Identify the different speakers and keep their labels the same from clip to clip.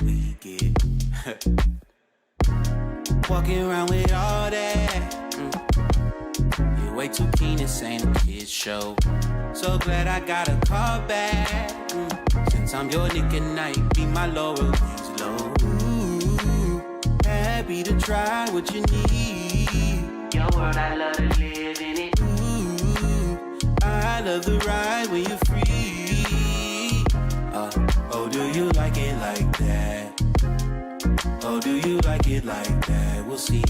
Speaker 1: we get? Walking around with all that. You're way too keen, this ain't a kid's show. So glad I got a call back. Since I'm your nigga night, be my loyalties low. Ooh, happy to try what you need. Your world, I love to live in it. Ooh, I love the ride when you're free. Oh, do you like it like that? Oh, do you like it like that? We'll see.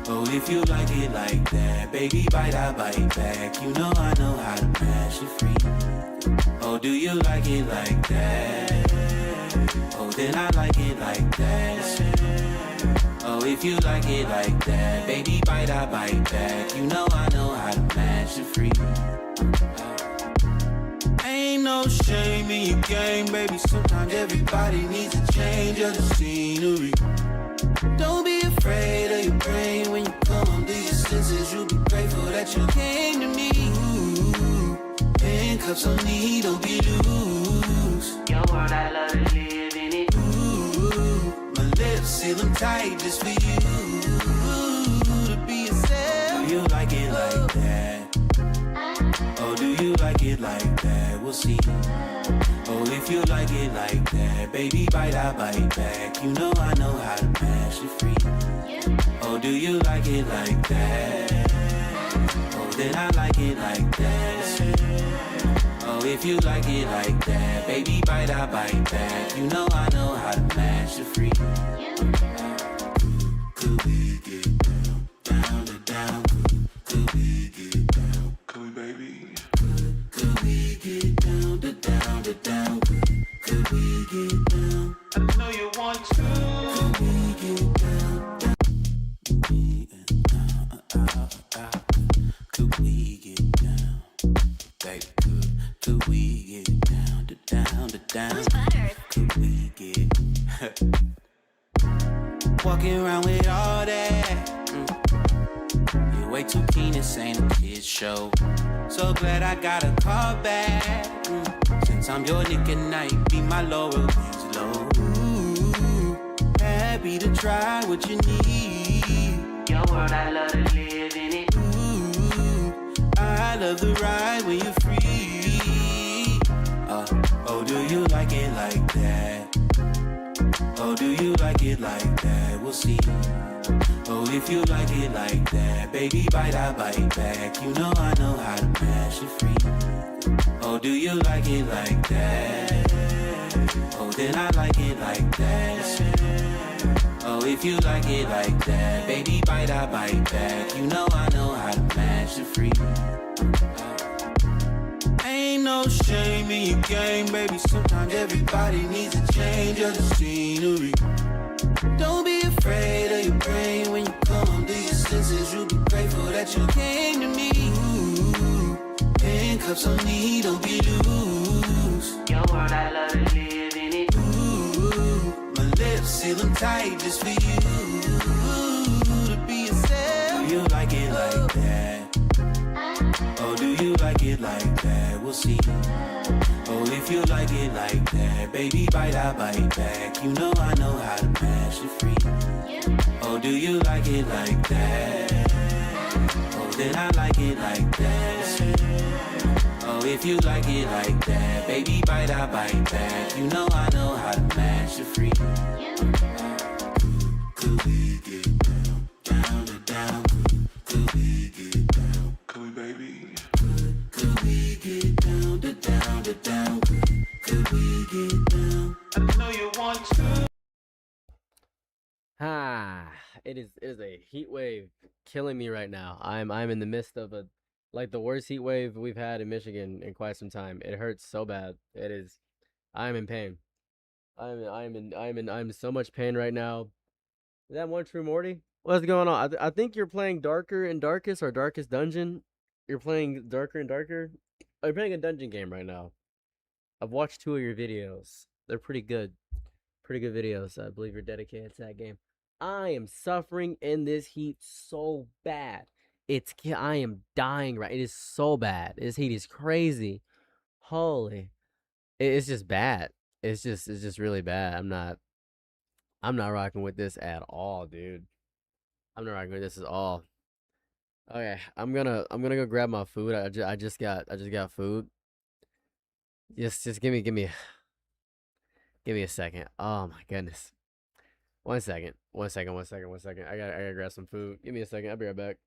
Speaker 1: Oh, if you like it like that, baby, bite, I bite back. You know I know how to mash it free. Oh, do you like it like that? Oh, then I like it like that. Oh, if you like it like that, baby, bite, I bite back. You know I know how to mash it free. Ain't no shame in your game, baby. Sometimes everybody needs a change of the scenery. Don't be afraid of your brain when you come home to your senses. You'll be grateful that you came to me. Ooh, handcuffs on me, don't be loose. Your world, I love to live in it. Ooh, my lips seal them tight just for you. To be yourself. Do you like it like that? Oh, do you like it like that? We'll see. Oh, if you like it like that, baby, bite, I bite back. You know I know how to mash it free. Oh, do you like it like that? Oh, then I like it like that. Oh, if you like it like that, baby, bite, I bite back. You know I know how to mash it free. Could we get down, down to down? Could we get down? Could we, baby? Could we get down to down to down? Could we get down? I know you want to. Could we get down, down? Could we get down, baby? Could we get down to down to down? Could we get walking around with all that? You're way too keen, this ain't a kid's show. So glad I got a call back. Since I'm your nigga night, be my loyalties low. Ooh, happy to try what you need. Your world, I love to live in it. Ooh, I love the ride when you're free. Oh, do you like it like that? Oh, do you like it like that? We'll see. Oh, if you like it like that, baby, bite, I bite back. You know I know how to mash it free. Oh, do you like it like that? Oh, then I like it like that. Oh, if you like it like that, baby, bite, I bite back. You know I know how to mash it free. Ain't no shame in your game, baby. Sometimes everybody needs a change of the scenery. Don't be afraid of your brain when you come home to your senses. You'll be grateful that you came to me. Ooh, handcuffs on me, don't be loose. Your world, I love to live in it. Ooh, my lips seal them tight just for you. To be yourself. Do you like it like that? Oh, do you like it like that? We'll see. Oh, if you like it like that, baby, bite, I bite back. You know I know how to mash it free. Oh, do you like it like that? Oh, then I like it like that. Oh, if you like it like that, baby, bite, I bite back. You know I know how to mash it free. Could we get down, down to down? Could we get down? Could we, baby? Could we get down to down to down? Could we get down? I know you want to.
Speaker 2: It is a heat wave killing me right now. I'm in the midst of the worst heat wave we've had in Michigan in quite some time. It hurts so bad. It is. I'm in pain. I'm in so much pain right now. Is that One True Morty? What's going on? I think you're playing Darker and Darkest or Darkest Dungeon. You're playing Darker and Darker. Oh, you're playing a dungeon game right now. I've watched 2 of your videos. They're pretty good. Pretty good videos. I believe you're dedicated to that game. I am suffering in this heat so bad. I am dying right. It is so bad. This heat is crazy. Holy. It's just bad. It's just really bad. I'm not I'm not rocking with this at all, dude. I'm not rocking with this at all. Okay, I'm gonna go grab my food. I just got food. Just give me a second. Oh my goodness. One second. One second. One second. One second. I gotta grab some food. Give me a second. I'll be right back.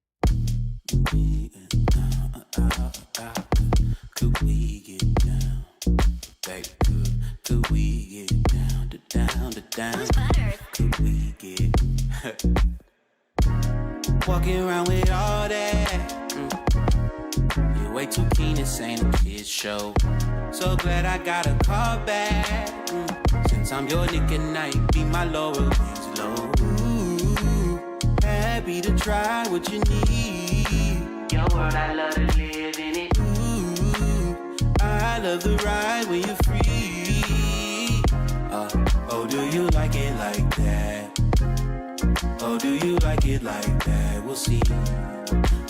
Speaker 1: Could we get down, baby? Could we get down to down to down? Could we get walking around with all that? You're way too keen, this ain't a kid's show. So glad I got a call back. Since I'm your nigga night, be my lower wings low. Ooh, happy to try what you need. Your world, I love to live in it. Ooh, I love the ride when you're free. Oh, do you like it like that? Oh, do you like it like that? We'll see.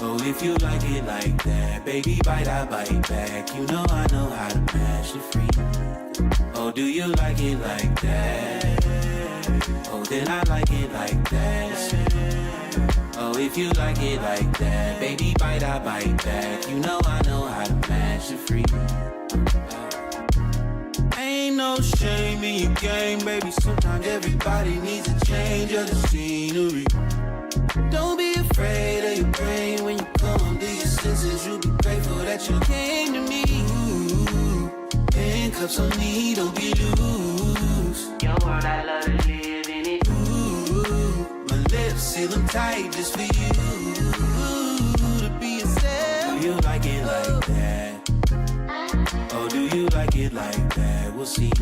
Speaker 1: Oh, if you like it like that, baby, bite, I bite back. You know I know how to mash it free. Oh, do you like it like that? Oh, then I like it like that. Oh, if you like it like that, baby, bite, I bite back. You know I know how to mash it free. Ain't no shame in your game, baby. Sometimes everybody needs a change of the scenery. Don't be afraid of your brain when you come to your senses. You'll be grateful that you came to me. Ooh, handcuffs on me, don't be loose. Your world, I love to live in it. Ooh, my lips seal them tight just for you. To be yourself. Do you like it like that? Oh, do you like it like that? We'll see.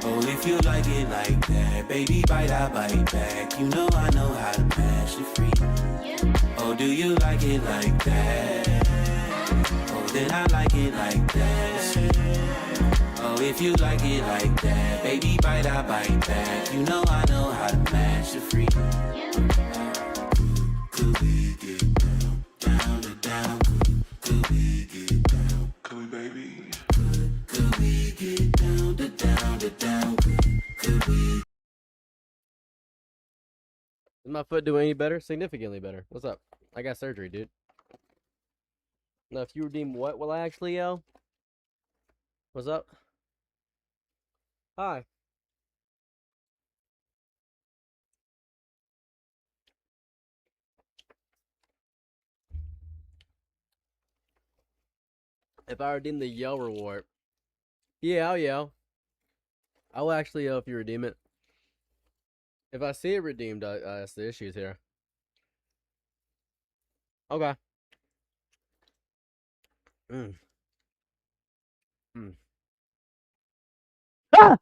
Speaker 1: Oh, if you like it like that, baby, bite, I bite back. You know I know how to mash it free. Oh, do you like it like that? Oh, then I like it like that. Oh, if you like it like that, baby, bite, I bite back. You know I know how to mash it free. Could we get down, down to down? Could we get down? Could we, baby? Could we get down to down to down? Could we?
Speaker 2: Is my foot doing any better? Significantly better. What's up? I got surgery, dude. Now, if you redeem what will I actually yell? What's up? Hi. If I redeem the yell reward, yeah, I'll yell. I will actually yell if you redeem it. If I see it redeemed, that's the issues here. Okay. Mm. Mm. Ah!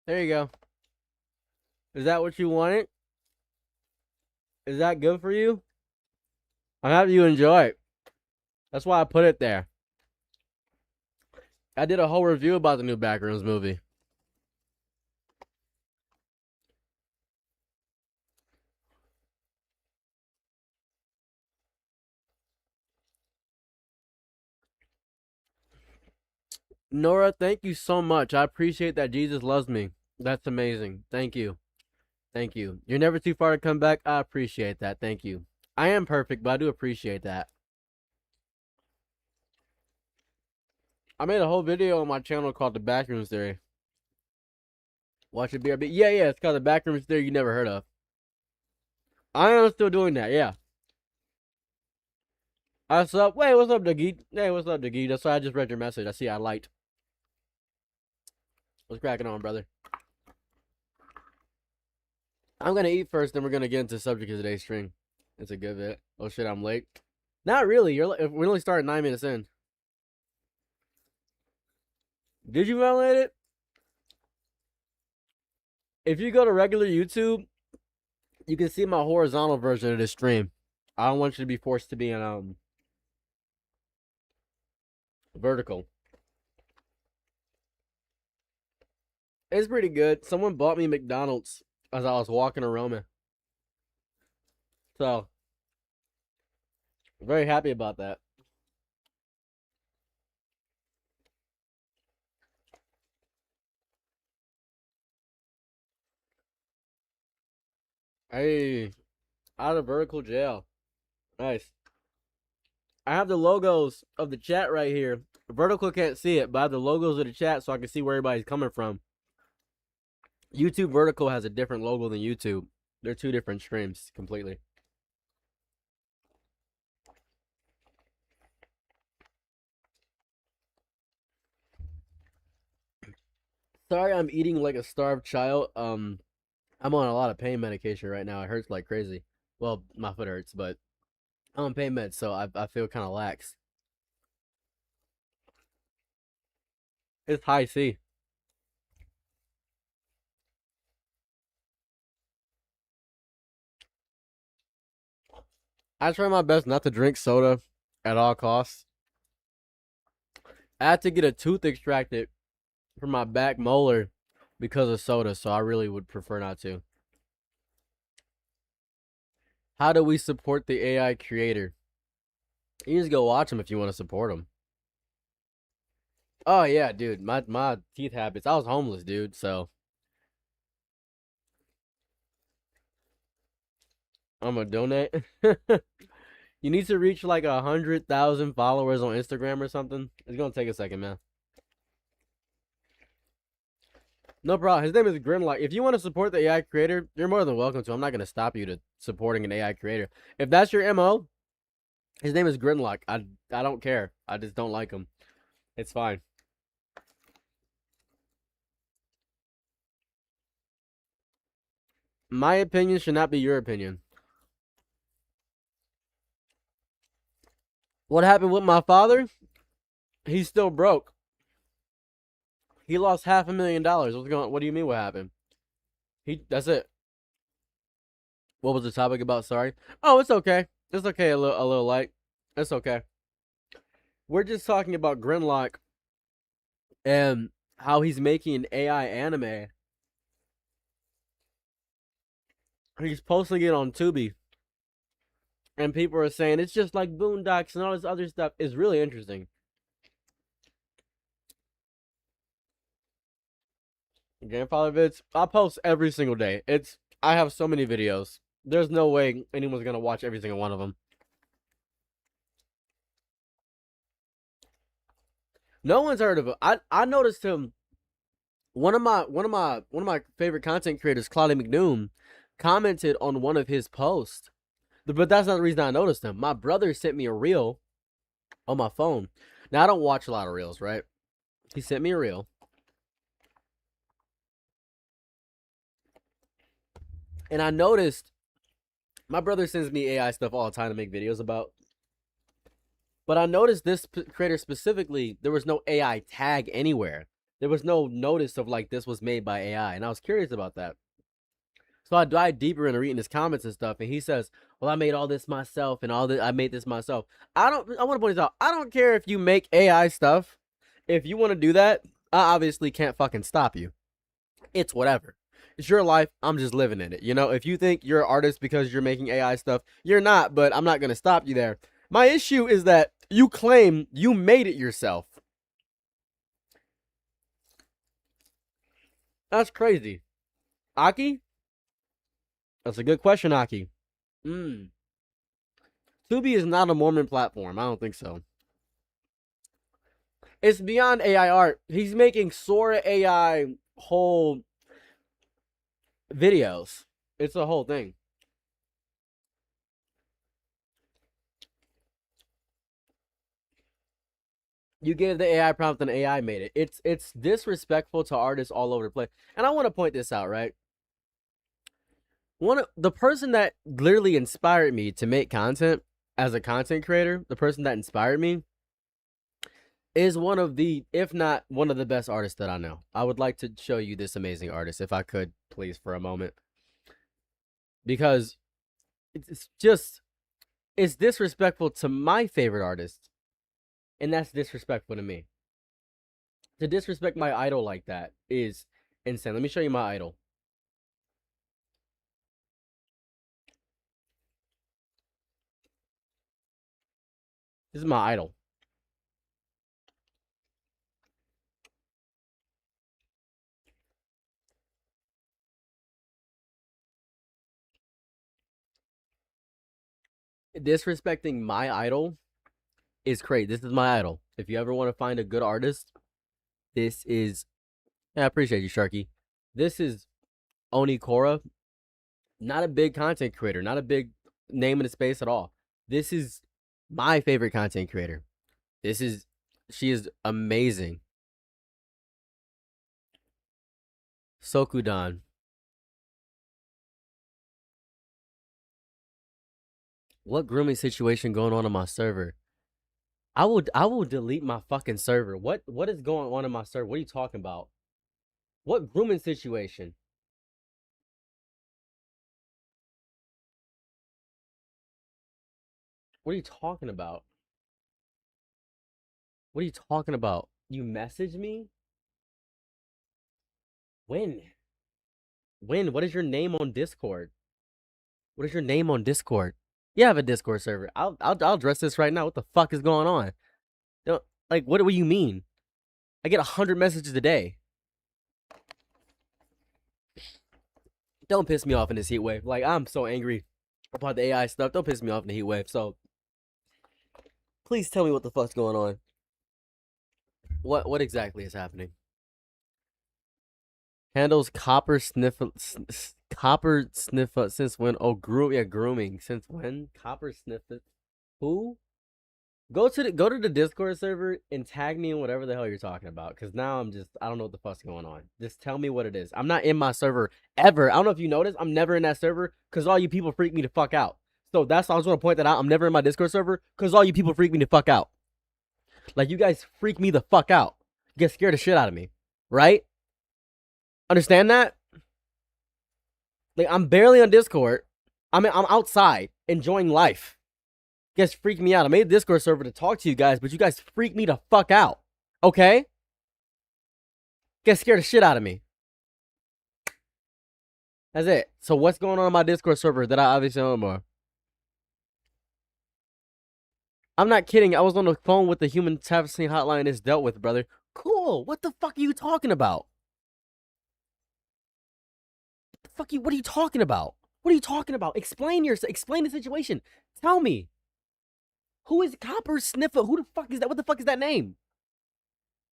Speaker 2: There you go. Is that what you wanted? Is that good for you? I hope you enjoy it. That's why I put it there. I did a whole review about the new Backrooms movie. Nora, thank you so much. I appreciate that Jesus loves me. That's amazing. Thank you. Thank you. You're never too far to come back. I appreciate that. Thank you. I am perfect, but I do appreciate that. I made a whole video on my channel called The Backrooms Theory. Watch it, BRB. Yeah, it's called The Backrooms Theory you never heard of. I am still doing that, yeah. What's up? Wait, what's up, Dagi? Hey, what's up, Dagi? That's why I just read your message. I see I liked. What's cracking on, brother? I'm gonna eat first, then we're gonna get into the subject of today's stream. It's a good bit. Oh shit, I'm late. Not really. We only started 9 minutes in. Did you violate it? If you go to regular YouTube, you can see my horizontal version of this stream. I don't want you to be forced to be in vertical. It's pretty good. Someone bought me McDonald's as I was walking to Roma. So, very happy about that. Hey, out of vertical jail. Nice. I have the logos of the chat right here. Vertical can't see it, but I have the logos of the chat so I can see where everybody's coming from. YouTube Vertical has a different logo than YouTube. They're two different streams completely. Sorry, I'm eating like a starved child. I'm on a lot of pain medication right now. It hurts like crazy. Well, my foot hurts, but I'm on pain meds, so I feel kind of lax. It's high C. I try my best not to drink soda at all costs. I had to get a tooth extracted from my back molar because of soda, so I really would prefer not to. How do we support the AI creator? You just go watch him if you want to support him. Oh yeah, dude, my teeth habits. I was homeless, dude, so I'm gonna donate. You need to reach like 100,000 followers on Instagram or something. It's gonna take a second, man. No problem. His name is Grimlock. If you want to support the AI creator, you're more than welcome to. I'm not gonna stop you to supporting an AI creator. If that's your MO, his name is Grimlock. I don't care. I just don't like him. It's fine. My opinion should not be your opinion. What happened with my father? He's still broke. He lost $500,000. What's going on? What do you mean what happened? That's it. What was the topic about? Sorry. Oh, it's okay. It's okay, a little light. It's okay. We're just talking about Grimlock and how he's making an AI anime. He's posting it on Tubi. And people are saying it's just like Boondocks and all this other stuff. Is really interesting. Grandfather vids, I post every single day. I have so many videos. There's no way anyone's gonna watch every single one of them. No one's heard of him. I noticed him. One of my favorite content creators, Claudia McNoom, commented on one of his posts. But that's not the reason I noticed him. My brother sent me a reel on my phone. Now I don't watch a lot of reels, right? He sent me a reel. And I noticed my brother sends me AI stuff all the time to make videos about. But I noticed this creator specifically, there was no AI tag anywhere. There was no notice of like this was made by AI. And I was curious about that. So I dive deeper into reading his comments and stuff, and he says, "Well, I made all this myself, and all this I made this myself." I want to point this out. I don't care if you make AI stuff. If you want to do that, I obviously can't fucking stop you. It's whatever. It's your life. I'm just living in it. You know, if you think you're an artist because you're making AI stuff, you're not. But I'm not gonna stop you there. My issue is that you claim you made it yourself. That's crazy. Aki? That's a good question, Aki. Tubi is not a Mormon platform. I don't think so. It's beyond AI art. He's making Sora AI whole videos. It's a whole thing. You gave the AI prompt and AI made it. It's disrespectful to artists all over the place. And I want to point this out, right? The person that literally inspired me to make content as a content creator, the person that inspired me is one of the, if not one of the best artists that I know. I would like to show you this amazing artist if I could, please, for a moment. Because it's just, it's disrespectful to my favorite artist. And that's disrespectful to me. To disrespect my idol like that is insane. Let me show you my idol. This is my idol. disrespecting my idol is crazy. This is my idol. If you ever want to find a good artist, this is. Yeah, I appreciate you, Sharky. This is Onikora. Not a big content creator, not a big name in the space at all. This is my favorite content creator. She is amazing. Sokudan. What grooming situation going on my server? I will delete my fucking server. What is going on in my server? What are you talking about? What grooming situation? What are you talking about? What are you talking about? You messaged me? When? When? What is your name on Discord? What is your name on Discord? You have a Discord server. I'll address this right now. What the fuck is going on? Don't, like, what do you mean? I get 100 messages a day. Don't piss me off in this heat wave. Like, I'm so angry about the AI stuff. Don't piss me off in the heat wave. So, please tell me what the fuck's going on. What exactly is happening? Handles copper sniffer since when? Oh, grooming. Since when? Copper sniffer. Who? Go to the Discord server and tag me in whatever the hell you're talking about. Cause now I don't know what the fuck's going on. Just tell me what it is. I'm not in my server ever. I don't know if you noticed. I'm never in that server because all you people freak me the fuck out. So that's why I just want to point that out. I'm never in my Discord server because all you people freak me the fuck out. Like, you guys freak me the fuck out. You get scared the shit out of me. Right? Understand that? Like, I'm barely on Discord. I'm outside enjoying life. You guys freak me out. I made a Discord server to talk to you guys, but you guys freak me the fuck out. Okay? Get scared the shit out of me. That's it. So what's going on my Discord server that I obviously don't know more? I'm not kidding. I was on the phone with the human trafficking hotline it's dealt with, brother. Cool. What the fuck are you talking about? What are you talking about? What are you talking about? Explain the situation. Tell me. Who is Copper Sniffer? Who the fuck is that? What the fuck is that name?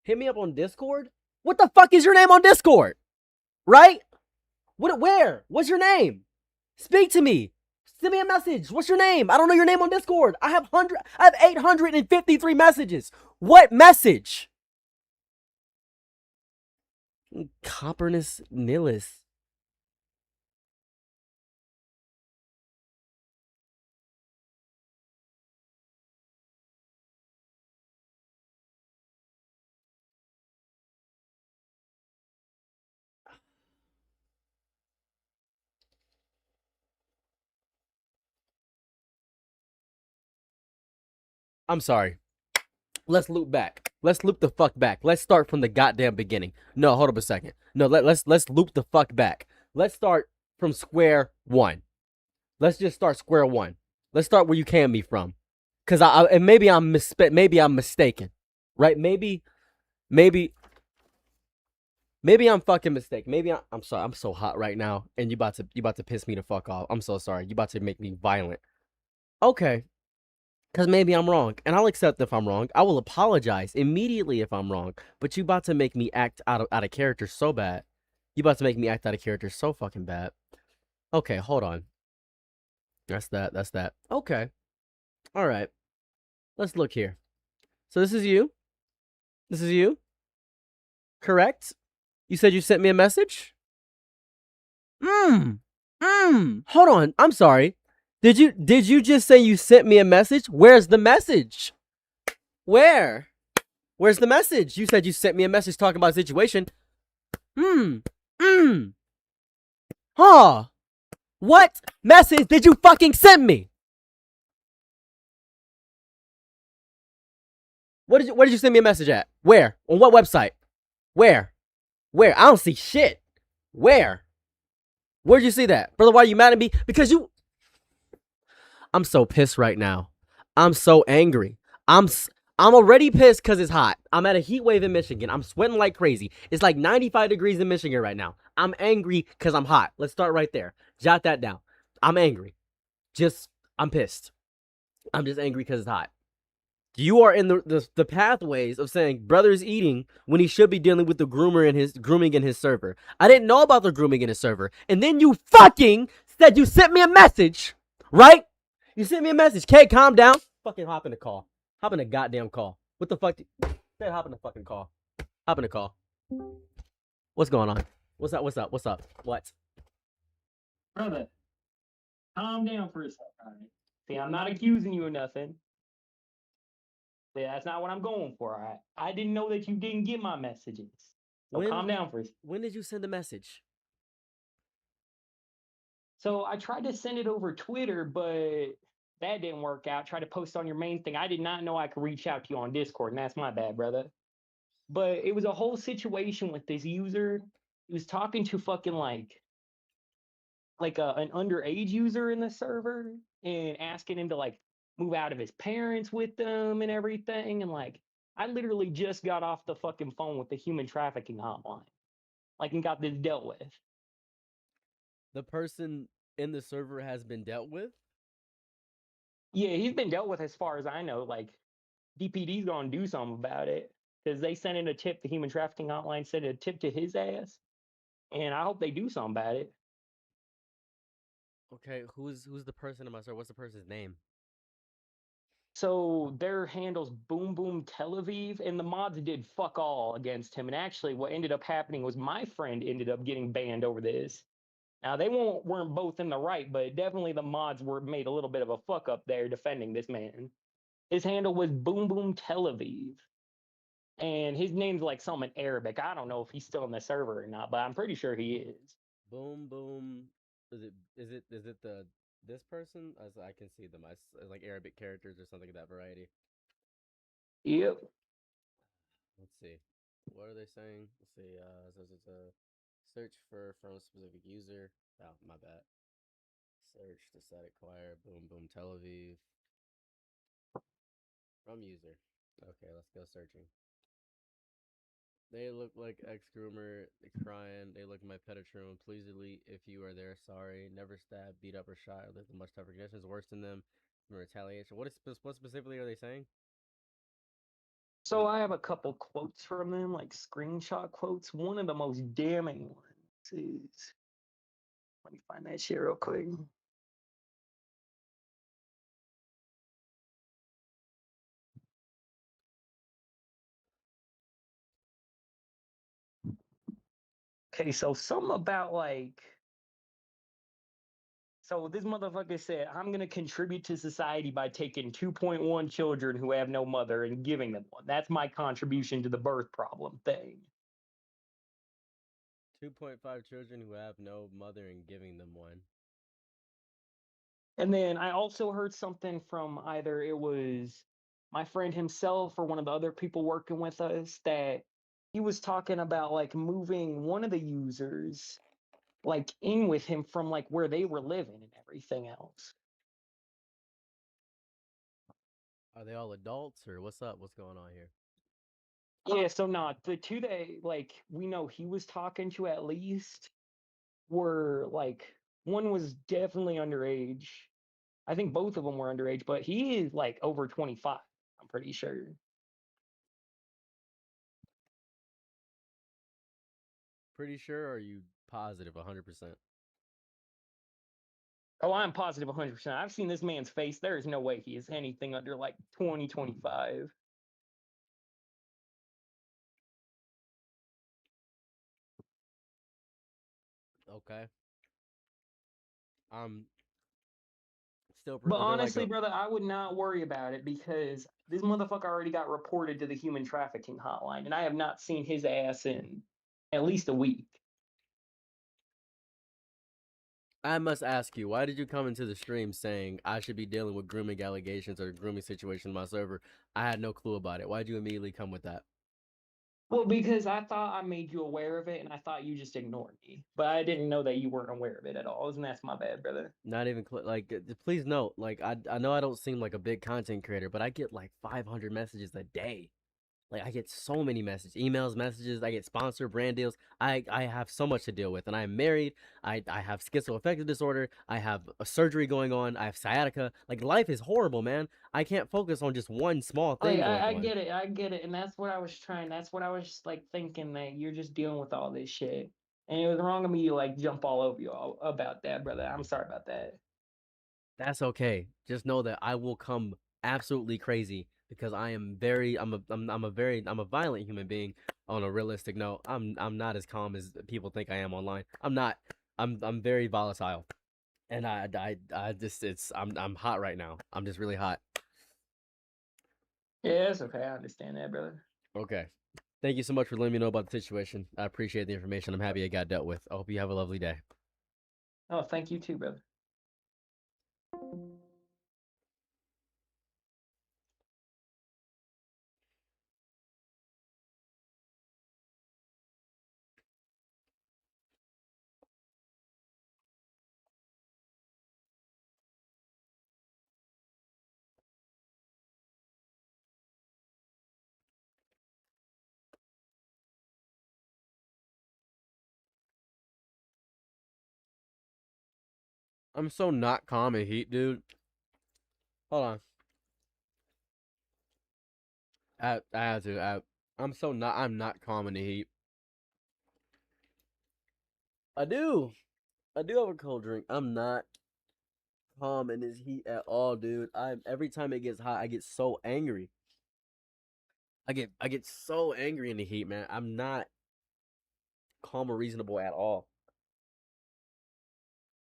Speaker 2: Hit me up on Discord? What the fuck is your name on Discord? Right? Where? What's your name? Speak to me. Send me a message. What's your name? I don't know your name on Discord. I have 853 messages. What message? Copperness Nihilus. I'm sorry. Let's loop back. Let's loop the fuck back. Let's start from the goddamn beginning. No, hold up a second. No, let's loop the fuck back. Let's start from square one. Let's just start square one. Let's start where you can be from. Cause maybe I'm mistaken. Right? Maybe I'm fucking mistaken. Maybe I'm sorry. I'm so hot right now, and you about to piss me the fuck off. I'm so sorry. You about to make me violent. Okay. Because maybe I'm wrong, and I'll accept if I'm wrong. I will apologize immediately if I'm wrong, but you about to make me act out of character so bad. You about to make me act out of character so fucking bad. Okay, hold on. That's that. Okay. All right. Let's look here. So this is you? This is you? Correct? You said you sent me a message? Hold on. I'm sorry. Did you just say you sent me a message? Where's the message? Where's the message? You said you sent me a message talking about a situation. Huh. What message did you fucking send me? Where did you send me a message at? Where? On what website? Where? I don't see shit. Where'd you see that? Brother, why are you mad at me? Because I'm so pissed right now. I'm so angry. I'm already pissed because it's hot. I'm at a heat wave in Michigan. I'm sweating like crazy. It's like 95 degrees in Michigan right now. I'm angry because I'm hot. Let's start right there. Jot that down. I'm angry. I'm pissed. I'm just angry because it's hot. You are in the pathways of saying brother's eating when he should be dealing with the groomer and his grooming in his server. I didn't know about the grooming in his server, and then you fucking said you sent me a message, right? You sent me a message. Kay, calm down. Fucking hop in the call. Hop in the goddamn call. What the fuck? Say hop in the fucking call. Hop in the call. What's going on? What's up? What's up? What's up? What?
Speaker 3: Brother, calm down for a second. All right? See, I'm not accusing you of nothing. See, that's not what I'm going for. All right? I didn't know that you didn't get my messages. So calm down for a second.
Speaker 2: When did you send the message?
Speaker 3: So I tried to send it over Twitter, but that didn't work out. Tried to post on your main thing. I did not know I could reach out to you on Discord, and that's my bad, brother. But it was a whole situation with this user. He was talking to fucking an underage user in the server and asking him to like move out of his parents with them and everything. And like, I literally just got off the fucking phone with the human trafficking hotline, like, and got this dealt with.
Speaker 2: The person in the server has been dealt with?
Speaker 3: Yeah, he's been dealt with as far as I know. Like, DPD's gonna do something about it because they sent in a tip. The human trafficking hotline sent a tip to his ass, and I hope they do something about it.
Speaker 2: Okay, who's the person in my server? What's the person's name?
Speaker 3: So their handle's Boom Boom Tel Aviv, and the mods did fuck all against him. And actually, what ended up happening was my friend ended up getting banned over this. Now they weren't both in the right, but definitely the mods were made a little bit of a fuck up there defending this man. His handle was Boom Boom Tel Aviv, and his name's like something in Arabic. I don't know if he's still in the server or not, but I'm pretty sure he is.
Speaker 2: Boom boom. Is it this person? As I can see them as like Arabic characters or something of that variety.
Speaker 3: Yep.
Speaker 2: Let's see. What are they saying? Let's see. Says it's a search from a specific user. Oh, my bad. Search to set acquire. Boom boom Tel Aviv. From user. Okay, let's go searching. They look like ex-groomer, crying. They look my Petatron. Please delete if you are there. Sorry. Never stabbed, beat up, or shot. Or lived in much tougher conditions. Worse than them. From retaliation. What specifically are they saying?
Speaker 3: So I have a couple quotes from them, like screenshot quotes. One of the most damning ones is, let me find that shit real quick. Okay, so something about like, so this motherfucker said, I'm gonna contribute to society by taking 2.1 children who have no mother and giving them one. That's my contribution to the birth problem thing.
Speaker 2: 2.5 children who have no mother and giving them one.
Speaker 3: And then I also heard something from either it was my friend himself or one of the other people working with us that he was talking about like moving one of the users like in with him from like where they were living and everything else.
Speaker 2: Are they all adults or what's up? What's going on here?
Speaker 3: Yeah, so not the two that like we know he was talking to at least were like one was definitely underage. I think both of them were underage, but he is like over 25, I'm pretty sure.
Speaker 2: Pretty sure? Or are you positive 100%?
Speaker 3: Oh, I'm positive 100%. I've seen this man's face. There is no way he is anything under like 20, 25.
Speaker 2: Okay. I'm still.
Speaker 3: But
Speaker 2: Is there like
Speaker 3: honestly,
Speaker 2: a?
Speaker 3: brother, I would not worry about it because this motherfucker already got reported to the human trafficking hotline, and I have not seen his ass in at least a week.
Speaker 2: I must ask you, why did you come into the stream saying I should be dealing with grooming allegations or grooming situation on my server? I had no clue about it. Why did you immediately come with that?
Speaker 3: Well, because I thought I made you aware of it, and I thought you just ignored me. But I didn't know that you weren't aware of it at all, and that's my bad, brother.
Speaker 2: Not even like. Please note, like I know I don't seem like a big content creator, but I get like 500 messages a day. Like I get so many messages, emails, messages. I get sponsor brand deals. I have so much to deal with, and I am married. I have schizoaffective disorder. I have a surgery going on. I have sciatica. Like life is horrible, man. I can't focus on just one small thing
Speaker 3: Like
Speaker 2: going
Speaker 3: I
Speaker 2: on.
Speaker 3: get it, I get it, and that's what I was trying. That's what I was like thinking that you're just dealing with all this shit, and it was wrong of me to like jump all over you all about that, brother. I'm sorry about that.
Speaker 2: That's okay. Just know that I will come absolutely crazy because I am very I'm a violent human being on a realistic note. I'm not as calm as people think I am online. I'm not. I'm very volatile. And I just I'm hot right now. I'm just really hot.
Speaker 3: Yeah, it's okay. I understand that, brother.
Speaker 2: Okay. Thank you so much for letting me know about the situation. I appreciate the information. I'm happy it got dealt with. I hope you have a lovely day.
Speaker 3: Oh, thank you too, brother.
Speaker 2: I'm so not calm in heat, dude. Hold on. I have to. I'm not calm in the heat. I do. I do have a cold drink. I'm not calm in this heat at all, dude. I every time it gets hot, I get so angry. I get so angry in the heat, man. I'm not calm or reasonable at all.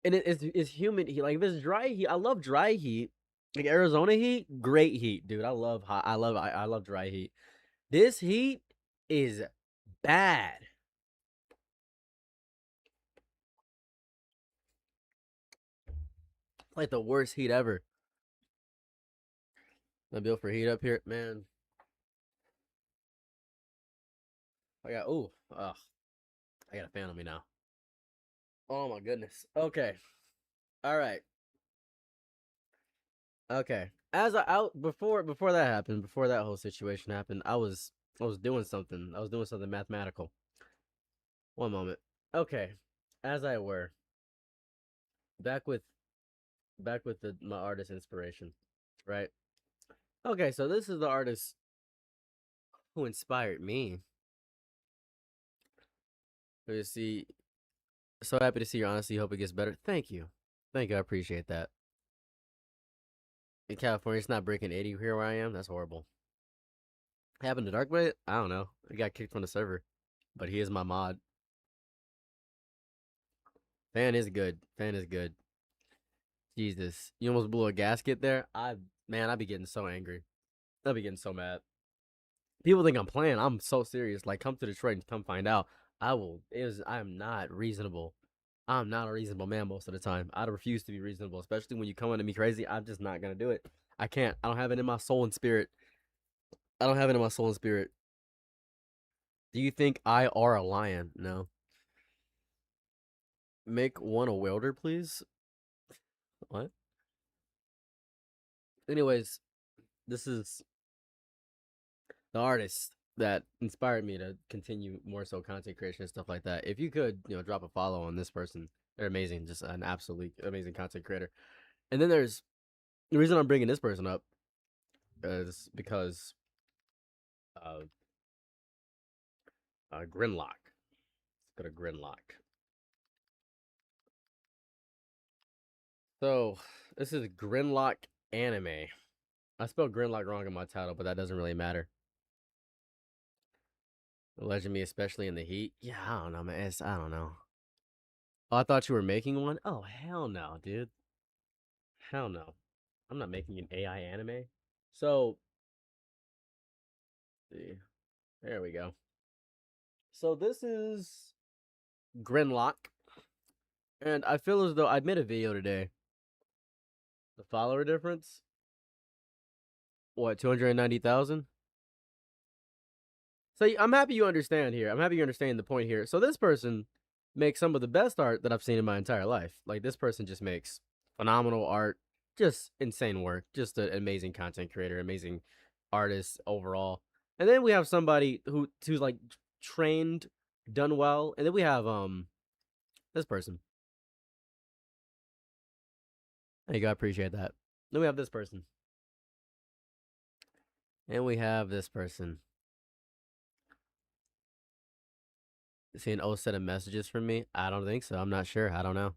Speaker 2: And it's humid heat. Like if it's dry heat, I love dry heat. Like Arizona heat, great heat, dude. I love hot. I love dry heat. This heat is bad. Like the worst heat ever. The bill for heat up here, man. I got I got a fan on me now. Oh my goodness. Okay. All right. Okay. As I out before that happened, before that whole situation happened, I was doing something. I was doing something mathematical. One moment. Okay. As I were back with my artist inspiration, right? Okay, so this is the artist who inspired me. You see, so happy to see your honesty. Hope it gets better. Thank you. Thank you. I appreciate that. In California, it's not breaking 80 here where I am. That's horrible. Happened to Darkblade? I don't know. He got kicked from the server, but he is my mod. Fan is good. Fan is good. Jesus, you almost blew a gasket there. I'd be getting so angry. I'd be getting so mad. People think I'm playing. I'm so serious. Like, come to Detroit and come find out. I am not reasonable. I'm not a reasonable man most of the time. I refuse to be reasonable, especially when you come into me crazy. I'm just not gonna do it. I can't. I don't have it in my soul and spirit. I don't have it in my soul and spirit. Do you think I are a lion? No. Make one a welder, please. What? Anyways, this is the artist that inspired me to continue more so content creation and stuff like that. If you could, drop a follow on this person. They're amazing, just an absolutely amazing content creator. And then there's the reason I'm bringing this person up is because of Grinlock. Let's go to Grinlock. So this is Grinlock Anime. I spelled Grinlock wrong in my title, but that doesn't really matter. Alleging me, especially in the heat. Yeah, I don't know, man. I don't know. Oh, I thought you were making one. Oh, hell no, dude. Hell no. I'm not making an AI anime. So, see, there we go. So this is Grinlock, and I feel as though I made a video today. The follower difference, what, 290,000? So I'm happy you understand here. I'm happy you understand the point here. So this person makes some of the best art that I've seen in my entire life. Like this person just makes phenomenal art, just insane work, just an amazing content creator, amazing artist overall. And then we have somebody who's like trained, done well, and then we have this person. There you go, I appreciate that. Then we have this person. And we have this person. See an old set of messages from me? I don't think so. I'm not sure. I don't know.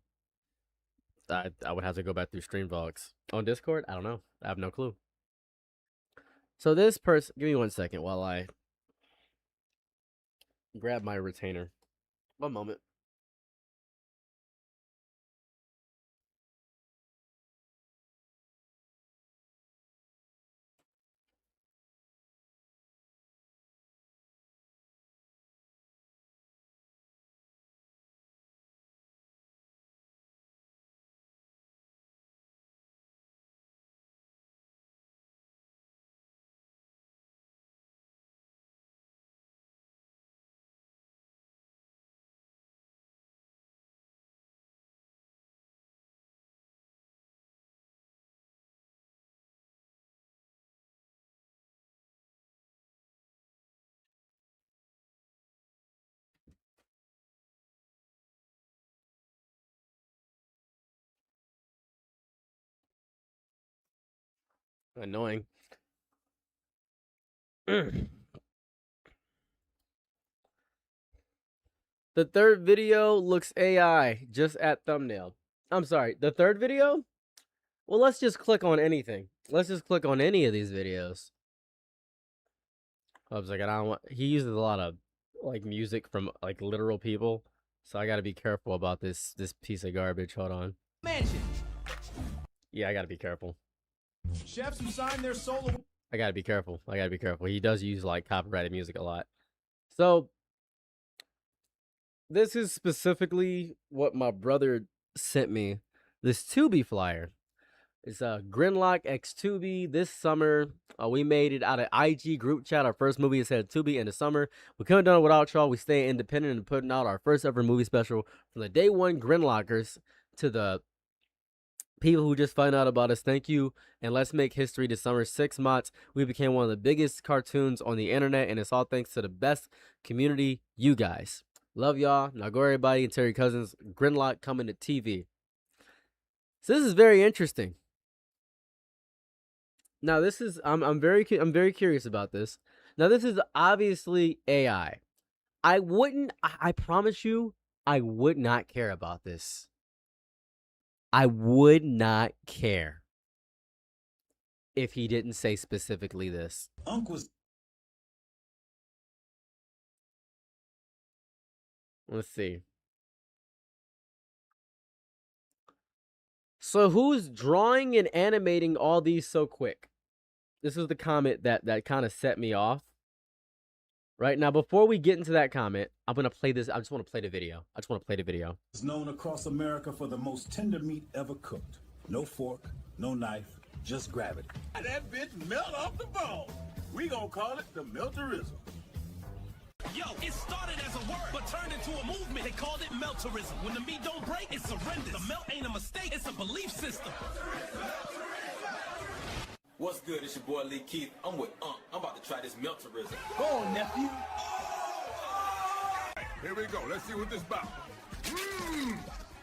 Speaker 2: I would have to go back through Streamvox. On Discord? I don't know. I have no clue. So this person, give me 1 second while I grab my retainer. 1 moment. Annoying. The third video looks AI, just at thumbnail. I'm sorry, the third video? Well, let's just click on anything. Let's just click on any of these videos. I was like, I don't want. He uses a lot of like music from like literal people, so I gotta be careful about this piece of garbage. Hold on.
Speaker 4: Mansion.
Speaker 2: Yeah, I gotta be careful.
Speaker 4: Chefs who sign their solo.
Speaker 2: I gotta be careful. I gotta be careful. He does use like copyrighted music a lot. So this is specifically what my brother sent me. This Tubi flyer. It's a Grimlock X Tubi. This summer, we made it out of IG group chat. Our first movie is at Tubi in the summer. We couldn't have done it without y'all. We stay independent and putting out our first ever movie special from the day one Grimlockers to the people who just find out about us. Thank you, and let's make history this summer. 6 months, we became one of the biggest cartoons on the internet, and it's all thanks to the best community, you guys. Love y'all. Now go everybody and Terry Cousins. Grimlock coming to TV. So this is very interesting. Now this is I'm very curious about this. Now this is obviously AI. I promise you, I would not care about this. I would not care if he didn't say specifically this.
Speaker 4: Unc was.
Speaker 2: Let's see. So who's drawing and animating all these so quick? This is the comment that kind of set me off. Right now, before we get into that comment, I'm going to play this. I just want to play the video.
Speaker 4: Is known across America for the most tender meat ever cooked. No fork, no knife, just gravity.
Speaker 5: That bitch melt off the bone. We gonna call it the melterism.
Speaker 6: Yo, it started as a word, but turned into a movement. They called it melterism. When the meat don't break, it's surrender. The melt ain't a mistake, it's a belief system.
Speaker 7: What's good? It's your boy Lee Keith. I'm with Unc. I'm about to try this melterism.
Speaker 4: Go on, nephew.
Speaker 5: Here we go. Let's see what this about.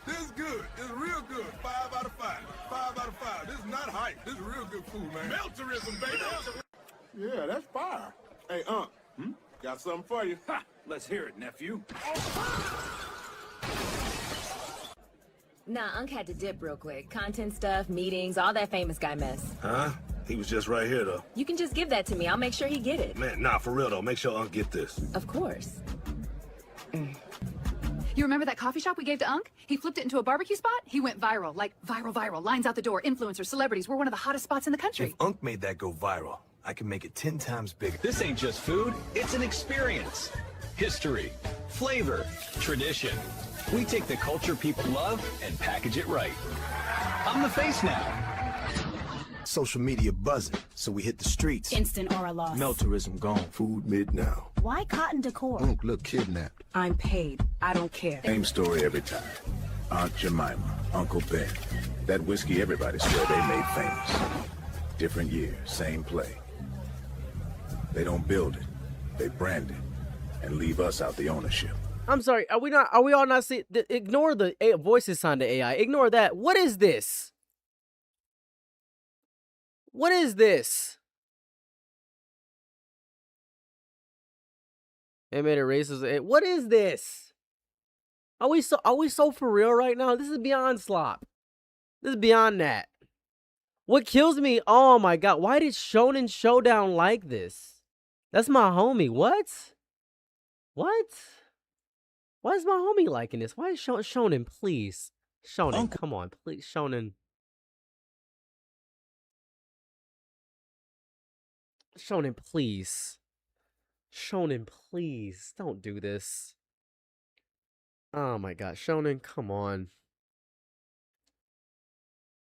Speaker 5: This is good. It's real good. 5 out of 5. 5 out of 5. This is not hype. This is real good food, man. Melterism, baby. Yeah, that's fire. Hey, Unc. Got something for you.
Speaker 4: Ha! Let's hear it, nephew.
Speaker 8: Nah, Unc had to dip real quick. Content stuff, meetings, all that famous guy mess.
Speaker 5: Huh? He was just right here, though.
Speaker 8: You can just give that to me. I'll make sure he get it.
Speaker 5: Man, nah, for real, though. Make sure Unc get this.
Speaker 8: Of course.
Speaker 9: You remember that coffee shop we gave to Unc? He flipped it into a barbecue spot. He went viral. Like, viral. Lines out the door. Influencers, celebrities. We're one of the hottest spots in the country.
Speaker 10: If Unc made that go viral, I can make it 10 times bigger.
Speaker 6: This ain't just food, it's an experience. History, flavor, tradition. We take the culture people love and package it right. I'm the face now.
Speaker 10: Social media buzzing, so we hit the streets.
Speaker 11: Instant aura loss.
Speaker 10: Melterism gone.
Speaker 5: Food mid now.
Speaker 11: Why cotton decor?
Speaker 5: Unc look kidnapped.
Speaker 11: I'm paid. I don't care.
Speaker 5: Same story every time. Aunt Jemima, Uncle Ben. That whiskey everybody swear they made famous. Different year, same play.
Speaker 4: They don't build it. They brand it and leave us out the ownership.
Speaker 2: I'm sorry. Are we all not seeing? Ignore the voices sound to AI. Ignore that. What is this? What is this? Animated races. What is this? Are we so for real right now? This is beyond slop. This is beyond that. What kills me? Oh my god! Why did Shonen Showdown like this? That's my homie. What? What? Why is my homie liking this? Why is Shonen? Please, Shonen, come on, please, Shonen. Shonen, please. Shonen, please, don't do this. Oh my god, Shonen, come on.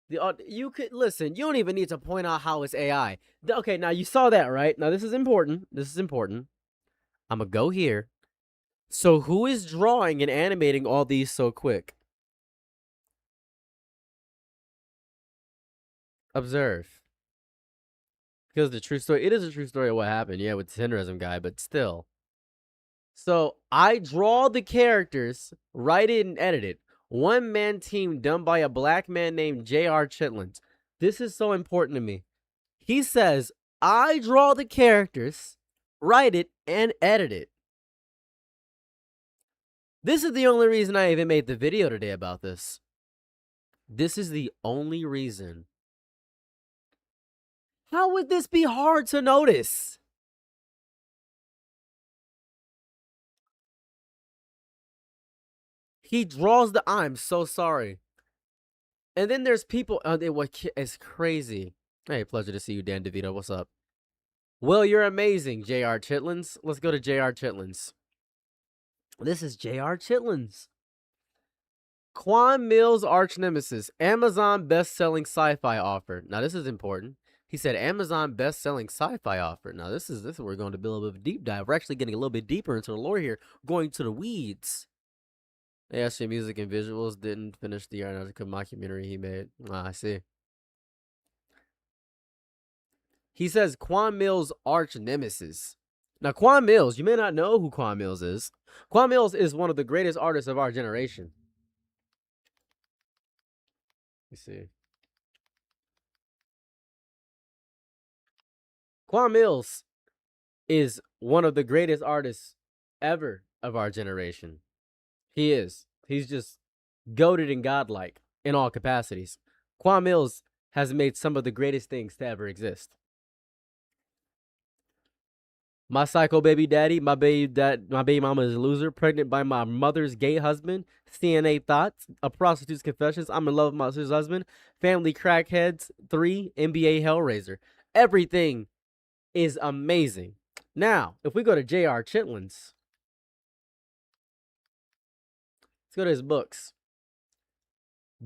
Speaker 2: You could listen. You don't even need to point out how it's AI. Okay, now you saw that, right? Now this is important. This is important. I'm gonna go here. So who is drawing and animating all these so quick? Observe. Because the true story, it is a true story of what happened, yeah, with the Tenderism guy, but still. So I draw the characters, write it and edit it. One-man team done by a black man named J.R. Chitlins. This is so important to me. He says, I draw the characters, write it, and edit it. This is the only reason I even made the video today about this. This is the only reason. How would this be hard to notice? He draws the... I'm so sorry. And then there's people... it's crazy. Hey, pleasure to see you, Dan DeVito. What's up? Well, you're amazing, J.R. Chitlins. Let's go to J.R. Chitlins. This is J.R. Chitlins. Quan Mills' arch nemesis. Amazon best-selling sci-fi offer. Now, this is important. He said Amazon best-selling sci-fi offer. Now, this is where we're going to build a bit of a deep dive. We're actually getting a little bit deeper into the lore here. Going to the weeds. ASJ Music and Visuals didn't finish the Aeronautica mockumentary he made. I see. He says Quan Mills' arch nemesis. Now, Quan Mills, you may not know who Quan Mills is. Quan Mills is one of the greatest artists of our generation. Let me see. Quan Mills is one of the greatest artists ever of our generation. He is. He's just goated and godlike in all capacities. Quan Mills has made some of the greatest things to ever exist. My psycho baby daddy, my baby mama is a loser, pregnant by my mother's gay husband, CNA thoughts, a prostitute's confessions, I'm in love with my sister's husband, family crackheads, 3, NBA Hellraiser. Everything is amazing. Now, if we go to J.R. Chitlins, let's go to his books.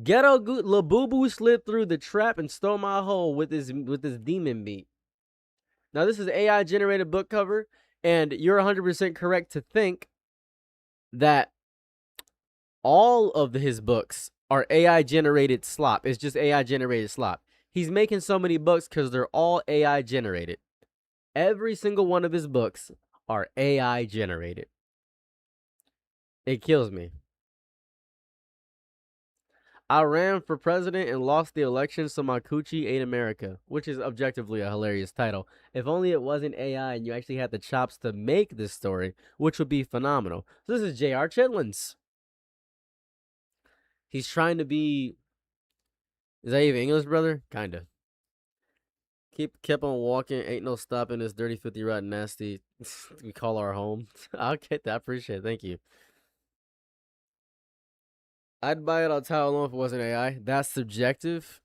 Speaker 2: Ghetto Labubu slid through the trap and stole my hole with his demon beat. Now, this is an AI-generated book cover, and you're 100% correct to think that all of his books are AI-generated slop. It's just AI-generated slop. He's making so many books because they're all AI-generated. Every single one of his books are AI-generated. It kills me. I ran for president and lost the election, so my coochie ate America, which is objectively a hilarious title. If only it wasn't AI and you actually had the chops to make this story, which would be phenomenal. So this is J.R. Chitlins. He's trying to be... Is that even English, brother? Kinda. Kept on walking, ain't no stopping this dirty 50 rot nasty. We call our home. I'll get that. I appreciate it. Thank you. I'd buy it on title alone if it wasn't AI. That's subjective.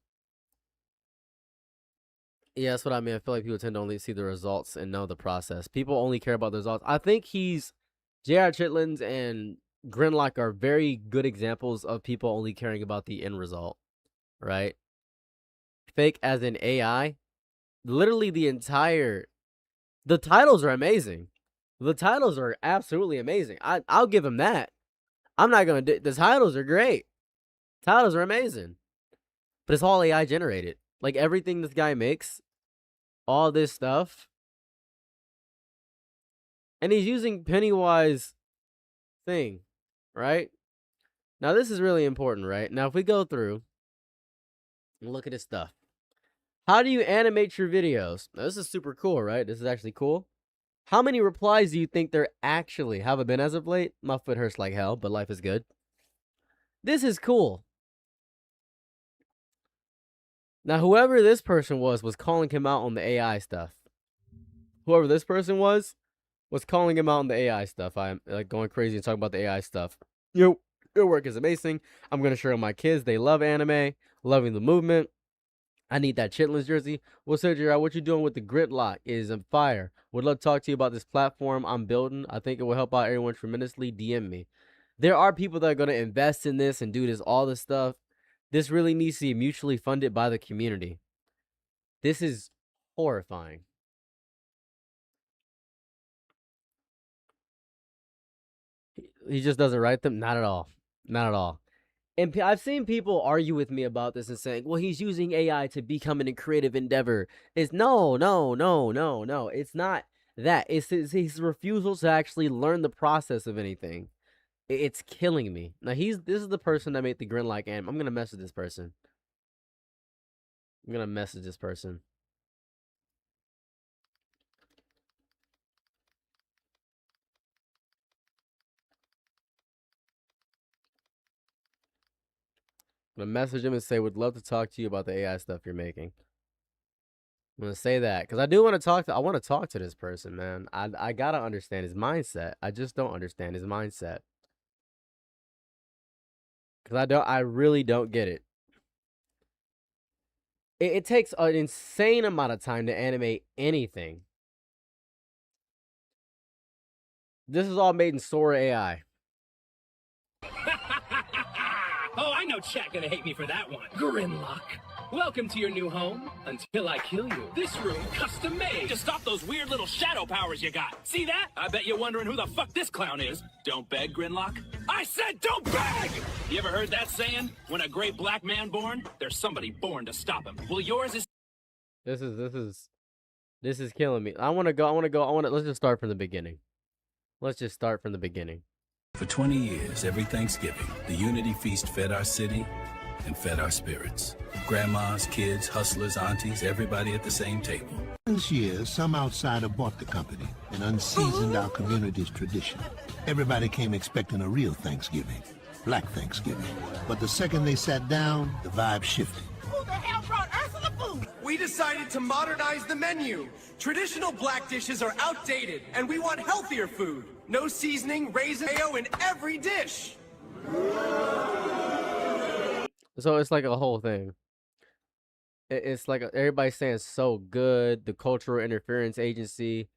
Speaker 2: Yeah, that's what I mean. I feel like people tend to only see the results and know the process. People only care about the results. I think J.R. Chitlins and Grimlock are very good examples of people only caring about the end result. Right? Fake as in AI. Literally the titles are amazing. The titles are absolutely amazing. I'll give him that. I'm not going to... The titles are great. Titles are amazing. But it's all AI generated. Like, everything this guy makes, all this stuff, And he's using Pennywise thing, right? Now, this is really important, right? Now, if we go through and look at his stuff. How do you animate your videos? Now, this is super cool, right? This is actually cool. How many replies do you think there actually haven't been as of late? My foot hurts like hell, but life is good. This is cool. Now, whoever this person was calling him out on the AI stuff. Whoever this person was calling him out on the AI stuff. I'm like going crazy and talking about the AI stuff. Your work is amazing. I'm going to share with my kids. They love anime, loving the movement. I need that Chitlins jersey. What's up, Gerard? What you doing with the Gridlock is on fire. Would love to talk to you about this platform I'm building. I think it will help out everyone tremendously. DM me. There are people that are going to invest in this and do this, all this stuff. This really needs to be mutually funded by the community. This is horrifying. He just doesn't write them? Not at all. Not at all. And I've seen people argue with me about this and saying, well, he's using AI to become a creative endeavor. It's no. It's not that. It's his refusal to actually learn the process of anything. It's killing me. Now, this is the person that made the Gridlock anime. I'm going to message this person. I'm going to message him and say, would love to talk to you about the AI stuff you're making. I'm going to say that because I do want to talk to, I want to talk to this person, man. I got to understand his mindset. I just don't understand his mindset. Because I really don't get it. It takes an insane amount of time to animate anything. This is all made in Sora AI.
Speaker 12: Oh, I know chat gonna hate me for that one. Gridlock. Welcome to your new home until I kill you. This room custom made to stop those weird little shadow powers you got. See that? I bet you're wondering who the fuck this clown is. Don't beg, Gridlock. I said don't beg! You ever heard that saying? When a great black man born, there's somebody born to stop him. Well, yours is...
Speaker 2: This is killing me. Let's just start from the beginning.
Speaker 4: For 20 years, every Thanksgiving, the Unity Feast fed our city and fed our spirits. Grandmas, kids, hustlers, aunties, everybody at the same table.
Speaker 10: This year, some outsider bought the company and unseasoned our community's tradition. Everybody came expecting a real Thanksgiving, Black Thanksgiving. But the second they sat down, the vibe shifted.
Speaker 13: Who the hell brought Ursula food? We decided to modernize the menu. Traditional black dishes are outdated, and we want healthier food. No seasoning, raisin mayo in every dish.
Speaker 2: So it's like a whole thing. It's like everybody's saying so good. The Cultural Interference Agency.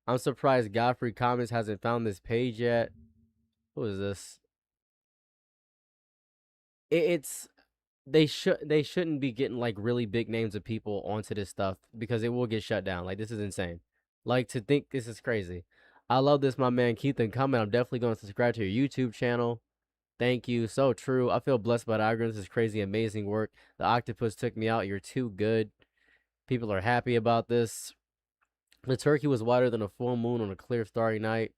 Speaker 2: I'm surprised Godfrey Comics hasn't found this page yet. Who is this? They shouldn't be getting like really big names of people onto this stuff because it will get shut down. Like, this is insane. Like, to think this is crazy. I love this, my man Keith and comment. I'm definitely going to subscribe to your YouTube channel. Thank you. So true. I feel blessed by the algorithm. This is crazy, amazing work. The octopus took me out. You're too good. People are happy about this. The turkey was whiter than a full moon on a clear starry night.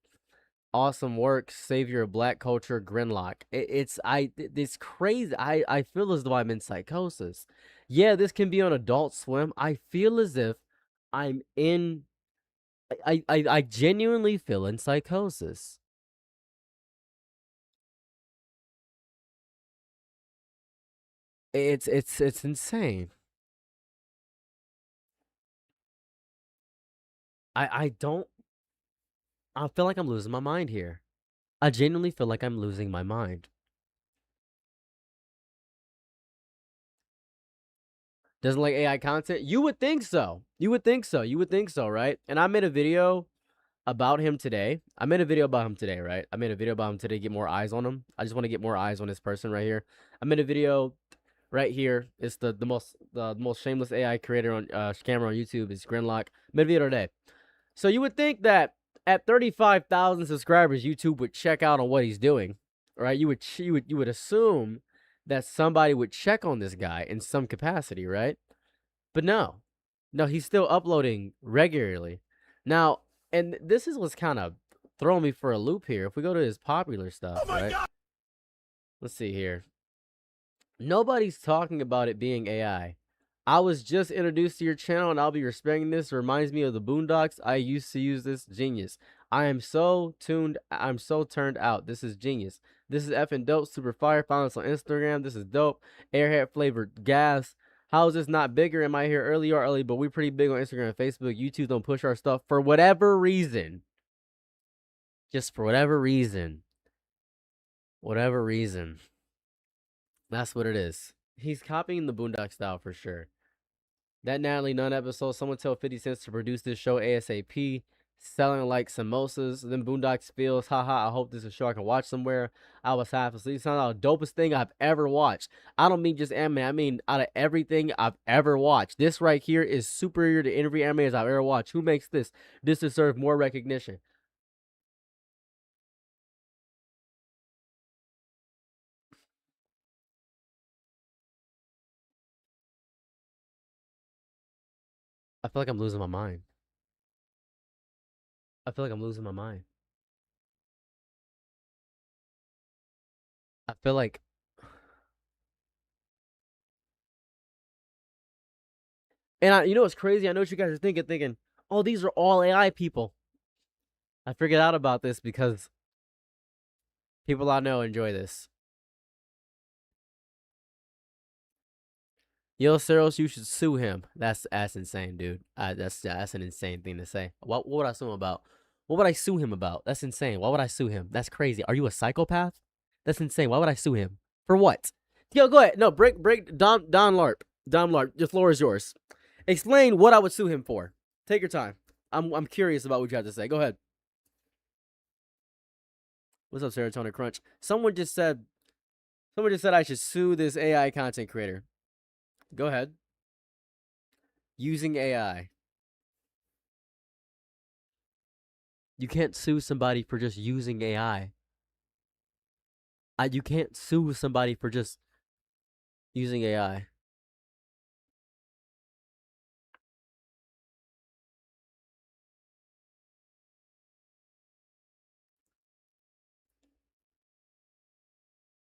Speaker 2: Awesome work. Savior of black culture, Gridlock. It's crazy. I feel as though I'm in psychosis. Yeah, this can be on Adult Swim. I feel as if I'm in... I genuinely feel in psychosis. It's insane. I feel like I'm losing my mind here. I genuinely feel like I'm losing my mind. Doesn't like AI content? You would think so. Right? And I made a video about him today. Right? I made a video about him today to get more eyes on him. I just want to get more eyes on this person right here. I made a video right here. It's the most shameless AI creator on camera on YouTube is Gridlock. Made a video today. So you would think that at 35,000 subscribers, YouTube would check out on what he's doing, right? You would assume that somebody would check on this guy in some capacity, right? But no, he's still uploading regularly. Now, and this is what's kind of throwing me for a loop here. If we go to his popular stuff, right? Let's see here. Nobody's talking about it being AI. I was just introduced to your channel, and I'll be respecting this. It reminds me of the Boondocks. I used to use this. Genius. I'm so turned out. This is genius. This is effing dope. Super fire. Follow us on Instagram. This is dope. Airhead flavored gas. How is this not bigger? Am I here early or early? But we're pretty big on Instagram and Facebook. YouTube don't push our stuff for whatever reason. Just for whatever reason. Whatever reason. That's what it is. He's copying the Boondock style for sure. That Natalie Nunn episode, someone tell 50 Cent to produce this show ASAP. Selling like samosas. Then Boondocks feels, haha, I hope this is a show I can watch somewhere. I was half asleep. Sounds like the dopest thing I've ever watched. I don't mean just anime. I mean out of everything I've ever watched. This right here is superior to every anime I've ever watched. Who makes this? This deserves more recognition. I feel like I'm losing my mind. I feel like I'm losing my mind. I feel like... And you know what's crazy? I know what you guys are thinking, oh, these are all AI people. I figured out about this because people I know enjoy this. Yo, Saros, you should sue him. That's insane, dude. That's an insane thing to say. What would I sue him about? What would I sue him about? That's insane. Why would I sue him? That's crazy. Are you a psychopath? That's insane. Why would I sue him? For what? Yo, go ahead. No, break Don Larp. Don Larp, the floor is yours. Explain what I would sue him for. Take your time. I'm curious about what you have to say. Go ahead. What's up, Serotonin Crunch? Someone just said I should sue this AI content creator. Go ahead. Using AI. You can't sue somebody for just using AI. You can't sue somebody for just using AI.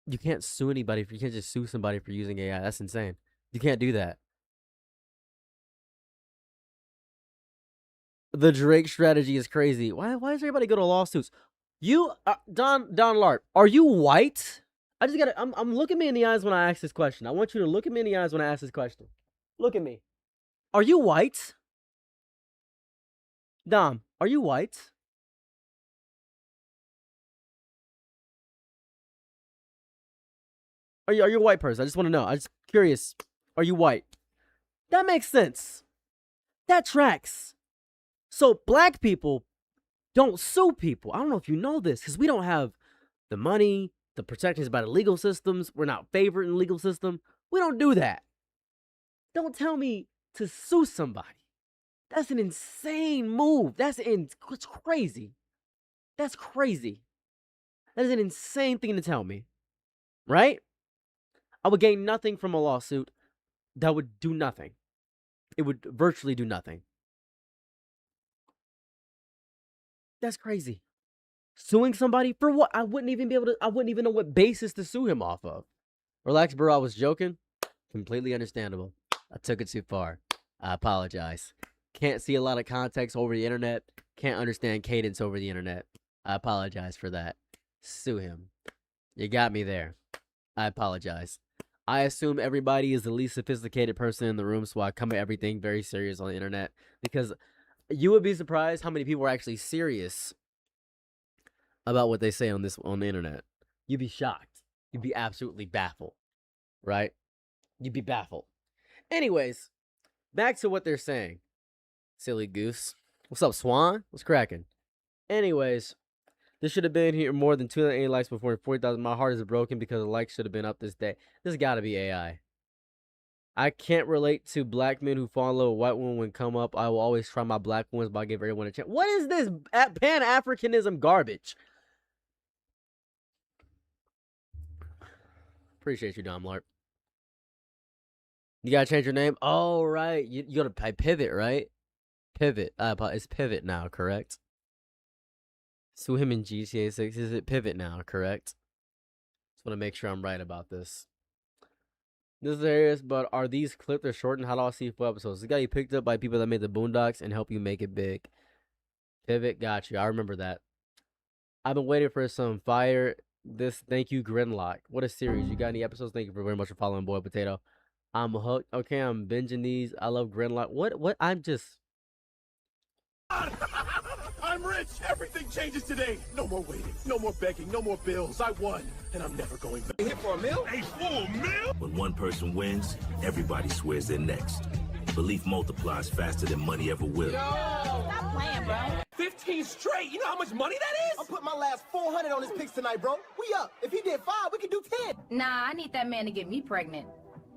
Speaker 2: You can't sue anybody. You can't just sue somebody for using AI. That's insane. You can't do that. The Drake strategy is crazy. Why does everybody go to lawsuits? You, Don Larp, are you white? I'm looking me in the eyes when I ask this question. I want you to look at me in the eyes when I ask this question. Look at me. Are you white? Dom, are you white? Are you a white person? I just want to know. I'm just curious. Are you white? That makes sense. That tracks. So black people don't sue people. I don't know if you know this, because we don't have the money, the protections by the legal systems. We're not favored in the legal system. We don't do that. Don't tell me to sue somebody. That's an insane move. It's crazy. That's crazy. That is an insane thing to tell me. Right? I would gain nothing from a lawsuit. That would do nothing. It would virtually do nothing. That's crazy. Suing somebody for what? I wouldn't even know what basis to sue him off of. Relax, bro. I was joking. Completely understandable. I took it too far. I apologize. Can't see a lot of context over the internet. Can't understand cadence over the internet. I apologize for that. Sue him. You got me there. I apologize. I assume everybody is the least sophisticated person in the room, so I come at everything very serious on the internet. Because you would be surprised how many people are actually serious about what they say on the internet. You'd be shocked. You'd be absolutely baffled. Right? You'd be baffled. Anyways, back to what they're saying. Silly goose. What's up, Swan? What's cracking? Anyways, this should have been here more than 280 likes before 40,000. My heart is broken because the likes should have been up this day. This gotta be AI. I can't relate to black men who fall in love with white women when come up. I will always try my black ones, but I give everyone a chance. What is this Pan-Africanism garbage? Appreciate you, Dom Larp. You gotta change your name? Oh, right. You gotta Pivot, right? Pivot. It's Pivot now, correct? Sue him in GTA 6. Is it Pivot now, correct? Just want to make sure I'm right about this. This is hilarious, but are these clipped or shortened? How do I see full episodes? This got you picked up by people that made the Boondocks and help you make it big. Pivot, got you. I remember that. I've been waiting for some fire. This, thank you, Grinlock. What a series. You got any episodes? Thank you very much for following Boy Potato. I'm hooked. Okay, I'm binging these. I love Grinlock. What? I'm just...
Speaker 5: I'm rich. Everything changes today. No more waiting. No more begging. No more bills. I won, and I'm never going back. Hit for a meal? A full meal?
Speaker 14: When one person wins, everybody swears they're next. Belief multiplies faster than money ever will.
Speaker 11: Stop playing, bro.
Speaker 13: 15 straight. You know how much money that is?
Speaker 15: I put my last 400 on his picks tonight, bro. We up. If he did 5, we could do 10.
Speaker 8: Nah, I need that man to get me pregnant.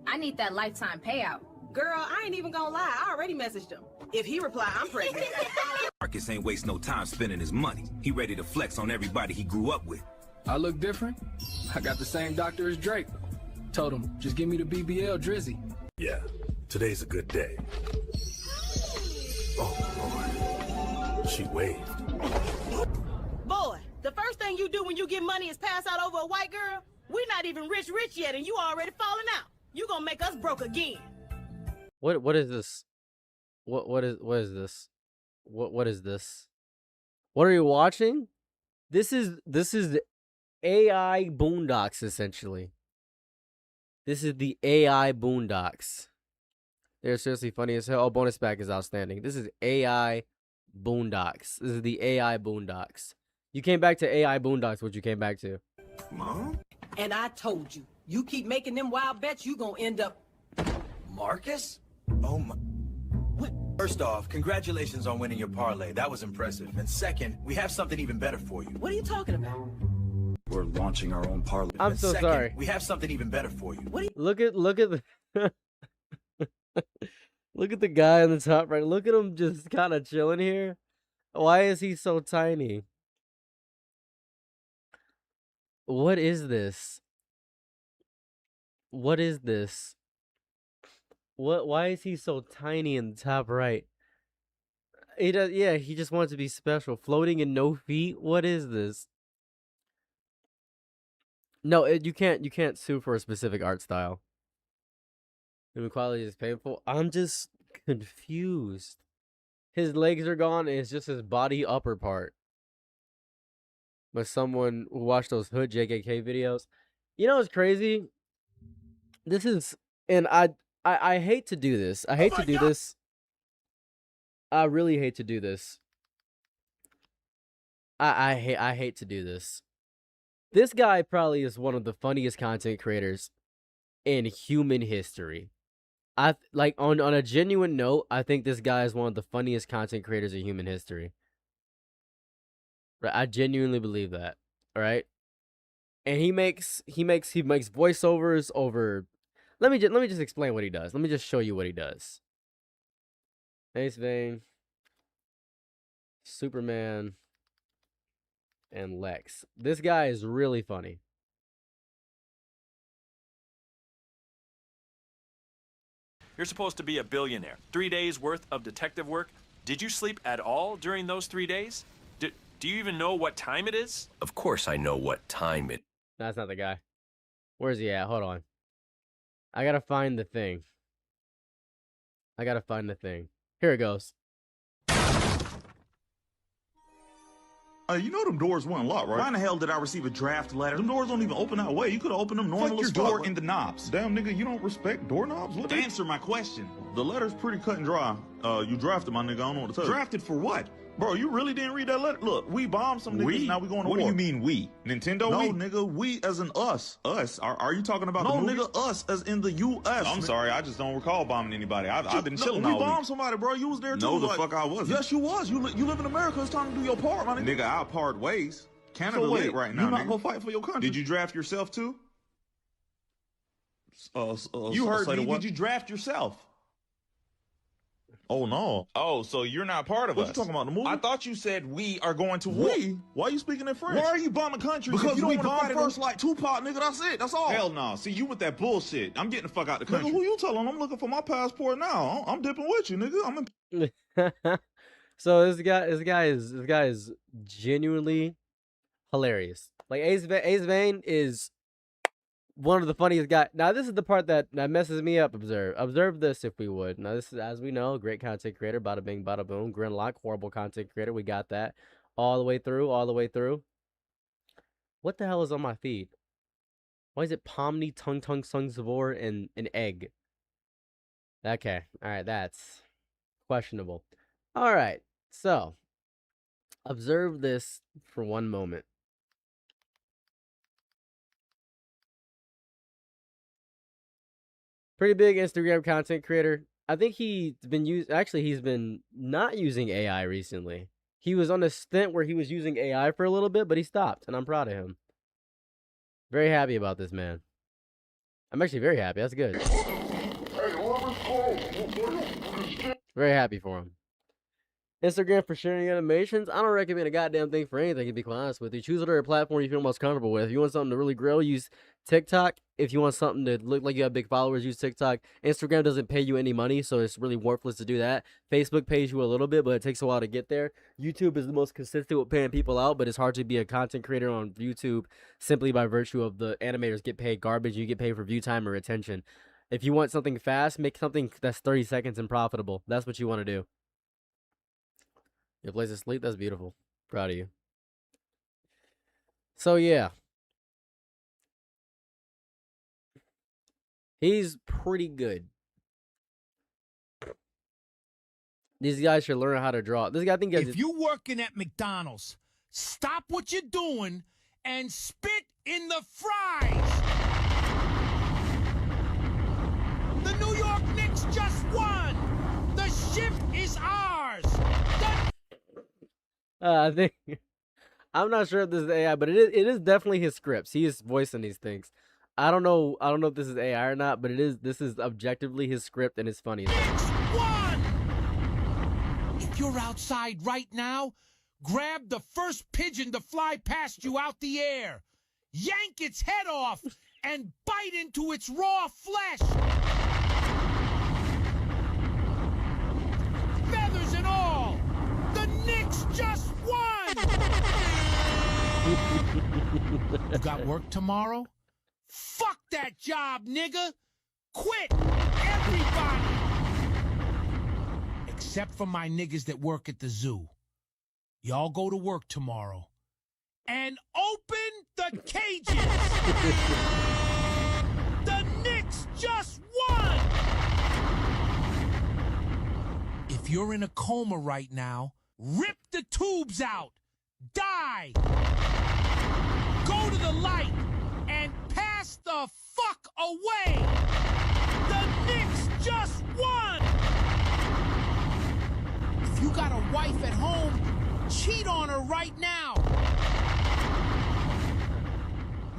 Speaker 8: I need that lifetime payout.
Speaker 11: Girl, I ain't even gonna lie. I already messaged him. If he reply, I'm pregnant.
Speaker 14: Marcus ain't waste no time spending his money. He ready to flex on everybody he grew up with.
Speaker 12: I look different. I got the same doctor as Drake. Told him, just give me the BBL Drizzy.
Speaker 4: Yeah, today's a good day. Oh, Lord. She waved.
Speaker 11: Boy, the first thing you do when you get money is pass out over a white girl. We're not even rich yet, and you already falling out. You gonna make us broke again.
Speaker 2: What is this? What is this? What is this? What are you watching? This is AI Boondocks, essentially. This is the AI Boondocks. They're seriously funny as hell. Oh, bonus pack is outstanding. This is AI Boondocks. This is the AI Boondocks. You came back to AI Boondocks, what you came back to.
Speaker 15: Mom?
Speaker 11: And I told you, you keep making them wild bets, you gonna end up...
Speaker 16: Marcus? Oh my... What? First off, congratulations on winning your parlay. That was impressive. And second, we have something even better for you.
Speaker 11: What are you talking about?
Speaker 16: We're launching our own parlay.
Speaker 2: I'm so sorry.
Speaker 16: We have something even better for you.
Speaker 11: What are you...
Speaker 2: Look at the... Look at the guy on the top right. Look at him just kind of chilling here. Why is he so tiny? What is this? What is this? Why is he so tiny in the top right? He does, yeah, he just wants to be special. Floating in no feet? What is this? No, you can't sue for a specific art style. Inequality is painful. I'm just confused. His legs are gone and it's just his body upper part. But someone who watched those Hood JKK videos. You know what's crazy? This is, and I hate to do this. I hate to do this. I really hate to do this. I hate to do this. This guy probably is one of the funniest content creators in human history. Like on a genuine note, I think this guy is one of the funniest content creators in human history. Right? I genuinely believe that. All right? And he makes voiceovers over. Let me just explain what he does. Let me just show you what he does. Ace Vane, Superman, and Lex. This guy is really funny.
Speaker 17: You're supposed to be a billionaire. 3 days worth of detective work. Did you sleep at all during those 3 days? Do you even know what time it is?
Speaker 14: Of course I know what time it...
Speaker 2: That's not the guy. Where's he at? Hold on. I gotta find the thing. Here it goes.
Speaker 18: You know them doors weren't locked, right? Why in the hell did I receive a draft letter? Them doors don't even open that way. You could have opened them normally. Fuck your door in the knobs. Damn, nigga, you don't respect doorknobs? What? Answer my question. The letter's pretty cut and dry. You drafted my nigga. I don't know what to tell you. Drafted for what? Bro, you really didn't read that letter? Look, we bombed some niggas, now we going to war. What do you mean we? Nintendo? No, nigga, we as in us. Us? Are you talking about the movie? No, nigga, us as in the U.S. I'm sorry, I just don't recall bombing anybody. I've been chilling all week. We bombed somebody, bro. You was there too. No, the fuck I wasn't. Yes, you was. You live in America. It's time to do your part, my nigga. Nigga, I'll part ways. Canada lit right now, you not gonna fight for your country. Did you draft yourself too? You heard me. Did you draft yourself? Oh, no. Oh, so you're not part of us. What you talking about, the movie? I thought you said we are going to war. We? Why are you speaking in French? Why are you bombing countries? Because you don't want to fight first like Tupac, nigga. That's it. That's all. Hell no. See, you with that bullshit. I'm getting the fuck out the country. Nigga, who you telling? I'm looking for my passport now. I'm dipping with you, nigga.
Speaker 2: So this guy is genuinely hilarious. Like Ace Vane is one of the funniest guys. Now this is the part that messes me up. Observe this if we would. Now this is, as we know, great content creator. Bada bing, bada boom. Grinlock, horrible content creator. We got that all the way through. What the hell is on my feed? Why is it Pomni, Tung Tung, Sung Savor, and an egg? Okay, all right, that's questionable. All right, so observe this for one moment. Pretty big Instagram content creator. I think he's been not using AI recently. He was on a stint where he was using AI for a little bit, but he stopped, and I'm proud of him. Very happy about this man. I'm actually very happy. That's good. Very happy for him. Instagram for sharing animations. I don't recommend a goddamn thing for anything, to be quite honest with you. Choose whatever platform you feel most comfortable with. If you want something to really grill, use TikTok. If you want something to look like you have big followers, use TikTok. Instagram doesn't pay you any money, so it's really worthless to do that. Facebook pays you a little bit, but it takes a while to get there. YouTube is the most consistent with paying people out, but it's hard to be a content creator on YouTube simply by virtue of the animators get paid garbage. You get paid for view time or attention. If you want something fast, make something that's 30 seconds and profitable. That's what you want to do. Your place to sleep? That's beautiful. Proud of you. So, yeah. He's pretty good. These guys should learn how to draw. This guy, I think,
Speaker 19: if you working at McDonald's, stop what you're doing and spit in the fries. The New York Knicks just won. The ship is ours.
Speaker 2: I think I'm not sure if this is AI, but it is definitely his scripts. He is voicing these things. I don't know if this is AI or not, but this is objectively his script and it's funny.
Speaker 19: If you're outside right now, grab the first pigeon to fly past you out the air, yank its head off, and bite into its raw flesh. Feathers and all, the Knicks just won! You got work tomorrow? Fuck that job, nigga! Quit! Everybody! Except for my niggas that work at the zoo. Y'all go to work tomorrow. And open the cages! The Knicks just won! If you're in a coma right now, rip the tubes out! Die! Go to the light and pass the fuck away! The Knicks just won! If you got a wife at home, cheat on her right now!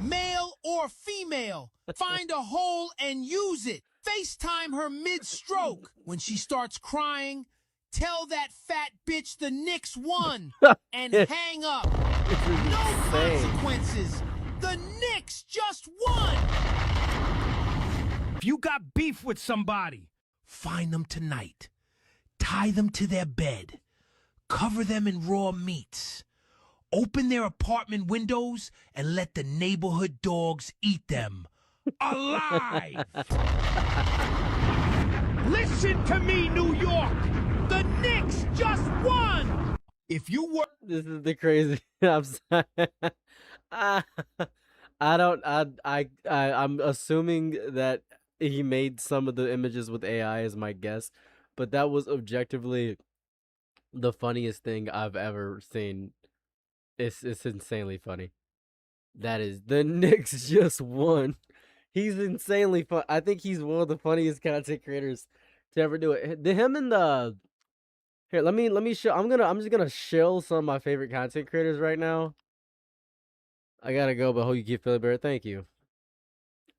Speaker 19: Male or female, find a hole and use it. FaceTime her mid-stroke. When she starts crying, tell that fat bitch the Knicks won and hang up. No consequences. The Knicks just won. If you got beef with somebody, find them tonight. Tie them to their bed. Cover them in raw meats. Open their apartment windows and let the neighborhood dogs eat them. Alive! Listen to me, New York! The Knicks just won! If you were...
Speaker 2: This is the crazy... I'm sorry. I'm assuming that he made some of the images with AI is my guess, but that was objectively the funniest thing I've ever seen. It's insanely funny. That is, the Knicks just won. He's insanely fun. I think he's one of the funniest content creators to ever do it. Him and the... Here, let me show. I'm just gonna shill some of my favorite content creators right now. I gotta go, but hope you keep feeling better. Thank you.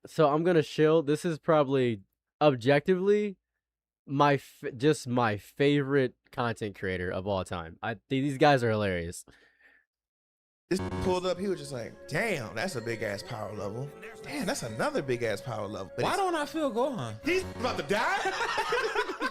Speaker 2: So I'm gonna shill. This is probably objectively just my favorite content creator of all time. These guys are hilarious.
Speaker 20: This pulled up, he was just like, damn, that's a big ass power level. Damn, that's another big ass power level. But
Speaker 21: Why don't I feel Gohan?
Speaker 20: he's about to die?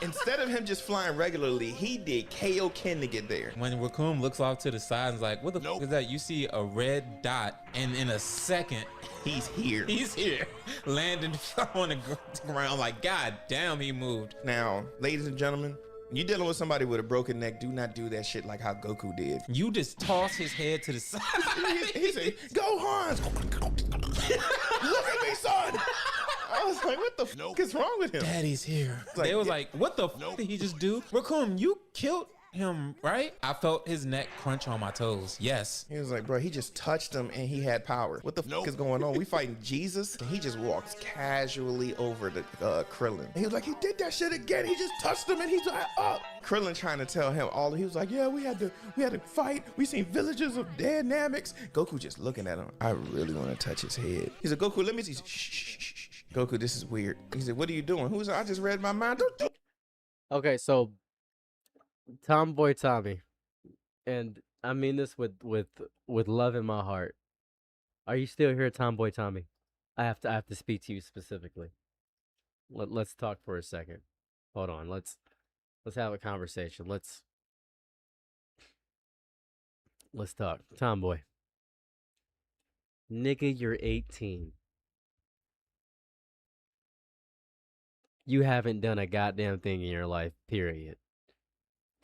Speaker 20: Instead of him just flying regularly, he did Kaioken to get there.
Speaker 21: When Raccoon looks off to the side and is like, what the fuck is that? You see a red dot, and in a second,
Speaker 20: he's here.
Speaker 21: He's here. Landing on the ground like, God damn, he moved.
Speaker 20: Now, ladies and gentlemen, you dealing with somebody with a broken neck, do not do that shit like how Goku did.
Speaker 21: You just toss his head to the side.
Speaker 20: he said, Gohan! Look at me, son! I was like, what the fuck is wrong with him?
Speaker 21: Daddy's here.
Speaker 20: Like,
Speaker 21: they was like, what the fuck did he just do? Raccoon, you killed him, right? I felt his neck crunch on my toes. Yes.
Speaker 20: He was like, bro, he just touched him and he had power. What the fuck is going on? We fighting Jesus and he just walks casually over to Krillin. He was like, he did that shit again. He just touched him and he's like, up. Krillin trying to tell him all. He was like, yeah, we had to fight. We seen villages of dynamics. Goku just looking at him. I really want to touch his head. He said, Goku, let me see. Shh, shh, shh, shh. Goku, this is weird. He said, what are you doing? Who's? I just read my mind.
Speaker 2: Okay, so Tomboy Tommy, and I mean this with love in my heart. Are you still here, Tomboy Tommy? I have to speak to you specifically. Let's talk for a second. Hold on. Let's have a conversation. Let's talk. Tomboy. Nigga, you're 18. You haven't done a goddamn thing in your life, period.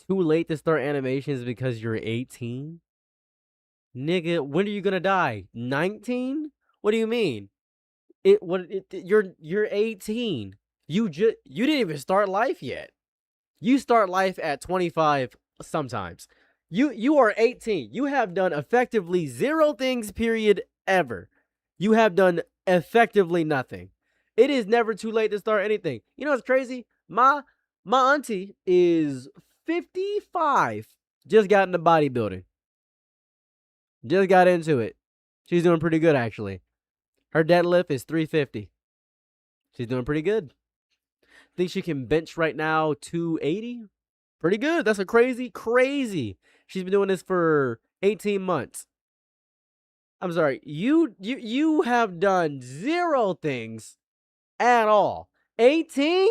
Speaker 2: Too late to start animations because you're 18? Nigga, when are you gonna die? 19? What do you mean? You're 18. You didn't even start life yet. You start life at 25 sometimes. You are 18. You have done effectively 0 things, period, ever. You have done effectively nothing. It is never too late to start anything. You know what's crazy? My auntie is 55. Just got into bodybuilding. Just got into it. She's doing pretty good, actually. Her deadlift is 350. She's doing pretty good. Think she can bench right now 280? Pretty good. That's a crazy. She's been doing this for 18 months. I'm sorry. You have done 0 things at all. 18?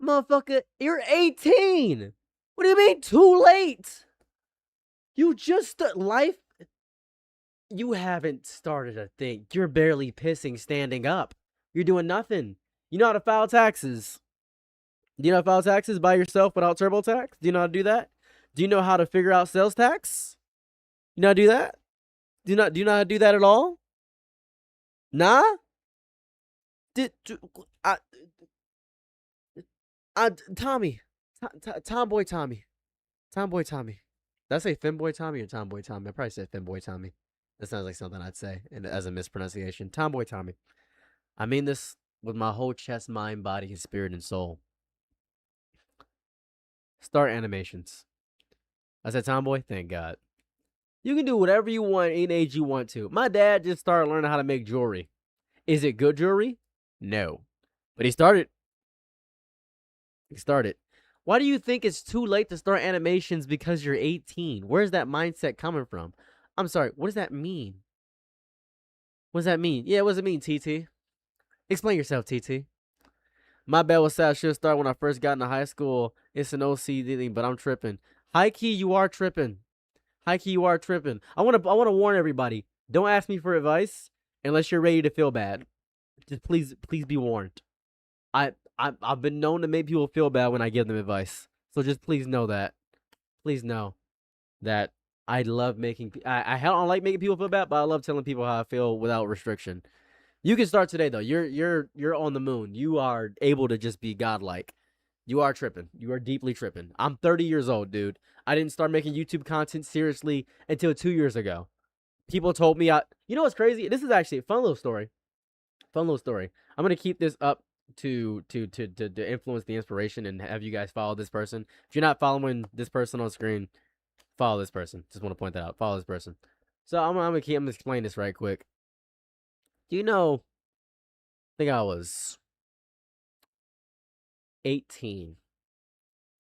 Speaker 2: Motherfucker, you're 18. What do you mean too late? You just life. You haven't started a thing. You're barely pissing standing up. You're doing nothing. You know how to file taxes. Do you know how to file taxes by yourself without TurboTax? Do you know how to do that? Do you know how to figure out sales tax? You know how to do that? Do you know how to do that at all? Nah? Tommy. Tomboy Tommy. Tomboy Tommy. Did I say Femboy Tommy or Tomboy Tommy? I probably said Femboy Tommy. That sounds like something I'd say as a mispronunciation. Tomboy Tommy. I mean this with my whole chest, mind, body, and spirit and soul. Start animations. I said Tomboy? Thank God. You can do whatever you want, any age you want to. My dad just started learning how to make jewelry. Is it good jewelry? No. But he started. Why do you think it's too late to start animations because you're 18? Where's that mindset coming from? I'm sorry, what does that mean? What does that mean? Yeah, what does it mean, TT? Explain yourself, TT. My bad was sad. I should have started when I first got into high school. It's an OCD, but I'm tripping. High key, you are tripping. High key, you are tripping. I want to warn everybody. Don't ask me for advice unless you're ready to feel bad. Just please be warned. I've been known to make people feel bad when I give them advice. So just please know that. Please know that I love making. I don't like making people feel bad, but I love telling people how I feel without restriction. You can start today though. You're on the moon. You are able to just be godlike. You are tripping. You are deeply tripping. I'm 30 years old, dude. I didn't start making YouTube content seriously until 2 years ago. People told me you know what's crazy? This is actually a fun little story. I'm gonna keep this up to influence the inspiration and have you guys follow this person. If you're not following this person on screen, follow this person. Just want to point that out. Follow this person. So I'm gonna explain this right quick. Do you know? I think I was 18.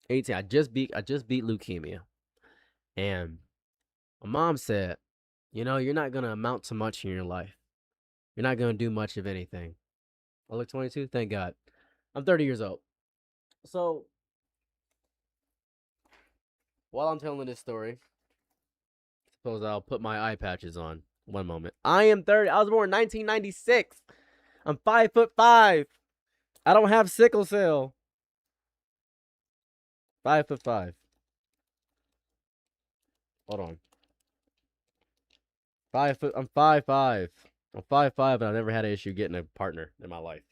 Speaker 2: I just beat leukemia, and my mom said, You know, you're not going to amount to much in your life. You're not going to do much of anything. I look 22? Thank God. I'm 30 years old. So, while I'm telling this story, suppose I'll put my eye patches on. One moment. I am 30. I was born in 1996. I'm 5'5". I don't have sickle cell. 5'5". Hold on. 5 foot. I'm 5'5". I'm 5'5", and I've never had an issue getting a partner in my life.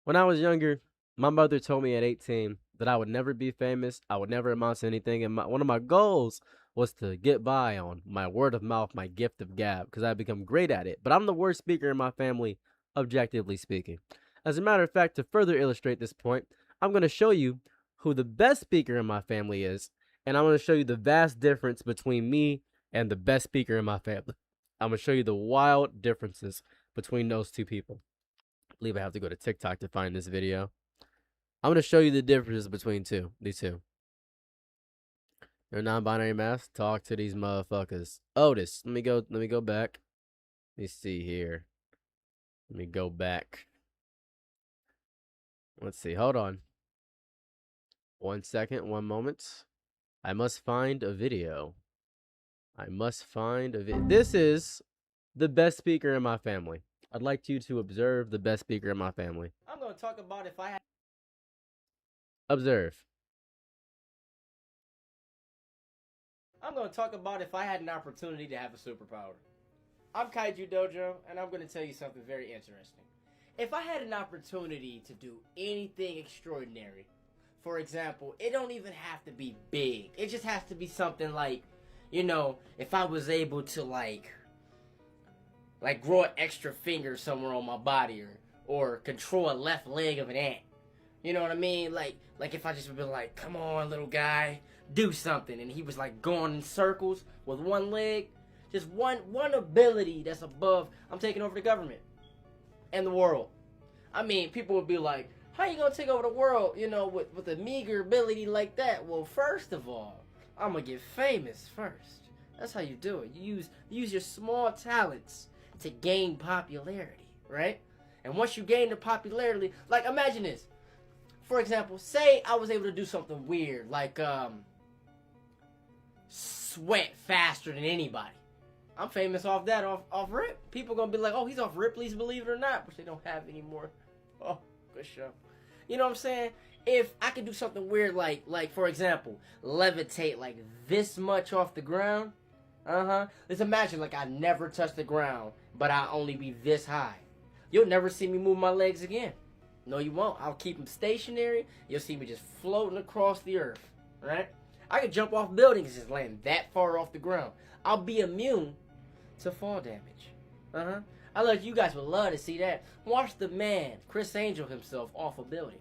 Speaker 2: When I was younger, my mother told me at 18 that I would never be famous. I would never amount to anything. And one of my goals was to get by on my word of mouth, my gift of gab, because I've become great at it. But I'm the worst speaker in my family, objectively speaking. As a matter of fact, to further illustrate this point, I'm going to show you who the best speaker in my family is. And I'm going to show you the vast difference between me and the best speaker in my family. I'm going to show you the wild differences between those two people. I believe I have to go to TikTok to find this video. I'm going to show you the differences between these two. They're non-binary math. Talk to these motherfuckers. Otis, let me go back. Let me see here. Let me go back. Let's see. Hold on. 1 second, 1 moment. I must find a video. This is the best speaker in my family. I'd like you to observe the best speaker in my family.
Speaker 1: I'm going to talk about if I had...
Speaker 2: Observe.
Speaker 1: I'm going to talk about if I had an opportunity to have a superpower. I'm Kaiju Dojo, and I'm going to tell you something very interesting. If I had an opportunity to do anything extraordinary, for example, it don't even have to be big. It just has to be something like, you know, if I was able to like grow an extra finger somewhere on my body, or control a left leg of an ant. You know what I mean? Like if I just would be like, come on, little guy, do something. And he was like going in circles with one leg. Just one ability that's above. I'm taking over the government and the world. I mean, people would be like, how you gonna take over the world, you know, with a meager ability like that? Well, first of all, I'm gonna get famous first. That's how you do it. You use your small talents to gain popularity, right? And once you gain the popularity, like imagine this. For example, say I was able to do something weird, like sweat faster than anybody. I'm famous off that, off Rip. People gonna be like, oh, he's off Ripley's Believe It or Not, which they don't have anymore. Oh, good show. You know what I'm saying? If I could do something weird, like for example, levitate like this much off the ground. Let's imagine like I never touch the ground, but I only be this high. You'll never see me move my legs again. No, you won't. I'll keep them stationary. You'll see me just floating across the earth, right? I could jump off buildings and just land that far off the ground. I'll be immune to fall damage. I like you guys would love to see that. Watch the man, Chris Angel himself, off a building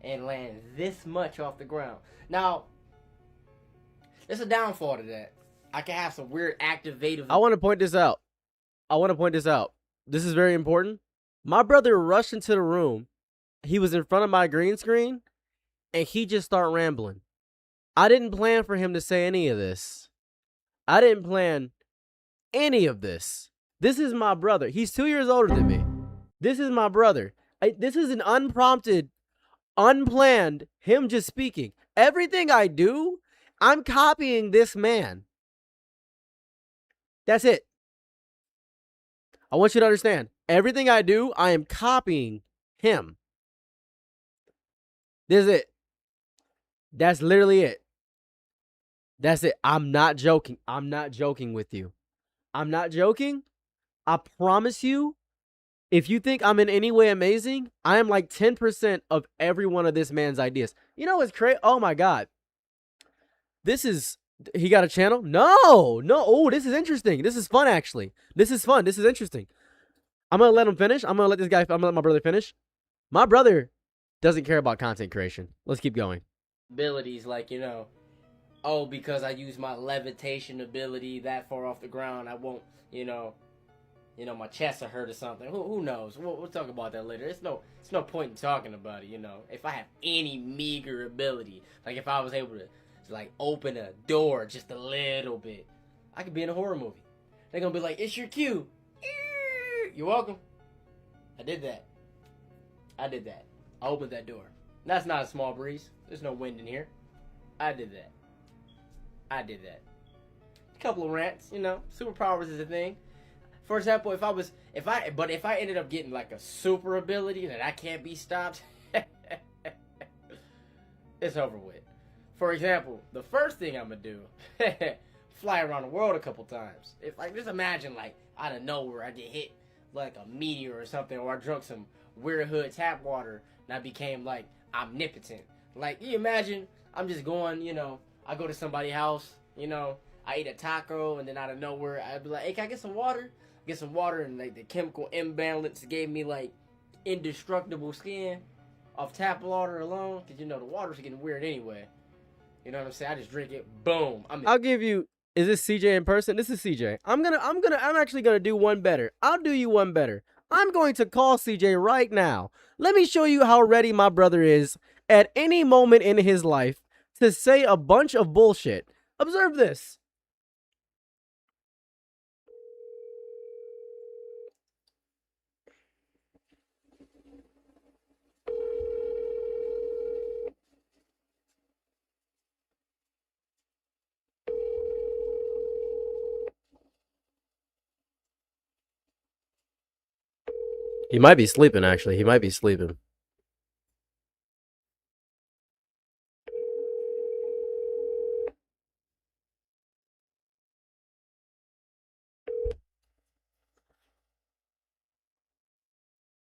Speaker 1: and land this much off the ground. Now, there's a downfall to that. I can have some weird activative...
Speaker 2: I want to point this out. This is very important. My brother rushed into the room. He was in front of my green screen, and he just started rambling. I didn't plan for him to say any of this. I didn't plan any of this. This is my brother. He's 2 years older than me. This is my brother. This is an unprompted, unplanned, him just speaking. Everything I do, I'm copying this man. That's it. I want you to understand. Everything I do, I am copying him. This is it. That's literally it. That's it. I'm not joking. I'm not joking with you. I'm not joking. I promise you, if you think I'm in any way amazing, I am like 10% of every one of this man's ideas. You know what's crazy? Oh my God. He got a channel? No. Oh, this is interesting. This is fun, actually. This is fun. This is interesting. I'm going to let him finish. I'm going to let my brother finish. My brother doesn't care about content creation. Let's keep going.
Speaker 1: Abilities like, oh, because I use my levitation ability that far off the ground, I won't, my chest will hurt or something. Who knows? We'll talk about that later. It's no point in talking about it, If I have any meager ability, like if I was able to like open a door just a little bit, I could be in a horror movie. They're gonna be like, it's your cue. You're welcome. I did that. I opened that door. That's not a small breeze. There's no wind in here. I did that. A couple of rants, superpowers is a thing. For example, if I ended up getting like a super ability that I can't be stopped, it's over with. For example, the first thing I'm gonna do, fly around the world a couple times. If just imagine like out of nowhere I get hit like a meteor or something, or I drunk some Weird Hood tap water and I became like omnipotent. Like, you imagine I'm just going, I go to somebody's house, I eat a taco, and then out of nowhere I'd be like, hey, can I get some water? Get some water, and like the chemical imbalance gave me like indestructible skin off tap water alone, because the water's getting weird anyway. You know what I'm saying? I just drink it, boom.
Speaker 2: I'll give you. Is this CJ in person? This is CJ. I'm actually gonna do one better. I'll do you one better. I'm going to call CJ right now. Let me show you how ready my brother is at any moment in his life to say a bunch of bullshit. Observe this. He might be sleeping, actually. He might be sleeping.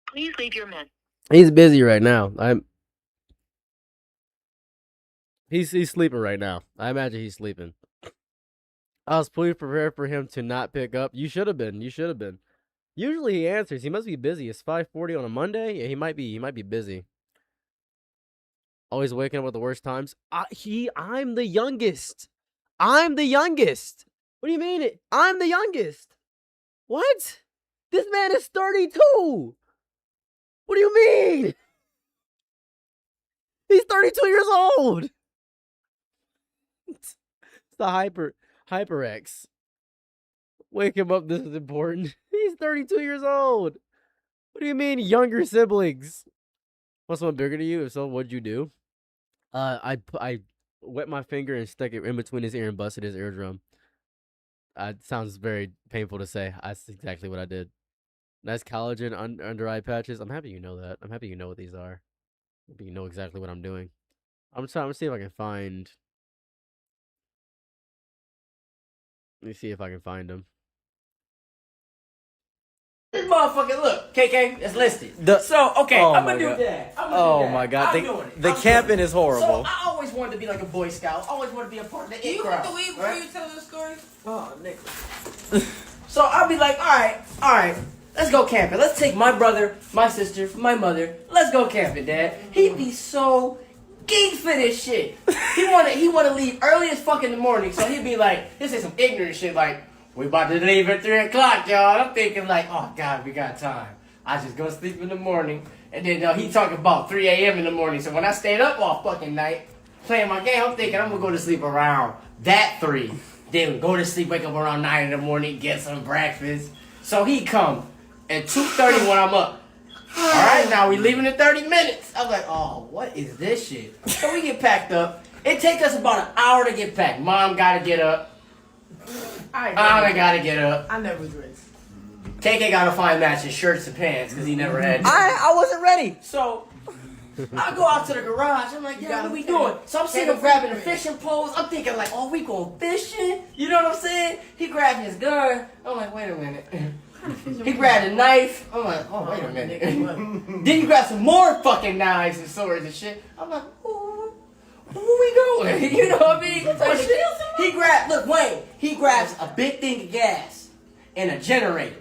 Speaker 3: Please leave your message.
Speaker 2: He's busy right now. He's sleeping right now. I imagine he's sleeping. I was fully prepared for him to not pick up. You should have been. Usually he answers. He must be busy. It's 5:40 on a Monday. Yeah, he might be busy. Always waking up at the worst times. I'm the youngest. What do you mean? I'm the youngest. What? This man is 32. What do you mean? He's 32 years old. It's the HyperX. Wake him up. This is important. He's 32 years old. What do you mean, younger siblings? Want someone bigger than you? If so, what'd you do? I wet my finger and stuck it in between his ear and busted his eardrum. It sounds very painful to say. That's exactly what I did. Nice collagen under eye patches. I'm happy you know that. I'm happy you know what these are. Maybe you know exactly what I'm doing. I'm trying to see if I can find. Let me see if I can find them.
Speaker 1: This motherfucker, look, KK, it's listed. I'm gonna do that.
Speaker 22: Oh my god, the camping is horrible.
Speaker 1: So I always wanted to be like a Boy Scout. I always wanted to be a part of the it crowd.
Speaker 3: You want the weed before you tell the story?
Speaker 1: Oh, nigga. So I'll be like, all right, let's go camping. Let's take my brother, my sister, my mother. Let's go camping, Dad. He'd be so geek for this shit. He wanna leave early as fuck in the morning. So he'd be like, he'd say some ignorant shit like, we about to leave at 3 o'clock, y'all. I'm thinking like, oh God, we got time. I just go sleep in the morning. And then he talking about 3 a.m. in the morning. So when I stayed up all fucking night playing my game, I'm thinking I'm gonna go to sleep around that 3. Then go to sleep, wake up around 9 in the morning, get some breakfast. So he come at 2:30 when I'm up. All right, now we leaving in 30 minutes. I'm like, oh, what is this shit? So we get packed up. It takes us about an hour to get packed. Mom gotta get up. I gotta get up.
Speaker 3: I never dress.
Speaker 1: KK gotta find matching shirts and pants because he never had.
Speaker 22: I wasn't ready.
Speaker 1: So I go out to the garage. I'm like, yeah, what we doing? So I'm sitting there grabbing the fishing poles. I'm thinking like, oh, we going fishing? You know what I'm saying? He grabbed his gun. I'm like, wait a minute. He grabbed a knife. I'm like, oh, wait a minute. Then he grabbed some more fucking knives and swords and shit. I'm like, where we going? You know what I mean? He grabbed, look, Wayne, he grabs a big thing of gas and a generator.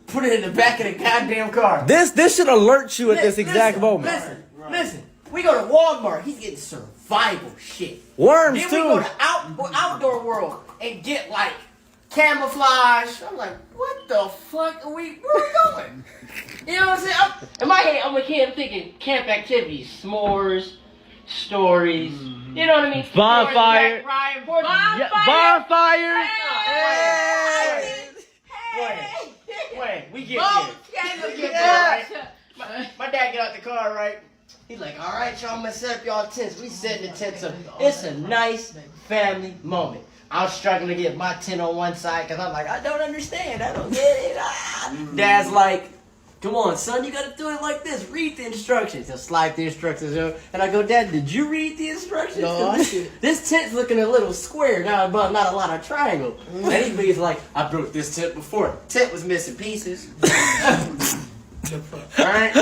Speaker 1: Put it in the back of the goddamn car.
Speaker 22: This should alert you at this exact moment.
Speaker 1: Listen, Listen, we go to Walmart. He's getting survival shit.
Speaker 22: Worms,
Speaker 1: then
Speaker 22: too.
Speaker 1: we go to outdoor world and get like camouflage. I'm like, what the fuck are where are we going? You know what I'm saying? In my head, I'm a kid. I'm thinking camp activities, s'mores, stories. You know what I mean?
Speaker 22: Bonfire. Bonfires.
Speaker 1: Wait, we get there. My dad get out the car, right? He's like, all right, y'all, I'm gonna set up y'all tents. We setting the tents up. It's a nice family moment. I'm struggling to get my tent on one side because I'm like, I don't understand. I don't get it. Dad's like, come on, son, you gotta do it like this. Read the instructions. He'll slide the instructions over. And I go, Dad, did you read the instructions?
Speaker 22: No,
Speaker 1: This tent's looking a little square now, but not a lot of triangle. And he's like, I broke this tent before. Tent was missing pieces. Alright?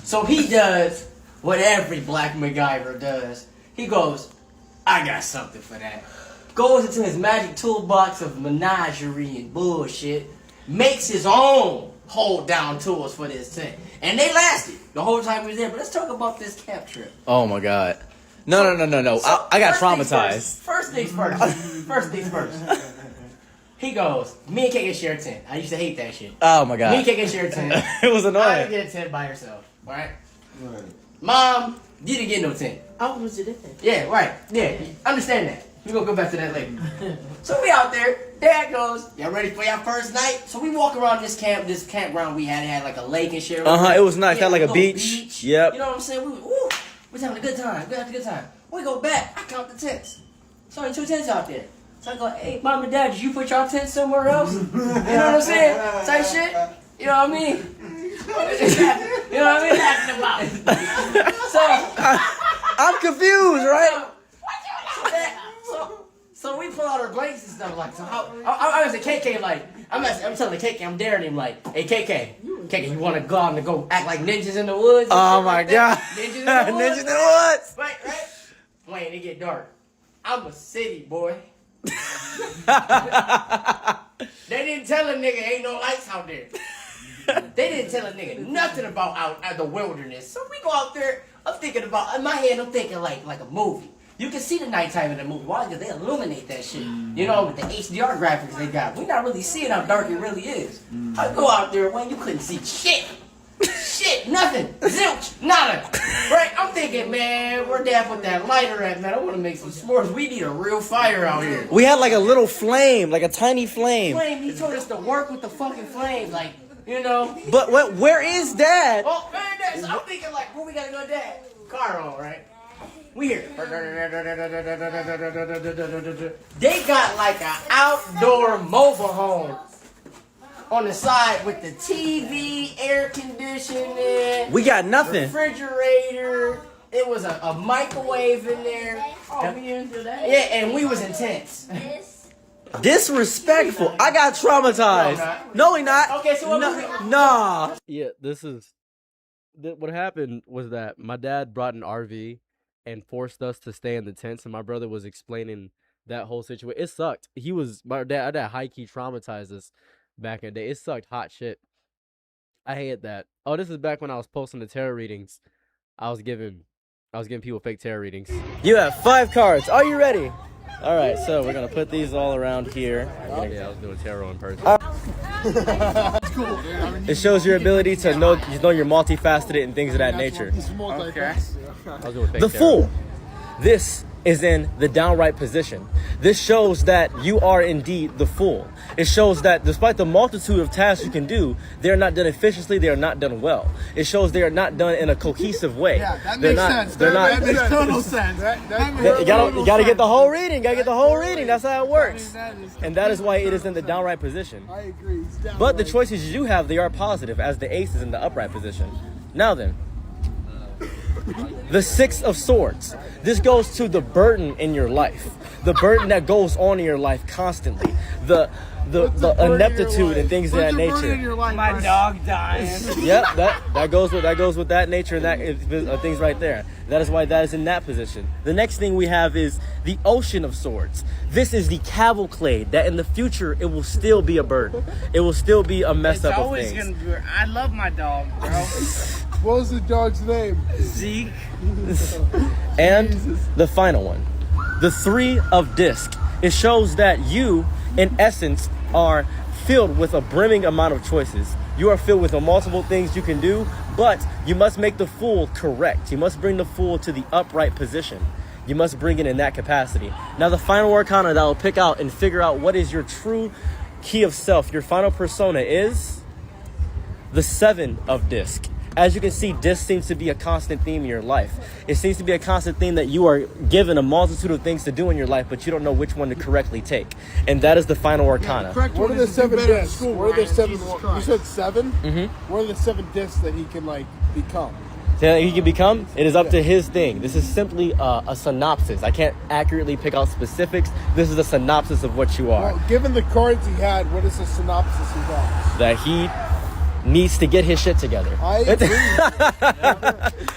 Speaker 1: So he does what every black MacGyver does. He goes, I got something for that. Goes into his magic toolbox of menagerie and bullshit, makes his own hold down tools for this tent. And they lasted the whole time we was there. But let's talk about this camp trip.
Speaker 22: Oh my god. No.
Speaker 1: So,
Speaker 22: I got traumatized.
Speaker 1: First things first. He goes, me and KK share a tent. I used to hate that shit.
Speaker 22: Oh my god.
Speaker 1: Me and KK share a tent.
Speaker 22: It was annoying.
Speaker 1: I didn't get a tent by herself, right? Mom, you didn't get no tent.
Speaker 11: I was in it.
Speaker 1: Yeah, right. Yeah, understand that. We're gonna go back to that later. So we out there. Dad goes, y'all ready for your first night? So we walk around this campground we had. It had like a lake and shit.
Speaker 22: It was nice. It had like a beach. Yep.
Speaker 1: You know what I'm saying? We was having a good time. We had a good time. We go back. I count the tents. There's only 2 tents out there. So I go, hey, Mom and Dad, did you put your tent somewhere else? You know what I'm saying? Type shit. You know what I mean? You know what I mean? So
Speaker 22: I'm confused, right?
Speaker 1: So we pull out our blankets and stuff like. So how? I was a KK like. I'm telling the KK. I'm daring him like, hey KK, you want to go out and go act like ninjas in the woods?
Speaker 22: Oh my god.
Speaker 1: Ninjas in the woods.
Speaker 22: Ninjas in the woods.
Speaker 1: Right. Wait, it get dark. I'm a city boy. They didn't tell a nigga ain't no lights out there. They didn't tell a nigga nothing about out the wilderness. So we go out there. I'm thinking about, in my head, I'm thinking like a movie. You can see the nighttime in the movie. Why? Because they illuminate that shit. You know, with the HDR graphics they got. We not really seeing how dark it really is. I go out there when you couldn't see shit. Shit, nothing. Zilch, nada. Right? I'm thinking, man, where Dad put that lighter at, man? I want to make some s'mores. We need a real fire out here.
Speaker 22: We had like a little flame, like a tiny flame.
Speaker 1: He told us to work with the fucking flame, like, you know.
Speaker 22: But where is Dad?
Speaker 1: Oh, man, so I'm thinking, like, where we gotta go, Dad? Car on, right? We here. They got like an outdoor mobile home on the side with the TV, air conditioning.
Speaker 22: We got nothing.
Speaker 1: Refrigerator. It was a microwave in there.
Speaker 11: Oh, we into that?
Speaker 1: Yeah, and we was intense.
Speaker 22: Disrespectful. I got traumatized. No, we not.
Speaker 1: Okay, so
Speaker 22: nah.
Speaker 2: Yeah, what happened was that my dad brought an RV and forced us to stay in the tents, and my brother was explaining that whole situation. It sucked. My dad high-key traumatized us back in the day. It sucked hot shit. I hated that. Oh, this is back when I was posting the tarot readings. I was giving people fake tarot readings. You have 5 cards. Are you ready? All right, so we're gonna put these all around here. Yeah, I was doing tarot in person. It shows your ability to know you're multifaceted and things of that nature.
Speaker 1: Okay.
Speaker 22: The Fool. This is in the downright position. This shows that you are indeed the Fool. It shows that despite the multitude of tasks you can do, they are not done efficiently, they are not done well. It shows they are not done in a cohesive way.
Speaker 5: Yeah, that makes sense. That makes total sense.
Speaker 22: You gotta get the whole reading. That's how it works. And that is why it is in the downright position.
Speaker 5: I agree.
Speaker 22: But the choices you do have, they are positive, as the ace is in the upright position. Now then, the 6 of Swords. This goes to the burden in your life. The burden that goes on in your life constantly. The ineptitude and things of that nature.
Speaker 11: My dog dying.
Speaker 22: Yep, that goes with that nature and that things right there. That is why that is in that position. The next thing we have is the Ocean of Swords. This is the cavalcade that in the future it will still be a burden. It will still be a mess up of things.
Speaker 11: I love my dog, bro.
Speaker 7: What was the dog's name?
Speaker 22: Zeke. And the final one, the 3 of disc. It shows that you, in essence, are filled with a brimming amount of choices. You are filled with multiple things you can do, but you must make the fool correct. You must bring the fool to the upright position. You must bring it in that capacity. Now, the final arcana that will pick out and figure out what is your true key of self, your final persona, is the 7 of disc. As you can see, disc seems to be a constant theme in your life. It seems to be a constant theme that you are given a multitude of things to do in your life, but you don't know which one to correctly take. And that is the final arcana.
Speaker 7: What are the 7 discs? What are the 7? You said 7?
Speaker 22: Mm-hmm.
Speaker 7: What are the 7 discs that he can, like, become?
Speaker 22: That he can become, it is up to his thing. This is simply a synopsis. I can't accurately pick out specifics. This is a synopsis of what you are.
Speaker 7: Well, given the cards he had, what is the synopsis he got?
Speaker 22: That he needs to get his shit together.
Speaker 7: I agree.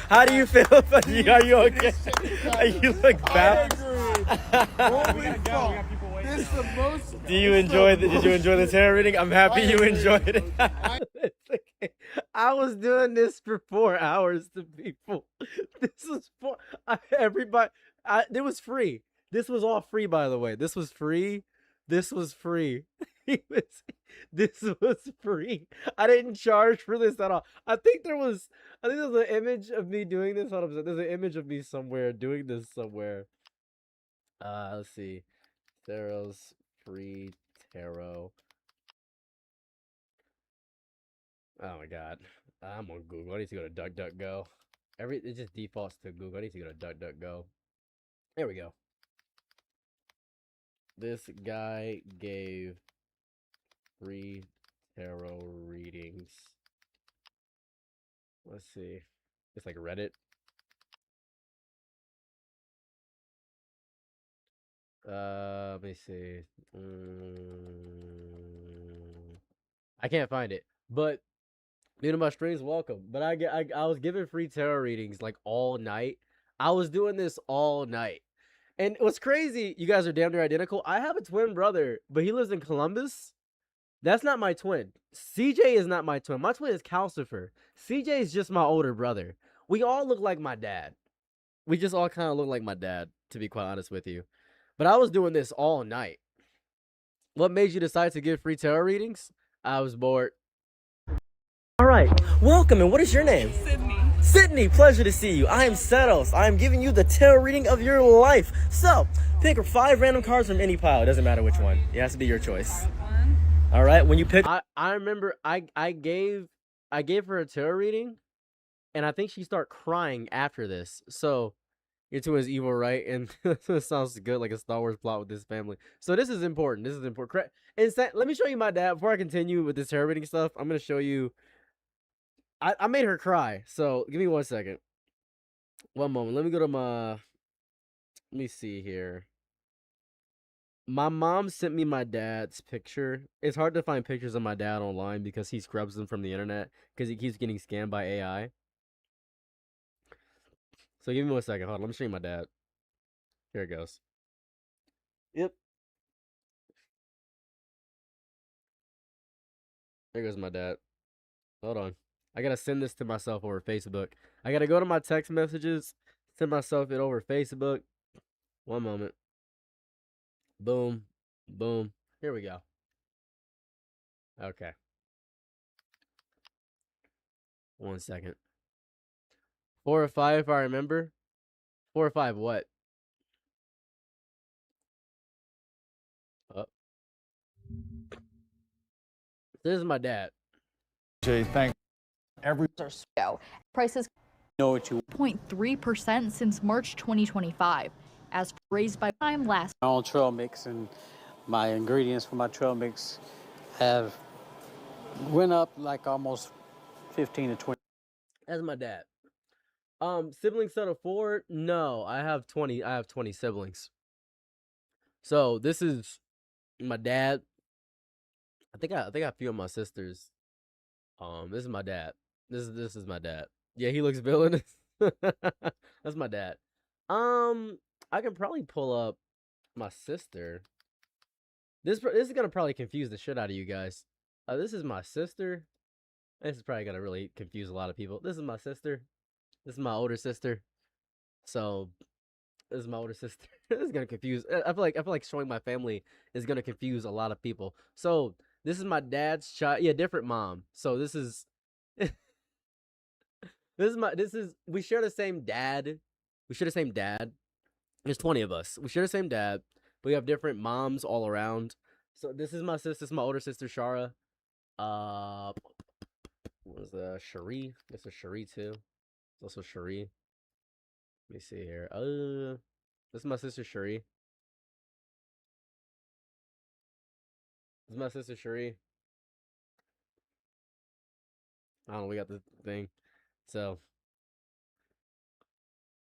Speaker 22: How do you feel about you? Are you okay? You look bad.
Speaker 7: Holy fuck. This is the most...
Speaker 22: Did you enjoy the tarot reading? I'm happy you enjoyed it. It's okay. I was doing this for 4 hours to people. This was for everybody. It was free. This was all free, by the way. This was free. This was free. This was free. I didn't charge for this at all. I think there's an image of me doing this. Hold on, there's an image of me somewhere doing this somewhere. Let's see. Theros free tarot. Oh my god. I'm on Google. I need to go to DuckDuckGo. It just defaults to Google. I need to go to DuckDuckGo. There we go. This guy gave free tarot readings. Let's see. It's like Reddit. Let me see. I can't find it. But new to my streams, welcome. But I was giving free tarot readings like all night. I was doing this all night. And what's crazy, you guys are damn near identical. I have a twin brother, but he lives in Columbus. That's not my twin. CJ is not my twin. My twin is Calcifer. CJ is just my older brother. We all look like my dad. We just all kind of look like my dad, to be quite honest with you. But I was doing this all night. What made you decide to give free tarot readings? I was bored. All right, welcome, and what is your name?
Speaker 9: Sydney.
Speaker 22: Sydney, pleasure to see you. I am Setos. I am giving you the tarot reading of your life. So, pick 5 random cards from any pile. It doesn't matter which one. It has to be your choice. All right, when you pick... I remember I gave her a tarot reading, and I think she started crying after this. So, your twin is evil, right? And this sounds good, like a Star Wars plot with this family. So, this is important. This is important. Let me show you my dad. Before I continue with this tarot reading stuff, I'm going to show you... I made her cry, so give me 1 second. One moment. Let me go to my... Let me see here. My mom sent me my dad's picture. It's hard to find pictures of my dad online because he scrubs them from the internet because he keeps getting scammed by AI. So give me 1 second. Hold on. Let me show you my dad. Here it goes. Yep. There goes my dad. Hold on. I gotta send this to myself over Facebook. I gotta go to my text messages, send myself it over Facebook. One moment. Boom. Boom. Here we go. Okay. 1 second. 4 or 5 if I remember. 4 or 5 what? Oh. This is my dad.
Speaker 23: Jay, thank every
Speaker 24: prices
Speaker 23: know what you
Speaker 24: 0.3% since March 2025, as raised by time last.
Speaker 25: My own trail mix and my ingredients for my trail mix have went up like almost 15 to 20.
Speaker 22: That's my dad. Siblings set of 4? No, I have 20. I have 20 siblings. So this is my dad. I think I have a few of my sisters. This is my dad. This is my dad. Yeah, he looks villainous. That's my dad. I can probably pull up my sister. This is gonna probably confuse the shit out of you guys. This is my sister.
Speaker 2: This is probably gonna really confuse a lot of people. This is my sister. This is my older sister. So this is my older sister. This is gonna confuse. I feel like showing my family is gonna confuse a lot of people. So this is my dad's child. Yeah, different mom. So this is we share the same dad. We share the same dad. There's 20 of us. We share the same dad, but we have different moms all around. So this is my sister. This is my older sister, Shara. What was Cherie? This is Cherie too. It's also Cherie. Let me see here. This is my sister Cherie. This is my sister Cherie. I don't know. We got the thing. So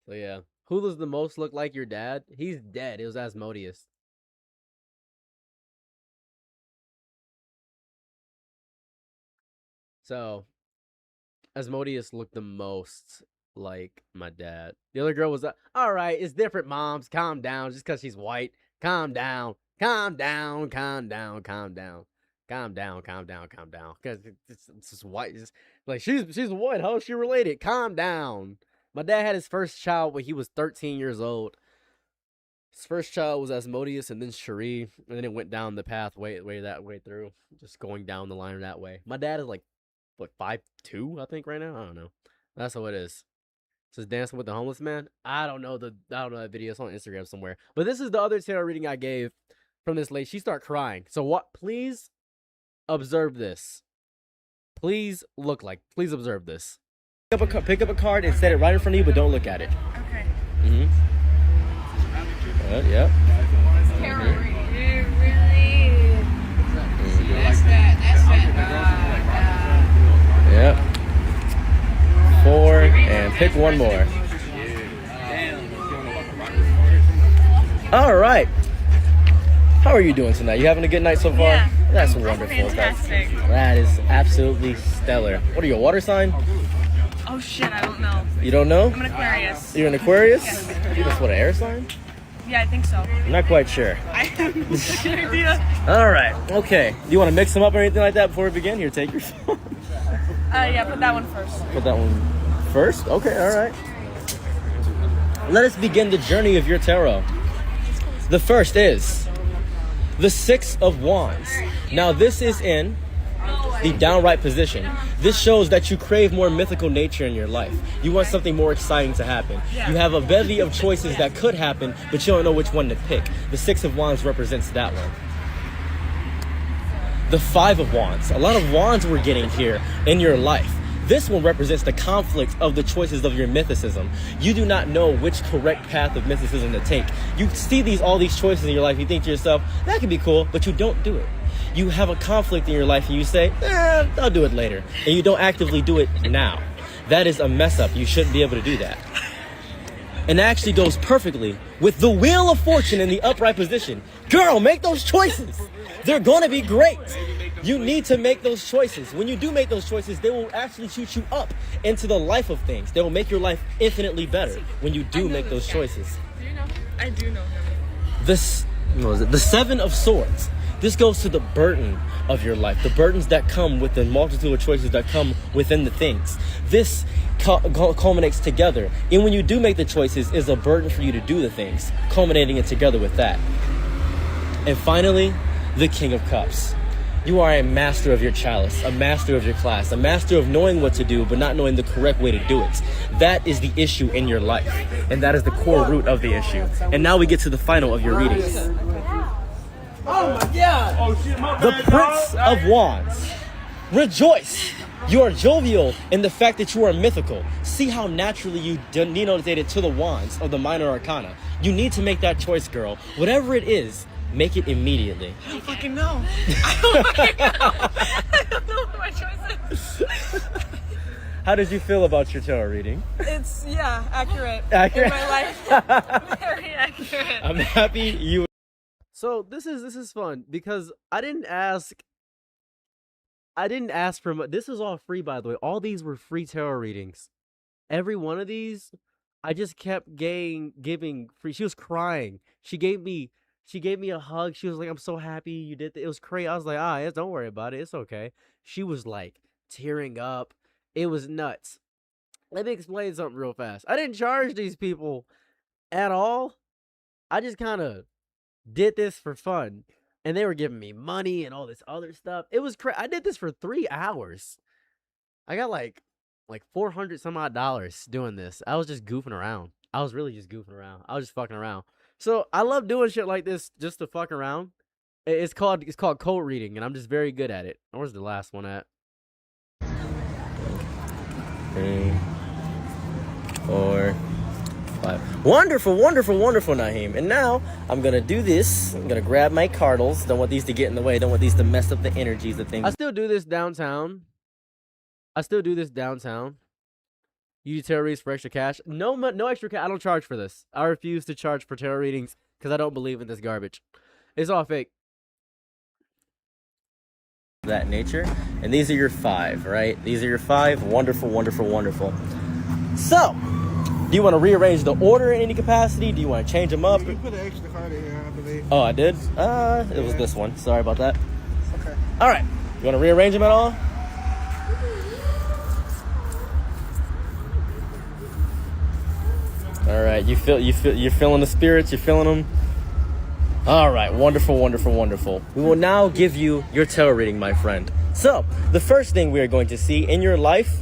Speaker 2: yeah. Who does the most look like your dad? He's dead. It was Asmodeus. So Asmodeus looked the most like my dad. The other girl was all right. It's different, moms. Calm down. Just because she's white. Calm down. Calm down. Calm down. Calm down. Calm down. Calm down. Calm down. Because it's just white. It's like she's white. How is she related? Calm down. My dad had his first child when he was 13 years old. His first child was Asmodeus and then Cherie. And then it went down the pathway that way through. Just going down the line that way. My dad is like, what, 5'2", I think, right now? I don't know. That's how it is. Says Dancing with the Homeless Man. I don't know that video. It's on Instagram somewhere. But this is the other tarot reading I gave from this lady. She started crying. So what? Please observe this. Please observe this. Pick up a card and set it right in front of you, but don't look at it.
Speaker 6: Okay.
Speaker 2: Yep.
Speaker 6: Tarot reading. It really. That's that.
Speaker 2: Yep. 4 and pick one more. All right. How are you doing tonight? You having a good night so far?
Speaker 6: Yeah.
Speaker 2: That's wonderful.
Speaker 6: Fantastic.
Speaker 2: That is absolutely stellar. What are you, a water sign?
Speaker 6: Oh shit, I don't know.
Speaker 2: You don't know?
Speaker 6: I'm an Aquarius.
Speaker 2: You're an Aquarius?
Speaker 6: Yes.
Speaker 2: You just what, an air sign?
Speaker 6: Yeah, I think so.
Speaker 2: I'm not quite sure.
Speaker 6: I have no idea.
Speaker 2: All right. Okay. Do you want to mix them up or anything like that before we begin? Here, take your phone.
Speaker 6: Yeah, put that one first.
Speaker 2: Put that one first? Okay, all right. Let us begin the journey of your tarot. The first is the Six of Wands. Now, this is in the downright position. This shows that you crave more mythical nature in your life. You want something more exciting to happen. You have a bevy of choices that could happen, but you don't know which one to pick. The Six of Wands represents that one. The Five of Wands. A lot of wands we're getting here in your life. This one represents the conflict of the choices of your mythicism. You do not know which correct path of mythicism to take. You see all these choices in your life, you think to yourself, that could be cool, but you don't do it. You have a conflict in your life and you say, I'll do it later. And you don't actively do it now. That is a mess up. You shouldn't be able to do that. And that actually goes perfectly with the Wheel of Fortune in the upright position. Girl, make those choices. They're going to be great. You need to make those choices. When you do make those choices, they will actually shoot you up into the life of things. They will make your life infinitely better when you do make those choices.
Speaker 6: Do you know? I do know him.
Speaker 2: The Seven of Swords. This goes to the burden of your life, the burdens that come with the multitude of choices that come within the things. This culminates together. And when you do make the choices, is a burden for you to do the things, culminating it together with that. And finally, the King of Cups. You are a master of your chalice, a master of your class, a master of knowing what to do, but not knowing the correct way to do it. That is the issue in your life. And that is the core root of the issue. And now we get to the final of your readings.
Speaker 1: Oh my God!
Speaker 5: Oh shit, my
Speaker 2: The
Speaker 5: bad,
Speaker 2: Prince
Speaker 5: dog.
Speaker 2: of Wands. Rejoice. You are jovial in the fact that you are mythical. See how naturally you denotated to the wands of the minor arcana. You need to make that choice, girl. Whatever it is, make it immediately.
Speaker 6: I don't fucking know. I don't know what my choice is.
Speaker 2: How did you feel about your tarot reading?
Speaker 6: It's, yeah, accurate.
Speaker 2: Accurate?
Speaker 6: In my life. Very accurate.
Speaker 2: I'm happy you... So this is fun because I didn't ask for much. This is all free, by the way. All these were free tarot readings. Every one of these, I just kept giving free. She was crying. She gave me a hug. She was like, "I'm so happy you did that." It was crazy. I was like, "Don't worry about it. It's okay." She was like tearing up. It was nuts. Let me explain something real fast. I didn't charge these people at all. I just kind of did this for fun. And they were giving me money and all this other stuff. It was I did this for 3 hours. I got like $400 some odd doing this. I was just goofing around. I was really just goofing around. I was just fucking around. So I love doing shit like this just to fuck around. It's called code reading, and I'm just very good at it. Where's the last one at? 3, 4, 5. Wonderful, wonderful, wonderful, Naheem. And now I'm gonna do this. I'm gonna grab my cardinals. Don't want these to get in the way. Don't want these to mess up the energies of things. I still do this downtown. You do tarot readings for extra cash? No extra cash. I don't charge for this. I refuse to charge for tarot readings because I don't believe in this garbage. It's all fake. That nature. And these are your 5, right? These are your 5. Wonderful, wonderful, wonderful. So, do you want to rearrange the order in any capacity? Do you want to change them up?
Speaker 7: You put an extra card in here, I believe.
Speaker 2: Oh, I did? It was this one. Sorry about that.
Speaker 7: Okay.
Speaker 2: All right. You want to rearrange them at all? All right. You're feeling the spirits. You're feeling them. All right, wonderful, wonderful, wonderful. We will now give you your tarot reading, my friend. So, the first thing we are going to see in your life,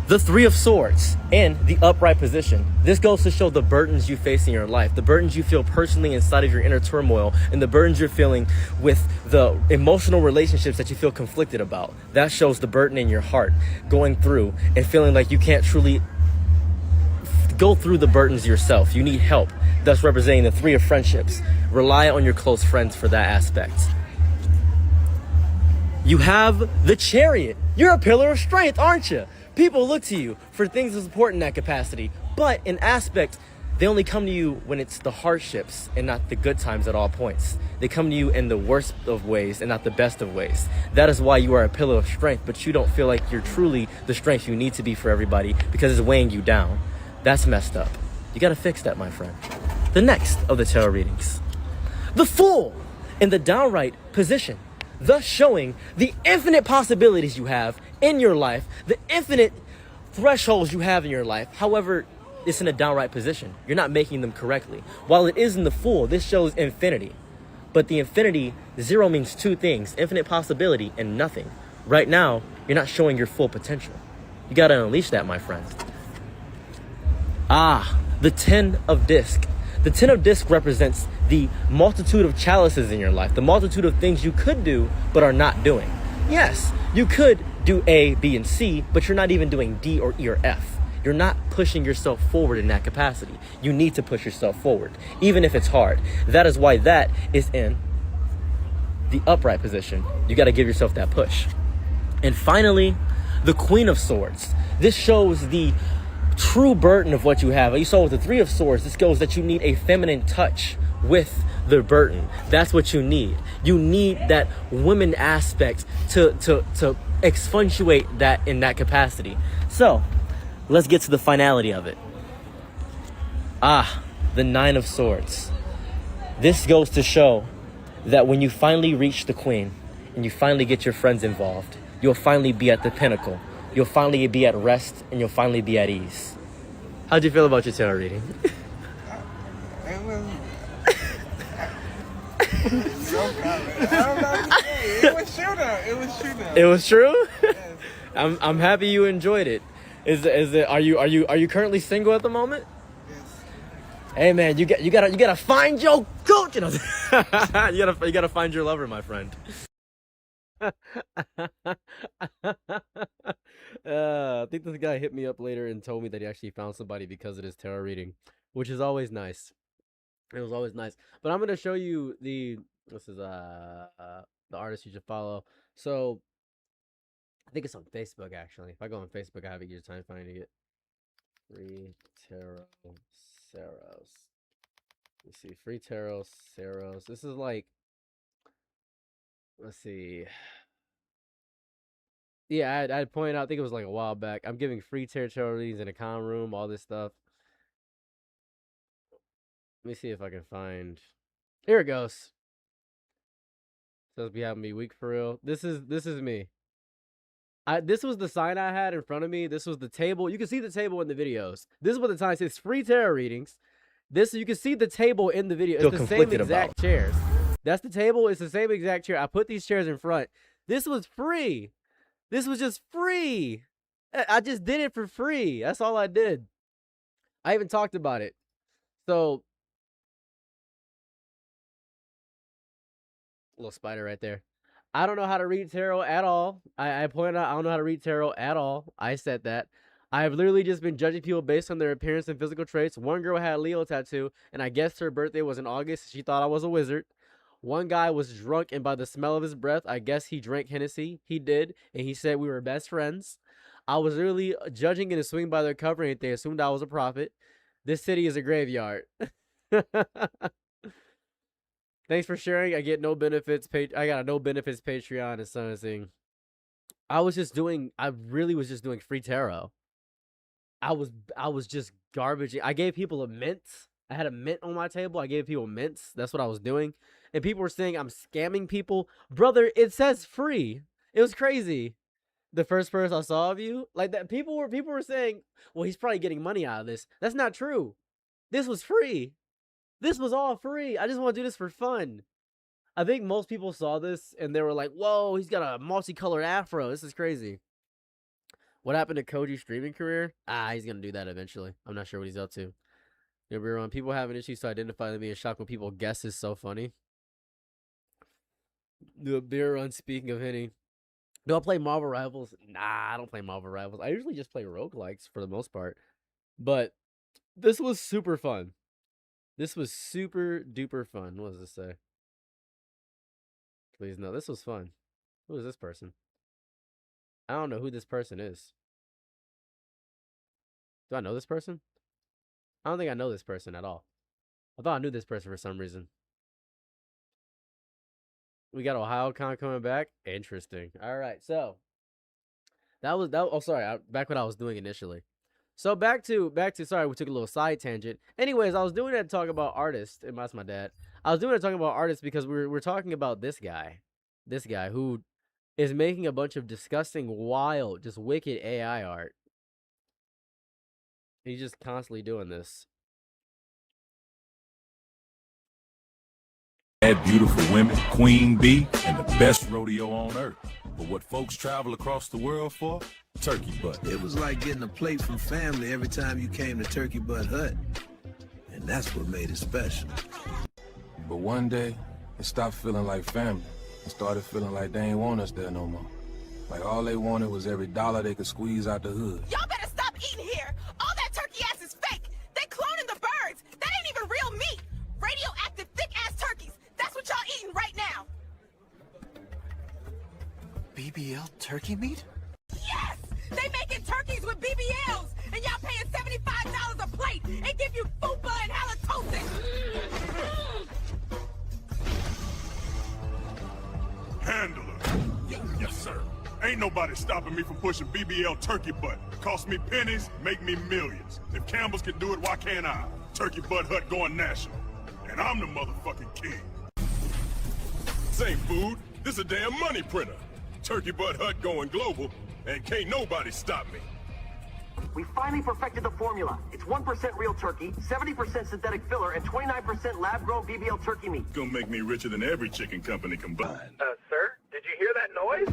Speaker 2: the 3 of Swords in the upright position. This goes to show the burdens you face in your life, the burdens you feel personally inside of your inner turmoil, and the burdens you're feeling with the emotional relationships that you feel conflicted about. That shows the burden in your heart, going through and feeling like you can't truly go through the burdens yourself. You need help. Thus representing the 3 of Friendships. Rely on your close friends for that aspect. You have the Chariot. You're a pillar of strength, aren't you? People look to you for things to support in that capacity. But in aspect, they only come to you when it's the hardships and not the good times at all points. They come to you in the worst of ways and not the best of ways. That is why you are a pillar of strength, but you don't feel like you're truly the strength you need to be for everybody because it's weighing you down. That's messed up. You gotta fix that, my friend. The next of the tarot readings. The Fool in the downright position, thus showing the infinite possibilities you have in your life, the infinite thresholds you have in your life. However, it's in a downright position. You're not making them correctly. While it is in the Fool, this shows infinity. But the infinity, 0 means 2 things, infinite possibility and nothing. Right now, you're not showing your full potential. You gotta unleash that, my friend. The 10 of Disc. The 10 of Disc represents the multitude of chalices in your life, the multitude of things you could do but are not doing. Yes, you could do A, B, and C, but you're not even doing D or E or F. You're not pushing yourself forward in that capacity. You need to push yourself forward, even if it's hard. That is why that is in the upright position. You got to give yourself that push. And finally, the Queen of Swords. This shows the true burden of what you have. You saw with the 3 of Swords, this goes that you need a feminine touch with the burden. That's what you need. You need that women aspect to expuntuate that in that capacity. So, let's get to the finality of it. The 9 of Swords. This goes to show that when you finally reach the Queen and you finally get your friends involved, you'll finally be at the pinnacle. You'll finally be at rest and you'll finally be at ease. How'd you feel about your tarot reading?
Speaker 7: It was... no comment. I don't know what to say. It was true though. It was true though.
Speaker 2: It was true?
Speaker 7: Yes.
Speaker 2: I'm happy you enjoyed it. Are you currently single at the moment?
Speaker 7: Yes.
Speaker 2: Hey man, you gotta find your coach. You know? you gotta find your lover, my friend. I think this guy hit me up later and told me that he actually found somebody because of his tarot reading, which is always nice. It was always nice. But I'm gonna show you the artist you should follow. So I think it's on Facebook actually. If I go on Facebook, I have a easier time finding it. Free Tarot Saros. Let's see, Free Tarot Saros. This is like, let's see. Yeah, I'd point out, I think it was like a while back. I'm giving free tarot readings in a common room, all this stuff. Let me see if I can find. Here it goes. Says be having me weak for real. This is me. This was the sign I had in front of me. This was the table. You can see the table in the videos. This is what the sign says: free tarot readings. This, you can see the table in the video. It's the same exact chairs. That's the table. It's the same exact chair. I put these chairs in front. This was free. This was just free. I just did it for free. That's all I did. I even talked about it. So, little spider right there. I don't know how to read tarot at all. I pointed out I don't know how to read tarot at all. I said that. I've literally just been judging people based on their appearance and physical traits. One girl had a Leo tattoo, and I guessed her birthday was in August. She thought I was a wizard. One guy was drunk, and by the smell of his breath, I guess he drank Hennessy. He did, and he said we were best friends. I was literally judging in a swing by their covering, and they assumed I was a prophet. This city is a graveyard. Thanks for sharing. I get no benefits. I got a no benefits Patreon and something. I really was just doing free tarot. I was just garbage. I gave people a mint. I had a mint on my table. I gave people mints. That's what I was doing. And people were saying I'm scamming people. Brother, it says free. It was crazy. The first person I saw of you, like that, people were saying, well, he's probably getting money out of this. That's not true. This was free. This was all free. I just want to do this for fun. I think most people saw this and they were like, whoa, he's got a multicolored afro. This is crazy. What happened to Koji's streaming career? He's going to do that eventually. I'm not sure what he's up to. You'll be around. People having issues to identify them being shocked when people guess is so funny. The beer run, speaking of Henny. Do I play Marvel Rivals? Nah, I don't play Marvel Rivals. I usually just play roguelikes for the most part. But this was super fun. This was super duper fun. What does this say? Please no, this was fun. Who is this person? I don't know who this person is. Do I know this person? I don't think I know this person at all. I thought I knew this person for some reason. We got OhioCon coming back. Interesting. All right, so that was. Oh, sorry. Back what I was doing initially. So back to. Sorry, we took a little side tangent. Anyways, I was doing that to talk about artists, and that's my dad. I was doing it talking about artists because we're talking about this guy who is making a bunch of disgusting, wild, just wicked AI art. He's just constantly doing this.
Speaker 4: Had beautiful women, Queen Bee, and the best rodeo on earth. But what folks travel across the world for? Turkey butt.
Speaker 8: It was like getting a plate from family every time you came to Turkey Butt Hut. And that's what made it special.
Speaker 9: But one day, it stopped feeling like family. It started feeling like they ain't want us there no more. Like all they wanted was every dollar they could squeeze out the hood.
Speaker 11: Y'all better stop eating here. All that turkey ass is fake. They cloning the birds. That ain't even real meat. Radioactive thick ass turkeys. That's what y'all eating right now.
Speaker 16: BBL turkey meat?
Speaker 11: Yes! They making turkeys with BBLs, and y'all paying $75 a plate and give you fupa and halitosis.
Speaker 5: Handler. Yes, sir. Ain't nobody stopping me from pushing BBL turkey butt. Cost me pennies, make me millions. If Campbell's can do it, why can't I? Turkey Butt Hut going national. And I'm the motherfucking king. Same food, this a damn money printer. Turkey Butt Hut going global, and can't nobody stop me.
Speaker 15: We finally perfected the formula. It's 1% real turkey, 70% synthetic filler, and 29% lab-grown BBL turkey meat.
Speaker 5: Gonna make me richer than every chicken company combined.
Speaker 15: Sir, did you hear that noise?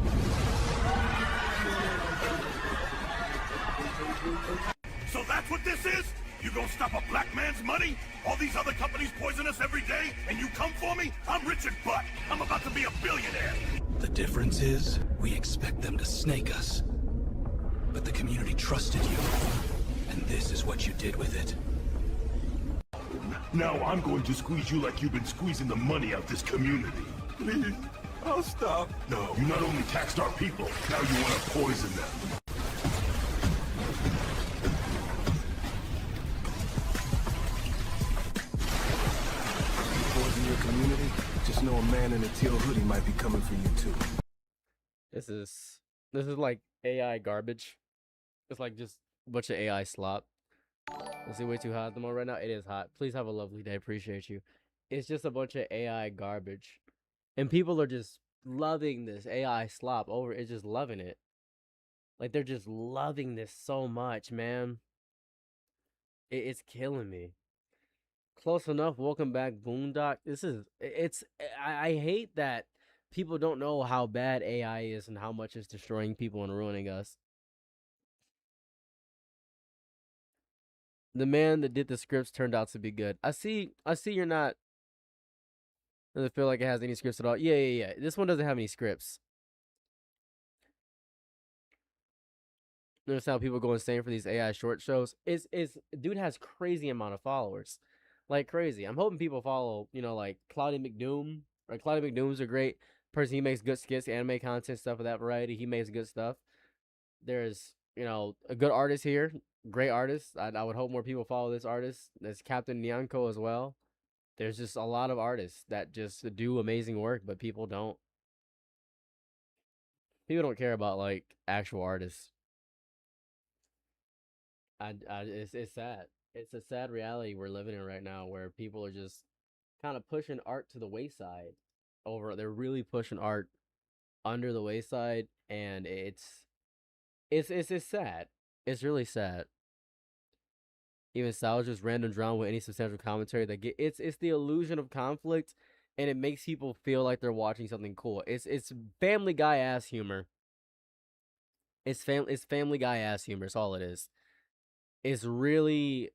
Speaker 5: So that's what this is? You gonna stop a black man's money? All these other companies poison us every day, and you come for me? I'm Richard Butt. I'm about to be a billionaire.
Speaker 4: The difference is, we expect them to snake us. But the community trusted you. And this is what you did with it.
Speaker 5: Now I'm going to squeeze you like you've been squeezing the money out this community. Please, I'll stop. No, you not only taxed our people, now you want to poison them.
Speaker 8: Poison your community? Just know a man in a teal hoodie might be coming for you too.
Speaker 2: This is like AI garbage. It's like just a bunch of AI slop. Is it way too hot at the moment right now? It is hot. Please have a lovely day. Appreciate you. It's just a bunch of AI garbage. And people are just loving this AI slop over. It's just loving it. Like they're just loving this so much, man. It's killing me. Close enough. Welcome back, Boondock. I hate that people don't know how bad AI is and how much it's destroying people and ruining us. The man that did the scripts turned out to be good. I see you're not doesn't feel like it has any scripts at all. Yeah. This one doesn't have any scripts. Notice how people go insane for these AI short shows. Dude has crazy amount of followers. Like crazy. I'm hoping people follow, like Cloudy McDoom. Right? Cloudy McDoom's a great person. He makes good skits, anime content, stuff of that variety. He makes good stuff. There's, a good artist here. Great artist. I would hope more people follow this artist. There's Captain Nyanko as well. There's just a lot of artists that just do amazing work, but people don't care about like actual artists. It's sad. It's a sad reality we're living in right now, where people are just kind of pushing art to the wayside. They're really pushing art under the wayside, and it's sad. It's really sad. Even Sal's just random drama with any substantial commentary it's the illusion of conflict, and it makes people feel like they're watching something cool. It's Family Guy ass humor. It's Family Guy ass humor. It's all it is. It's really,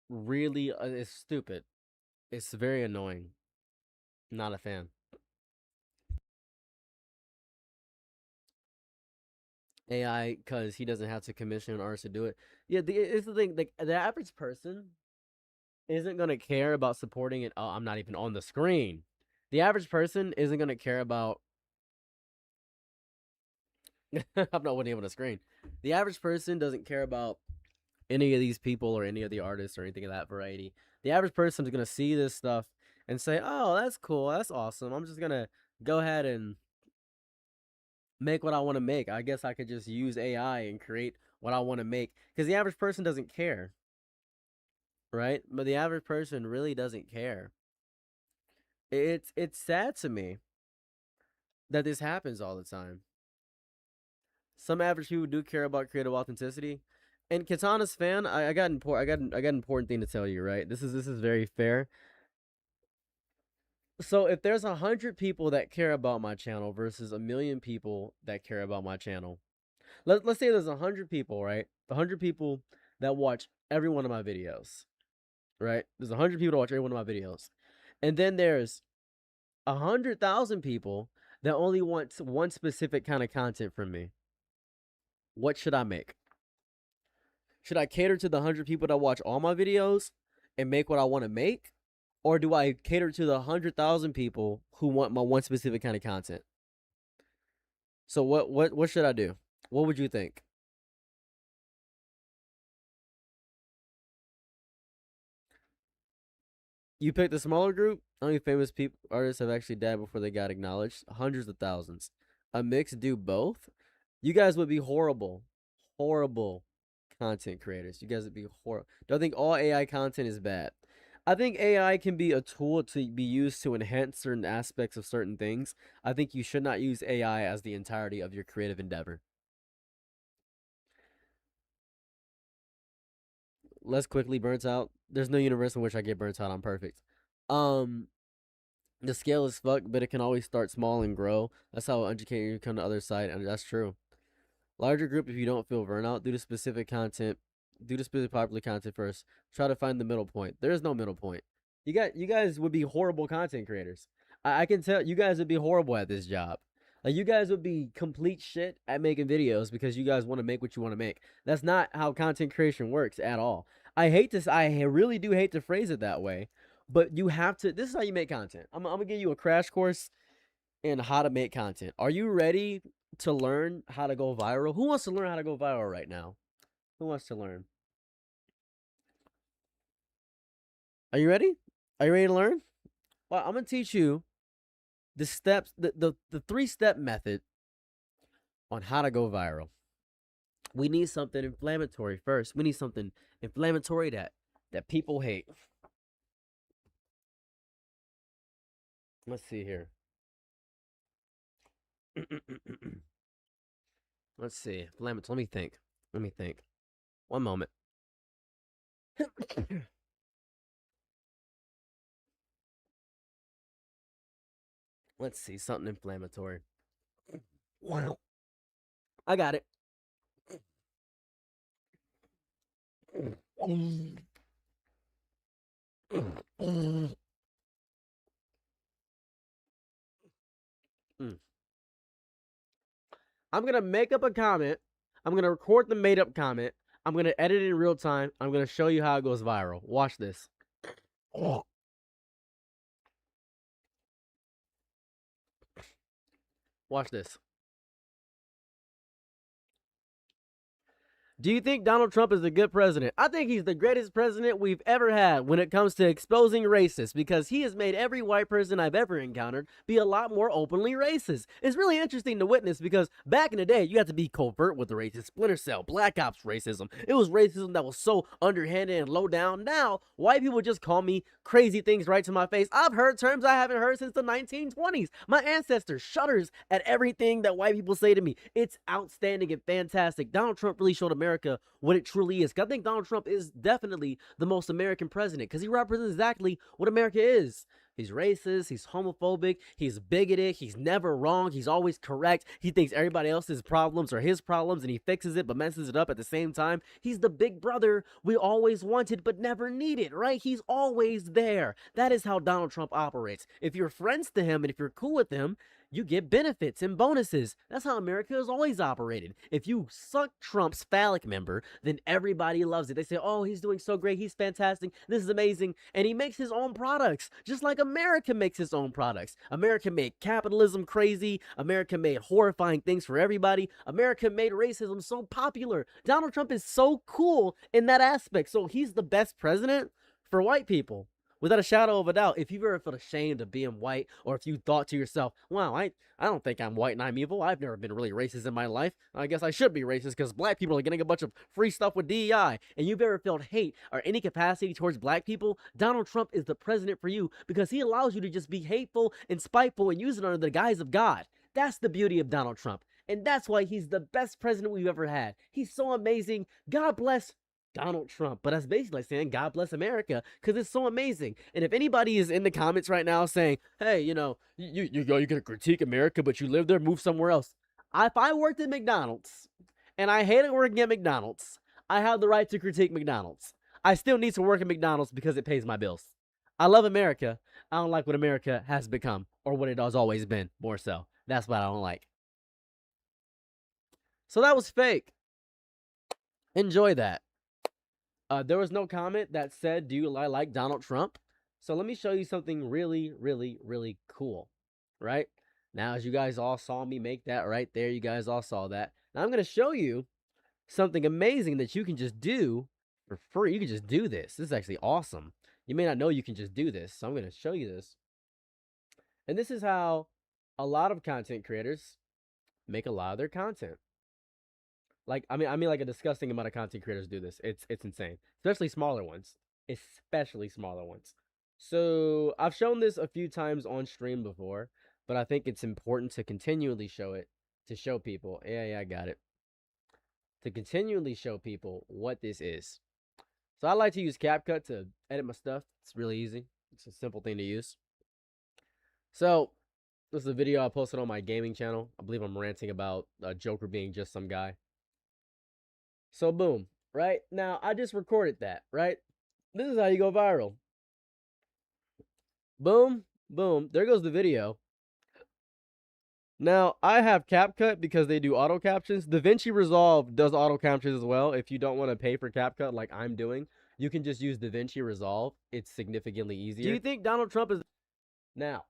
Speaker 2: really, it's stupid. It's very annoying. Not a fan. AI, because he doesn't have to commission an artist to do it. Yeah, it's the thing. Like, the average person isn't gonna care about supporting it. Oh, I'm not even on the screen. The average person isn't gonna care about. I'm not even on the screen. The average person doesn't care about any of these people or any of the artists or anything of that variety. The average person is gonna see this stuff and say, "Oh, that's cool. That's awesome. I'm just gonna go ahead and make what I want to make. I guess I could just use AI and create what I want to make." Because the average person doesn't care, right? But the average person really doesn't care. It's sad to me that this happens all the time. Some average people do care about creative authenticity. And Katana's fan, I got an important thing to tell you, right? This is very fair. So if there's 100 people that care about my channel versus 1 million people that care about my channel, let's say there's 100 people, right? 100 people that watch every one of my videos, right? There's 100 people that watch every one of my videos, and then there's 100,000 people that only want one specific kind of content from me. What should I make? Should I cater to the 100 people that watch all my videos and make what I want to make? Or do I cater to the 100,000 people who want my one specific kind of content? So what should I do? What would you think? You picked the smaller group? Only famous artists have actually died before they got acknowledged. Hundreds of thousands. A mix do both? You guys would be horrible. Horrible content creators. You guys would be horrible. Don't think all AI content is bad. I think AI can be a tool to be used to enhance certain aspects of certain things. I think you should not use AI as the entirety of your creative endeavor. Less quickly burnt out. There's no universe in which I get burnt out. I'm perfect. The scale is fucked, but it can always start small and grow. That's how educating you come to the other side, and that's true. Larger group if you don't feel burnout. Do the specific content. Do the specific popular content first. Try to find the middle point. There is no middle point. You guys would be horrible content creators. I can tell you guys would be horrible at this job. Like, you guys would be complete shit at making videos because you guys want to make what you want to make. That's not how content creation works at all. I really do hate to phrase it that way, but you have to. This is how you make content. I'm gonna give you a crash course in how to make content. Are you ready to learn how to go viral? Who wants to learn how to go viral right now? Who wants to learn? Are you ready? Are you ready to learn? Well, I'm gonna teach you the steps, the 3-step method on how to go viral. We need something inflammatory first. We need something inflammatory that people hate. Let's see here. Let's see. Let me think. Let me think. One moment. Let's see. Something inflammatory. Wow. I got it. I'm going to make up a comment. I'm going to record the made up comment. I'm going to edit it in real time. I'm going to show you how it goes viral. Watch this. Watch this. Do you think Donald Trump is a good president? I think he's the greatest president we've ever had when it comes to exposing racists, because he has made every white person I've ever encountered be a lot more openly racist. It's really interesting to witness, because back in the day, you had to be covert with the racist. Splinter Cell, Black Ops racism. It was racism that was so underhanded and low down. Now, white people just call me crazy things right to my face. I've heard terms I haven't heard since the 1920s. My ancestor shudders at everything that white people say to me. It's outstanding and fantastic. Donald Trump really showed America what it truly is. I think Donald Trump is definitely the most American president, because he represents exactly what America is. He's racist, he's homophobic, he's bigoted, he's never wrong, he's always correct. He thinks everybody else's problems are his problems and he fixes it but messes it up at the same time. He's the big brother we always wanted but never needed, right? He's always there. That is how Donald Trump operates. If you're friends to him and if you're cool with him, you get benefits and bonuses. That's how America has always operated. If you suck Trump's phallic member, then everybody loves it. They say, oh, he's doing so great, he's fantastic, this is amazing. And he makes his own products, just like America makes its own products. America made capitalism crazy. America made horrifying things for everybody. America made racism so popular. Donald Trump is so cool in that aspect. So he's the best president for white people. Without a shadow of a doubt. If you've ever felt ashamed of being white, or if you thought to yourself, wow, I don't think I'm white and I'm evil. I've never been really racist in my life. I guess I should be racist because black people are getting a bunch of free stuff with DEI. And you've ever felt hate or any capacity towards black people, Donald Trump is the president for you, because he allows you to just be hateful and spiteful and use it under the guise of God. That's the beauty of Donald Trump. And that's why he's the best president we've ever had. He's so amazing. God bless Donald Trump. But that's basically like saying God bless America, because it's so amazing. And if anybody is in the comments right now saying, hey, you know, you're gonna critique America but you live there, move somewhere else. If I worked at McDonald's and I hated working at McDonald's, I have the right to critique McDonald's. I still need to work at McDonald's because it pays my bills. I love America. I don't like what America has become, or what it has always been, more so. That's what I don't like. So that was fake. Enjoy that. There was no comment that said, do you like Donald Trump? So let me show you something really, really, really cool, right? Now, as you guys all saw me make that right there, you guys all saw that. Now, I'm going to show you something amazing that you can just do for free. You can just do this. This is actually awesome. You may not know you can just do this, so I'm going to show you this. And this is how a lot of content creators make a lot of their content. Like, I mean, like a disgusting amount of content creators do this. It's insane, especially smaller ones, So I've shown this a few times on stream before, but I think it's important to continually show it, to show people. Yeah, I got it. To continually show people what this is. So I like to use CapCut to edit my stuff. It's really easy. It's a simple thing to use. So this is a video I posted on my gaming channel. I believe I'm ranting about Joker being just some guy. So boom, right? Now, I just recorded that, right? This is how you go viral. Boom, boom. There goes the video. Now, I have CapCut because they do auto captions. DaVinci Resolve does auto captions as well. If you don't want to pay for CapCut like I'm doing, you can just use DaVinci Resolve. It's significantly easier. Do you think Donald Trump is... Now,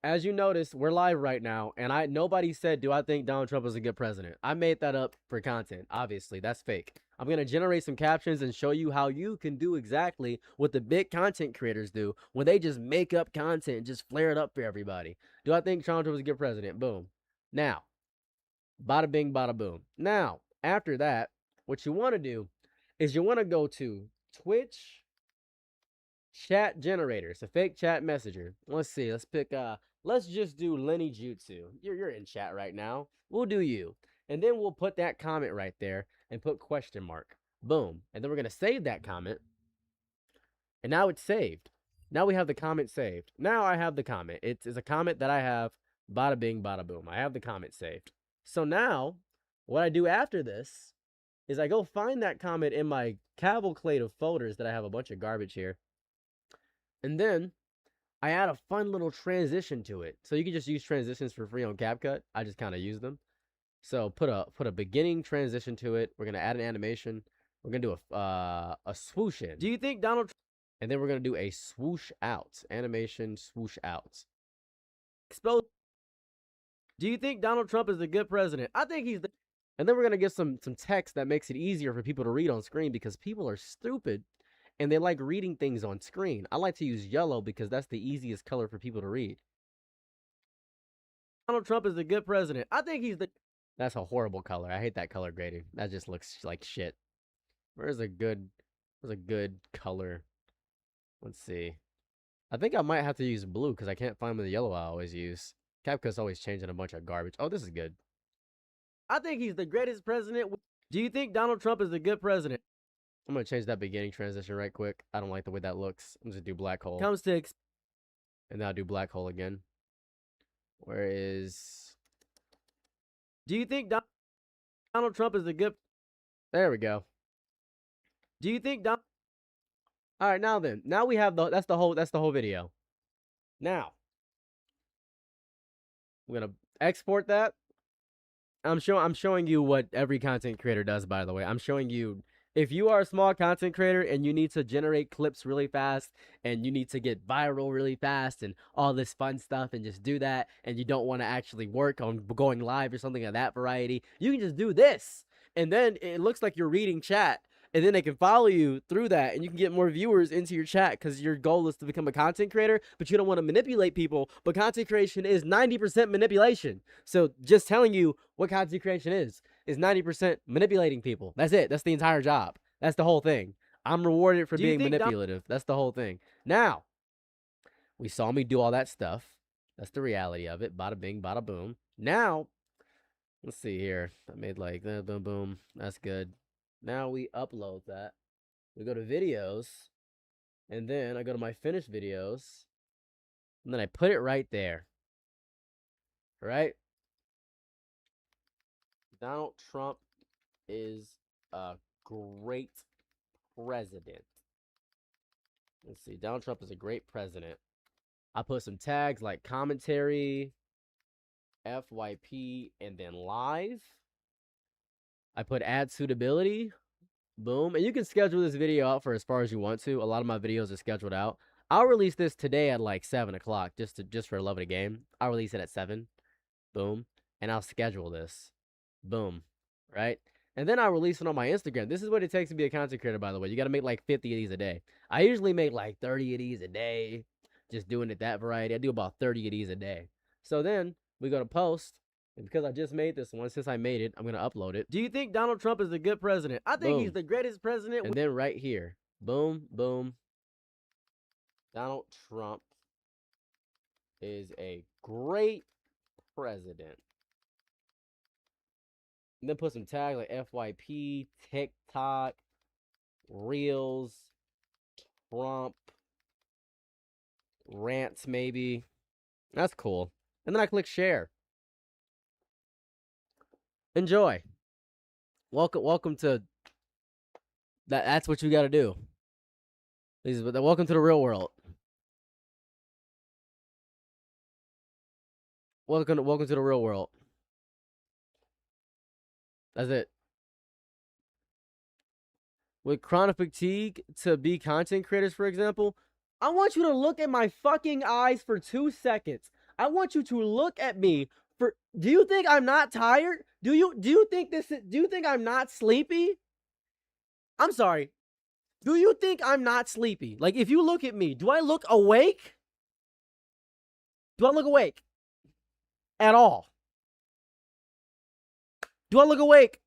Speaker 2: as you notice, we're live right now, and nobody said, do I think Donald Trump is a good president? I made that up for content. Obviously, that's fake. I'm going to generate some captions and show you how you can do exactly what the big content creators do when they just make up content and just flare it up for everybody. Do I think Donald Trump is a good president? Boom. Now, bada bing, bada boom. Now, after that, what you want to do is you want to go to Twitch chat generator. It's a fake chat messenger. Let's see. Let's pick let's just do Lenny Jutsu. You're in chat right now. We'll do you. And then we'll put that comment right there and put question mark. Boom. And then we're going to save that comment. And now it's saved. Now we have the comment saved. Now I have the comment. It's a comment that I have. Bada bing, bada boom. I have the comment saved. So now, what I do after this is I go find that comment in my cavalcade of folders that I have a bunch of garbage here. And then I add a fun little transition to it. So you can just use transitions for free on CapCut. I just kind of use them. So put a beginning transition to it. We're going to add an animation. We're going to do a swoosh in. Do you think Donald Trump... And then we're going to do a swoosh out. Animation swoosh out. Expose. Do you think Donald Trump is a good president? I think he's the... And then we're going to get some text that makes it easier for people to read on screen because people are stupid and they like reading things on screen. I like to use yellow because that's the easiest color for people to read. Donald Trump is a good president. I think he's the... That's a horrible color. I hate that color grading. That just looks like shit. Where's a good color? Let's see. I think I might have to use blue because I can't find the yellow I always use. CapCut's always changing a bunch of garbage. Oh, this is good. I think he's the greatest president. Do you think Donald Trump is a good president? I'm going to change that beginning transition right quick. I don't like the way that looks. I'm just going to do black hole. Comes to... And then I'll do black hole again. Where is... Do you think Donald Trump is a good... There we go. Do you think All right, now then. Now we have that's the whole video. Now, I'm going to export that. I'm showing you what every content creator does, by the way. I'm showing you, if you are a small content creator and you need to generate clips really fast and you need to get viral really fast and all this fun stuff and just do that, and you don't want to actually work on going live or something of that variety, you can just do this. And then it looks like you're reading chat. And then they can follow you through that, and you can get more viewers into your chat because your goal is to become a content creator, but you don't want to manipulate people. But content creation is 90% manipulation. So just telling you what content creation is 90% manipulating people. That's it. That's the entire job. That's the whole thing. I'm rewarded for being manipulative. That's the whole thing. Now, we saw me do all that stuff. That's the reality of it. Bada bing, bada boom. Now, let's see here. I made like boom, boom. That's good. Now we upload that. We go to videos. And then I go to my finished videos. And then I put it right there. Right? Donald Trump is a great president. Let's see. Donald Trump is a great president. I put some tags like commentary, FYP, and then live. I put add suitability, boom, and you can schedule this video out for as far as you want to. A lot of my videos are scheduled out. I'll release this today at like 7 o'clock just for love of the game. I'll release it at 7, boom, and I'll schedule this, boom, right? And then I'll release it on my Instagram. This is what it takes to be a content creator, by the way. You got to make like 50 of these a day. I usually make like 30 of these a day, just doing it that variety. I do about 30 of these a day. So then we go to post. And because I just made this one, since I made it, I'm going to upload it. Do you think Donald Trump is a good president? I think he's the greatest president. And then right here, boom, boom. Donald Trump is a great president. And then put some tags like FYP, TikTok, Reels, Trump, rants maybe. That's cool. And then I click share. Enjoy. Welcome to that. That's what you got to do. Welcome to the real world. Welcome to the real world. That's it. With chronic fatigue to be content creators, for example, I want you to look at my fucking eyes for 2 seconds. I want you to look at me. Do you think I'm not tired? Do you think I'm not sleepy? I'm sorry. Do you think I'm not sleepy? Like, if you look at me, do I look awake? Do I look awake? At all? Do I look awake?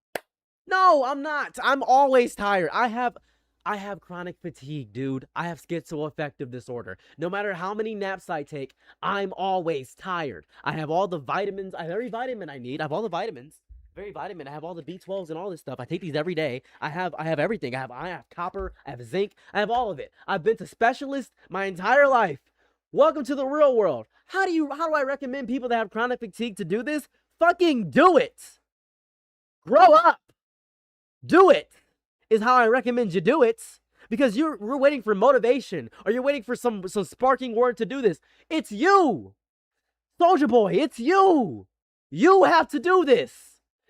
Speaker 2: No, I'm not. I'm always tired. I have chronic fatigue, dude. I have schizoaffective disorder. No matter how many naps I take, I'm always tired. I have all the vitamins. I have every vitamin I need. I have all the vitamins. very vitamin. I have all the B12s and all this stuff. I take these every day. I have everything. I have copper. I have zinc. I have all of it. I've been to specialists my entire life. Welcome to the real world. How do I recommend people that have chronic fatigue to do this? Fucking do it. Grow up. Do it is how I recommend you do it. Because we're waiting for motivation, or you're waiting for some sparking word to do this. It's you. Soulja Boy, it's you. You have to do this.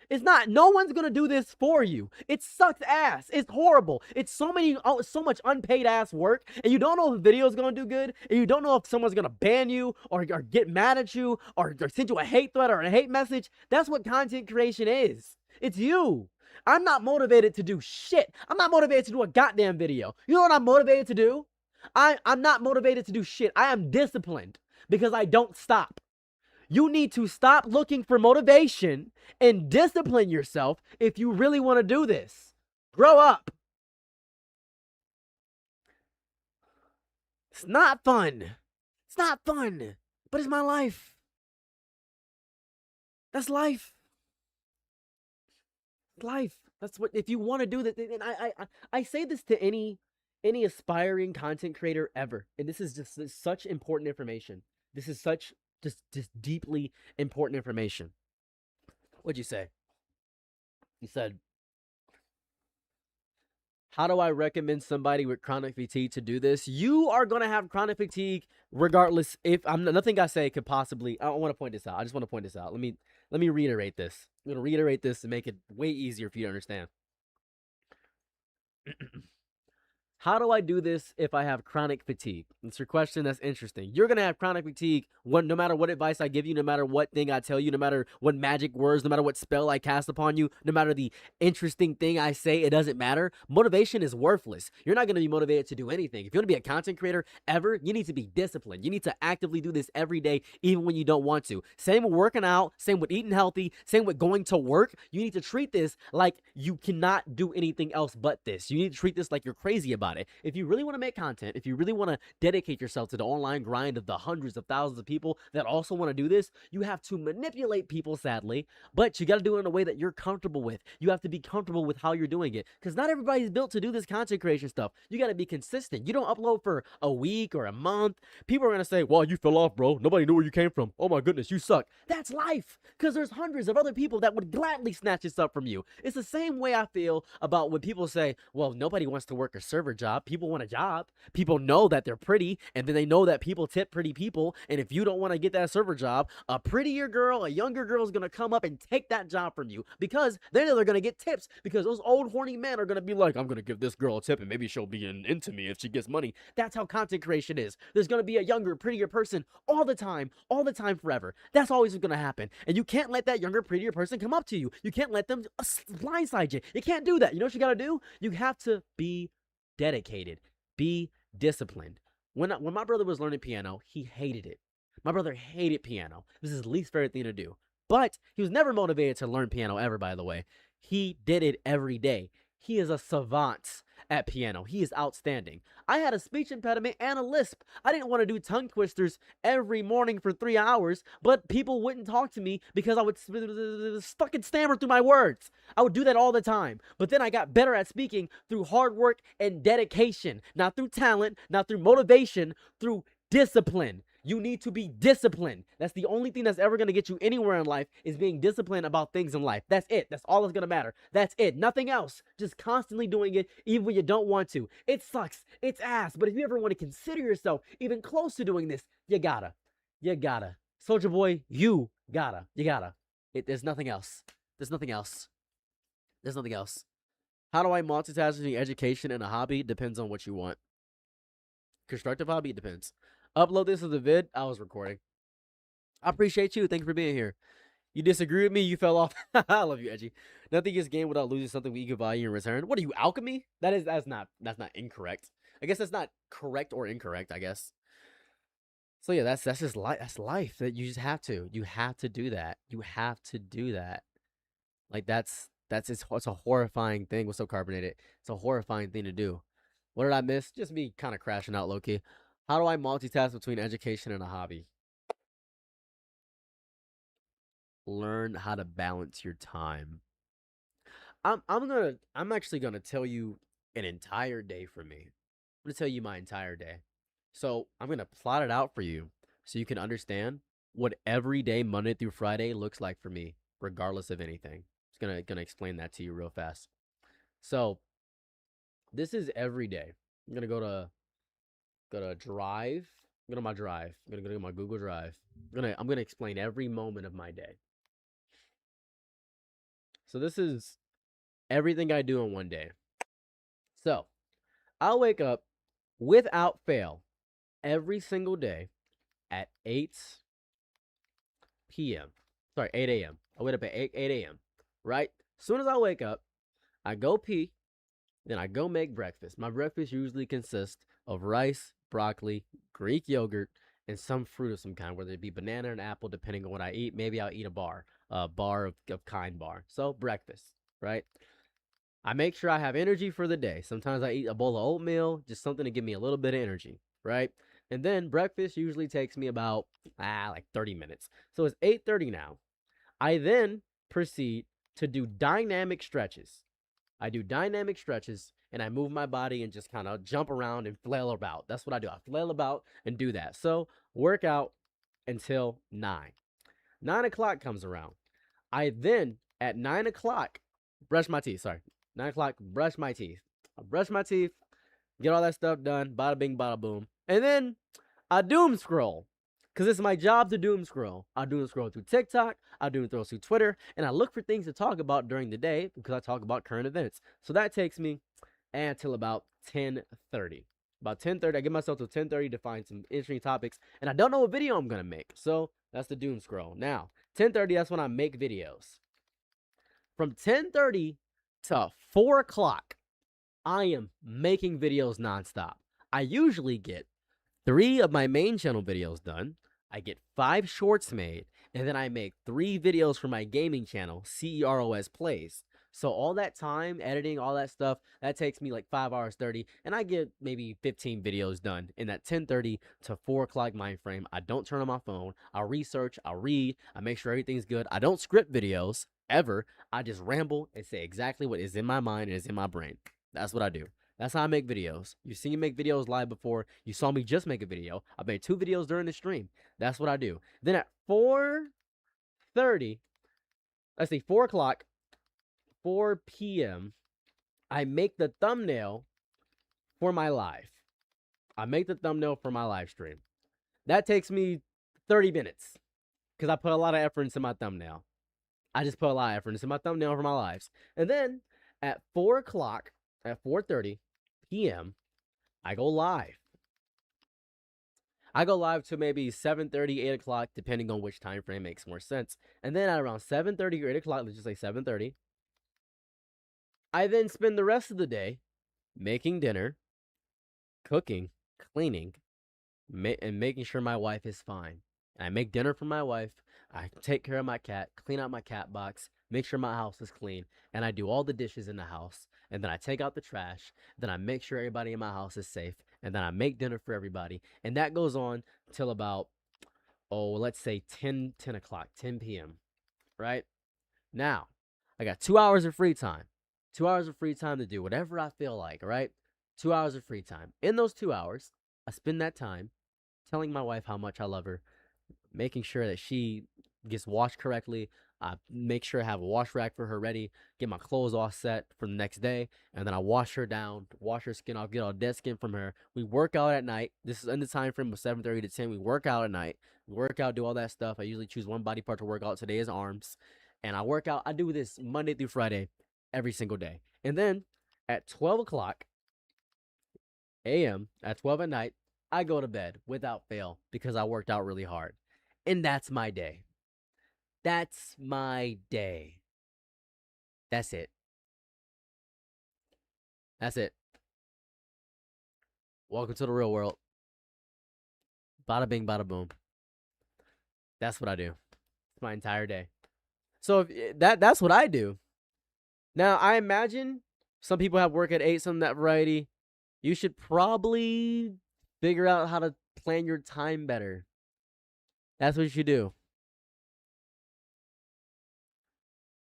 Speaker 2: It's not, no one's gonna do this for you. It sucks ass. It's horrible. It's so much unpaid ass work, and you don't know if the video is gonna do good, and you don't know if someone's gonna ban you, or get mad at you, or send you a hate threat or a hate message. That's what content creation is. It's you. I'm not motivated to do shit. I'm not motivated to do a goddamn video. You know what I'm motivated to do? I'm not motivated to do shit. I am disciplined because I don't stop. You need to stop looking for motivation and discipline yourself if you really want to do this. Grow up. It's not fun. It's not fun, but it's my life. That's life. Life. That's what, if you want to do that, and I say this to any aspiring content creator ever, and this is such important information. This is such just deeply important information. What'd you say? You said, how do I recommend somebody with chronic fatigue to do this? You are gonna have chronic fatigue regardless. If nothing I say could possibly, I don't want to point this out. I just want to point this out. Let me reiterate this. I'm gonna reiterate this to make it way easier for you to understand. How do I do this if I have chronic fatigue? It's your question. That's interesting. You're going to have chronic fatigue no matter what advice I give you, no matter what thing I tell you, no matter what magic words, no matter what spell I cast upon you, no matter the interesting thing I say, it doesn't matter. Motivation is worthless. You're not going to be motivated to do anything. If you want to be a content creator ever, you need to be disciplined. You need to actively do this every day, even when you don't want to. Same with working out, same with eating healthy, same with going to work. You need to treat this like you cannot do anything else but this. You need to treat this like you're crazy about it. If you really want to make content, if you really want to dedicate yourself to the online grind of the hundreds of thousands of people that also want to do this, you have to manipulate people, sadly, but you got to do it in a way that you're comfortable with. You have to be comfortable with how you're doing it, because not everybody's built to do this content creation stuff. You got to be consistent. You don't upload for a week or a month. People are going to say, well, you fell off, bro. Nobody knew where you came from. Oh my goodness, you suck. That's life, because there's hundreds of other people that would gladly snatch this up from you. It's the same way I feel about when people say, well, nobody wants to work a server job. People want a job. People know that they're pretty, and then they know that people tip pretty people, and if you don't want to get that server job, a prettier girl, a younger girl is going to come up and take that job from you, because they know they're going to get tips, because those old horny men are going to be like, I'm going to give this girl a tip, and maybe she'll be into me if she gets money. That's how content creation is. There's going to be a younger, prettier person all the time, forever. That's always going to happen, and you can't let that younger, prettier person come up to you. You can't let them blindside you. You can't do that. You know what you got to do? You have to be dedicated. Be disciplined. When my brother was learning piano, he hated it. My brother hated piano. This is his least favorite thing to do. But he was never motivated to learn piano ever, by the way. He did it every day. He is a savant at piano. He is outstanding. I had a speech impediment and a lisp. I didn't want to do tongue twisters every morning for 3 hours, but people wouldn't talk to me because I would fucking stammer through my words. I would do that all the time. But then I got better at speaking through hard work and dedication, not through talent, not through motivation, through discipline. You need to be disciplined. That's the only thing that's ever going to get you anywhere in life, is being disciplined about things in life. That's it. That's all that's going to matter. That's it. Nothing else. Just constantly doing it even when you don't want to. It sucks. It's ass. But if you ever want to consider yourself even close to doing this, you gotta. You gotta. Soulja Boy, you gotta. You gotta. There's nothing else. There's nothing else. There's nothing else. How do I multitask between education and a hobby? Depends on what you want. Constructive hobby? It depends. Upload this as a vid. I was recording. I appreciate you. Thank you for being here. You disagree with me? You fell off. I love you, Edgy. Nothing is gained without losing something we equal value in return. What are you, alchemy? That's not incorrect. I guess that's not correct or incorrect, I guess. So yeah, that's just life. That's life. That you just have to. You have to do that. You have to do that. Like it's a horrifying thing. What's so carbonated? It's a horrifying thing to do. What did I miss? Just me kind of crashing out low key. How do I multitask between education and a hobby? learn how to balance your time. I'm actually gonna tell you an entire day for me. I'm gonna tell you my entire day. So I'm gonna plot it out for you so you can understand what every day, Monday through Friday, looks like for me, regardless of anything. Just gonna explain that to you real fast. So this is every day. I'm gonna go to Drive. Go to my Drive. I'm gonna go to my Google Drive. I'm gonna explain every moment of my day. So this is everything I do in one day. So I'll wake up without fail every single day at 8 p.m. Sorry, 8 a.m. I wake up at 8 a.m. Right? As soon as I wake up, I go pee, then I go make breakfast. My breakfast usually consists of rice, broccoli, Greek yogurt, and some fruit of some kind, whether it be banana and apple, depending on what I eat. Maybe I'll eat a bar of Kind bar. So breakfast, right? I make sure I have energy for the day. Sometimes I eat a bowl of oatmeal, just something to give me a little bit of energy, right? And then breakfast usually takes me about like 30 minutes. So it's 8:30 now. I then proceed to do dynamic stretches. I do dynamic stretches and I move my body and just kind of jump around and flail about. That's what I do. I flail about and do that. So work out until 9. 9 o'clock comes around. I then at 9 o'clock brush my teeth. Sorry. 9 o'clock, brush my teeth. I brush my teeth, get all that stuff done, bada bing, bada boom. And then I doom scroll, because it's my job to doom scroll. I doom scroll through TikTok, I doom scroll through Twitter, and I look for things to talk about during the day because I talk about current events. So that takes me until about 10:30. About 10:30, I give myself to 10:30 to find some interesting topics, and I don't know what video I'm going to make. So that's the doom scroll. Now, 10:30, that's when I make videos. From 10:30 to 4 o'clock, I am making videos nonstop. I usually get 3 of my main channel videos done. I get 5 shorts made, and then I make 3 videos for my gaming channel, CEROS Plays. So all that time, editing, all that stuff, that takes me like 5 hours 30, and I get maybe 15 videos done in that 10:30 to 4 o'clock mind frame. I don't turn on my phone. I research, I read, I make sure everything's good. I don't script videos, ever. I just ramble and say exactly what is in my mind and is in my brain. That's what I do. That's how I make videos. You've seen me make videos live before. You saw me just make a video. I made 2 videos during the stream. That's what I do. Then at 4:30, let's see, 4 o'clock, 4 p.m., I make the thumbnail for my live. I make the thumbnail for my live stream. That takes me 30 minutes because I put a lot of effort into my thumbnail. I just put a lot of effort into my thumbnail for my lives. And then at 4 o'clock, at 4:30 p.m., I go live. I go live to maybe 7:30, 8 o'clock, depending on which time frame makes more sense. And then at around 7:30 or 8 o'clock, let's just say 7:30, I then spend the rest of the day making dinner, cooking, cleaning, and making sure my wife is fine. And I make dinner for my wife. I take care of my cat, clean out my cat box, make sure my house is clean, and I do all the dishes in the house. And then I take out the trash. Then I make sure everybody in my house is safe. And then I make dinner for everybody. And that goes on till about, let's say 10 o'clock, 10 p.m., right? Now, I got 2 hours of free time. 2 hours of free time to do whatever I feel like, right? 2 hours of free time. In those 2 hours, I spend that time telling my wife how much I love her, making sure that she gets washed correctly. I make sure I have a wash rack for her ready, get my clothes all set for the next day, and then I wash her down, wash her skin off, get all dead skin from her. We work out at night. This is in the time frame of 7:30 to 10. We work out at night. We work out, do all that stuff. I usually choose one body part to work out. Today is arms. And I work out. I do this Monday through Friday every single day. And then at 12 o'clock a.m., at 12 at night, I go to bed without fail because I worked out really hard. And that's my day. That's my day. That's it. That's it. Welcome to the real world. Bada bing, bada boom. That's what I do. It's my entire day. So if that's what I do. Now, I imagine some people have work at 8, some of that variety. You should probably figure out how to plan your time better. That's what you should do.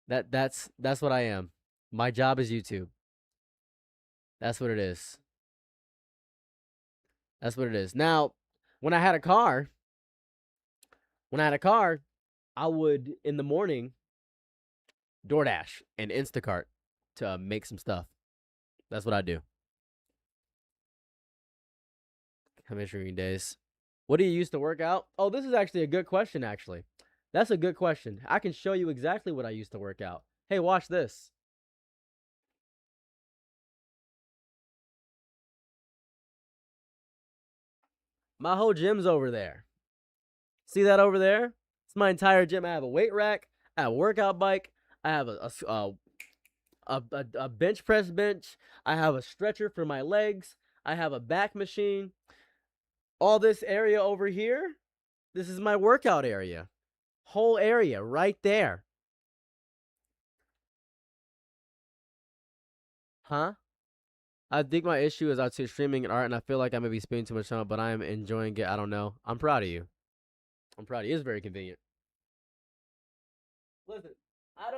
Speaker 2: That's what I am. My job is YouTube. That's what it is. That's what it is. Now, when I had a car, I would in the morning DoorDash and Instacart to make some stuff. That's what I do. Commissioning days. What do you use to work out? Oh, this is actually a good question, actually. That's a good question. I can show you exactly what I used to work out. Hey, watch this. My whole gym's over there. See that over there? It's my entire gym. I have a weight rack. I have a workout bike. I have a bench press bench. I have a stretcher for my legs. I have a back machine. All this area over here, this is my workout area. Whole area right there. Huh? I think my issue is out to streaming and art, and I feel like I may be spending too much time, but I am enjoying it. I don't know. I'm proud of you. I'm proud of you. It's very convenient. Listen, I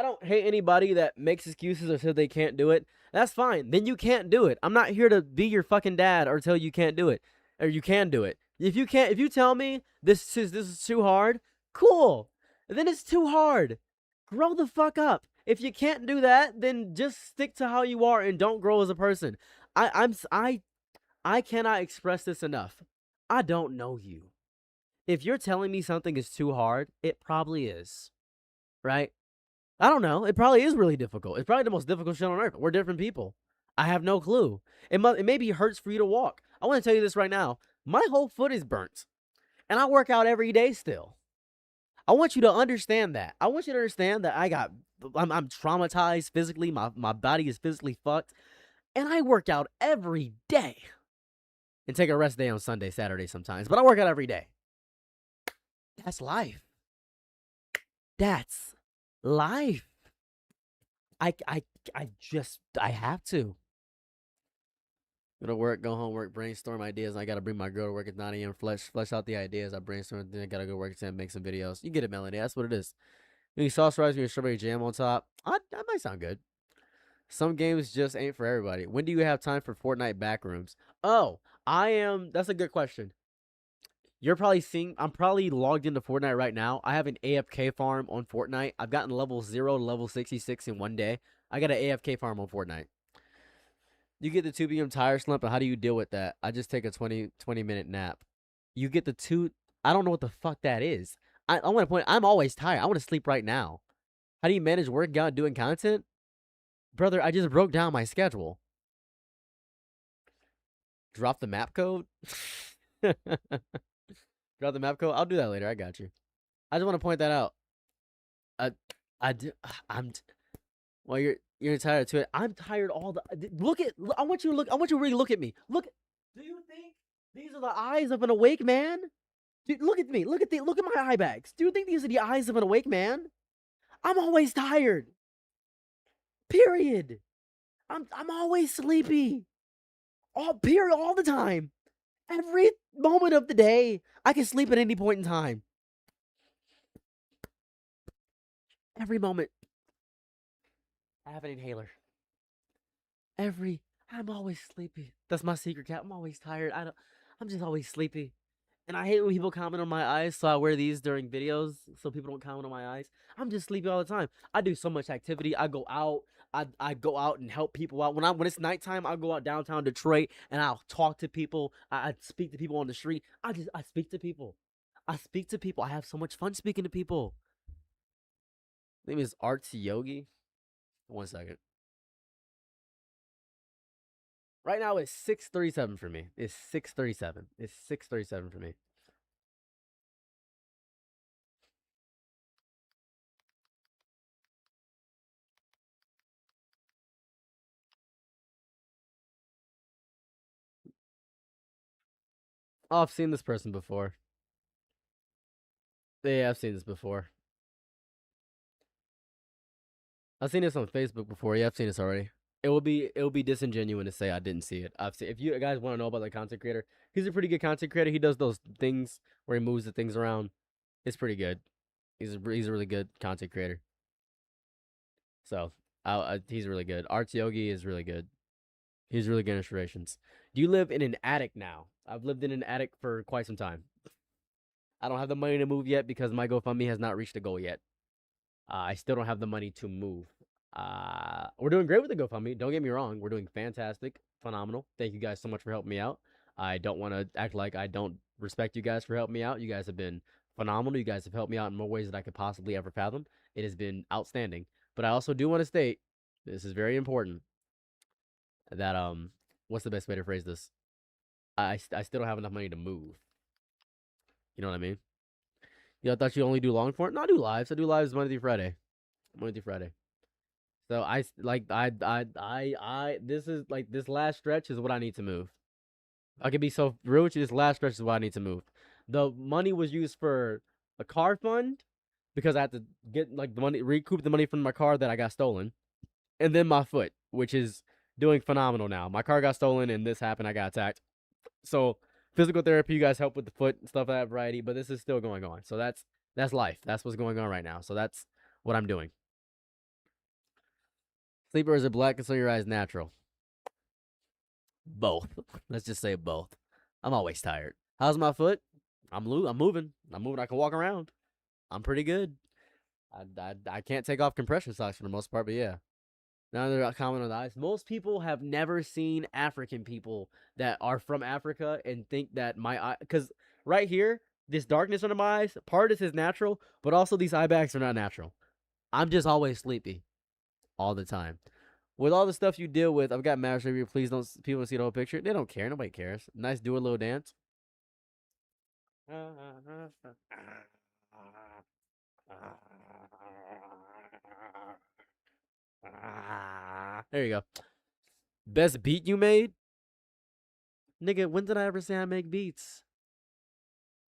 Speaker 2: don't hate anybody that makes excuses or says they can't do it. That's fine. Then you can't do it. I'm not here to be your fucking dad or tell you can't do it. Or you can do it. If you tell me this is too hard, cool. Then it's too hard. Grow the fuck up. If you can't do that, then just stick to how you are and don't grow as a person. I cannot express this enough. I don't know you. If you're telling me something is too hard, it probably is. Right? I don't know. It probably is really difficult. It's probably the most difficult shit on earth. We're different people. I have no clue. It maybe hurts for you to walk. I want to tell you this right now. My whole foot is burnt. And I work out every day still. I want you to understand that. I want you to understand that I'm traumatized physically. My body is physically fucked. And I work out every day. And take a rest day on Sunday, Saturday sometimes. But I work out every day. That's life. That's life. I have to. Go to work, go home, work, brainstorm ideas. I gotta bring my girl to work at 9 a.m. Flesh out the ideas. I brainstorm, then I gotta go work at 10, make some videos. You get it, Melody. That's what it is. Maybe sauce rice with strawberry jam on top. That might sound good. Some games just ain't for everybody. When do you have time for Fortnite backrooms? Oh, that's a good question. You're probably seeing, I'm probably logged into Fortnite right now. I have an AFK farm on Fortnite. I've gotten level 0 to level 66 in one day. I got an AFK farm on Fortnite. You get the 2 p.m. tire slump, and how do you deal with that? I just take a 20-minute nap. You get the 2, I don't know what the fuck that is. I want to point, I'm always tired. I want to sleep right now. How do you manage working out and doing content? Brother, I just broke down my schedule. Drop the map code? Drop the map code? I'll do that later. I got you. I just want to point that out. Well, you're tired too. I'm tired all the. I want you to really look at me. Look. Do you think these are the eyes of an awake man? Dude, look at me. Look at my eye bags. Do you think these are the eyes of an awake man? I'm always tired. Period. I'm always sleepy. All the time. Every moment of the day, I can sleep at any point in time. Every moment. I have an inhaler. I'm always sleepy. That's my secret cat. I'm always tired. I'm just always sleepy. And I hate when people comment on my eyes, so I wear these during videos so people don't comment on my eyes. I'm just sleepy all the time. I do so much activity. I go out. I go out and help people out. When it's nighttime, I'll go out downtown Detroit and I'll talk to people. I speak to people on the street. I speak to people. I have so much fun speaking to people. His name is Arts Yogi. 1 second. Right now it's 6:37 for me. It's 6:37. It's 6:37 for me. Oh, I've seen this person before. Yeah, I've seen this before. I've seen this on Facebook before. Yeah, I've seen this already. It will be disingenuous to say I didn't see it. If you guys want to know about the content creator, he's a pretty good content creator. He does those things where he moves the things around. It's pretty good. He's a really good content creator. So he's really good. Arts Yogi is really good. He's really good illustrations. Do you live in an attic now? I've lived in an attic for quite some time. I don't have the money to move yet because my GoFundMe has not reached the goal yet. I still don't have the money to move. We're doing great with the GoFundMe. Don't get me wrong. We're doing fantastic. Phenomenal. Thank you guys so much for helping me out. I don't want to act like I don't respect you guys for helping me out. You guys have been phenomenal. You guys have helped me out in more ways than I could possibly ever fathom. It has been outstanding. But I also do want to state, this is very important, that, what's the best way to phrase this? I still don't have enough money to move. You know what I mean? I thought you only do long form? No, I do lives. I do lives Monday through Friday. Monday through Friday. So this is like, this last stretch is what I need to move. I could be so real with you, this last stretch is what I need to move. The money was used for a car fund because I had to get like the money, recoup the money from my car that I got stolen. And then my foot, which is doing phenomenal now. My car got stolen and this happened. I got attacked. So physical therapy, you guys help with the foot and stuff of that variety, but this is still going on. So that's life. That's what's going on right now. So that's what I'm doing. Sleep or is it black and so your eyes natural? Both. Let's just say both. I'm always tired. How's my foot? I'm moving. I can walk around. I'm pretty good. I can't take off compression socks for the most part, but yeah. Now they're common on the eyes. Most people have never seen African people that are from Africa and think that my eye, because right here, this darkness under my eyes, part is natural, but also these eye bags are not natural. I'm just always sleepy. All the time. With all the stuff you deal with, I've got marriage review. Please don't people see the whole picture. They don't care. Nobody cares. Nice, do a little dance. There you go. Best beat you made? Nigga, when did I ever say I make beats?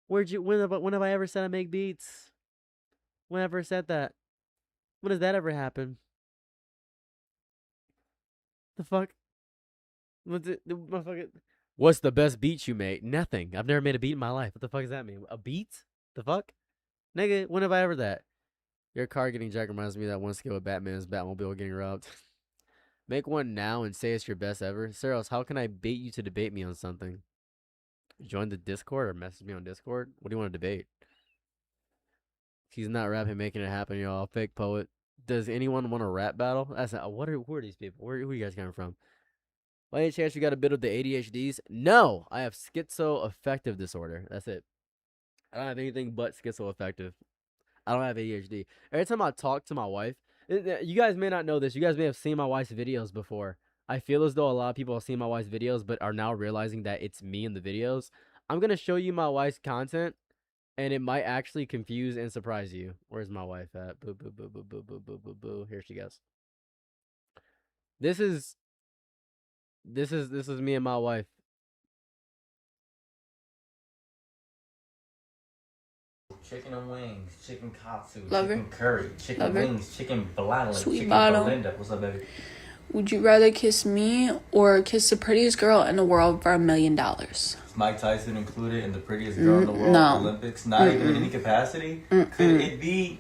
Speaker 2: When have I ever said I make beats? When ever said that? When does that ever happen? The fuck? What's the best beat you made? Nothing. I've never made a beat in my life. What the fuck does that mean? A beat? The fuck? Nigga, when have I ever that? Your car getting jacked reminds me of that one skill with Batman's Batmobile getting robbed. Make one now and say it's your best ever. Saros, how can I bait you to debate me on something? Join the Discord or message me on Discord? What do you want to debate? He's not rapping, making it happen, y'all. Fake poet. Does anyone want a rap battle? That's who are these people? Who are you guys coming from? By any chance you got a bit of the ADHDs? No, I have schizoaffective disorder. That's it. I don't have anything but schizoaffective. I don't have ADHD. Every time I talk to my wife, you guys may not know this. You guys may have seen my wife's videos before. I feel as though a lot of people have seen my wife's videos, but are now realizing that it's me in the videos. I'm gonna show you my wife's content. And it might actually confuse and surprise you. Where's my wife at? Boo, boo, boo, boo, boo, boo, boo, boo, boo. Here she goes. This is me and my wife.
Speaker 10: Chicken and wings, chicken katsu,
Speaker 6: Lover.
Speaker 10: chicken curry, chicken
Speaker 6: Lover.
Speaker 10: wings, chicken balala,
Speaker 6: Sweet
Speaker 10: chicken
Speaker 6: bottle.
Speaker 10: Belinda. What's up, baby?
Speaker 6: Would you rather kiss me or kiss the prettiest girl in the world for $1 million?
Speaker 10: Is Mike Tyson included in the prettiest girl in the world
Speaker 6: no.
Speaker 10: Olympics? Not even in any capacity? Could it be?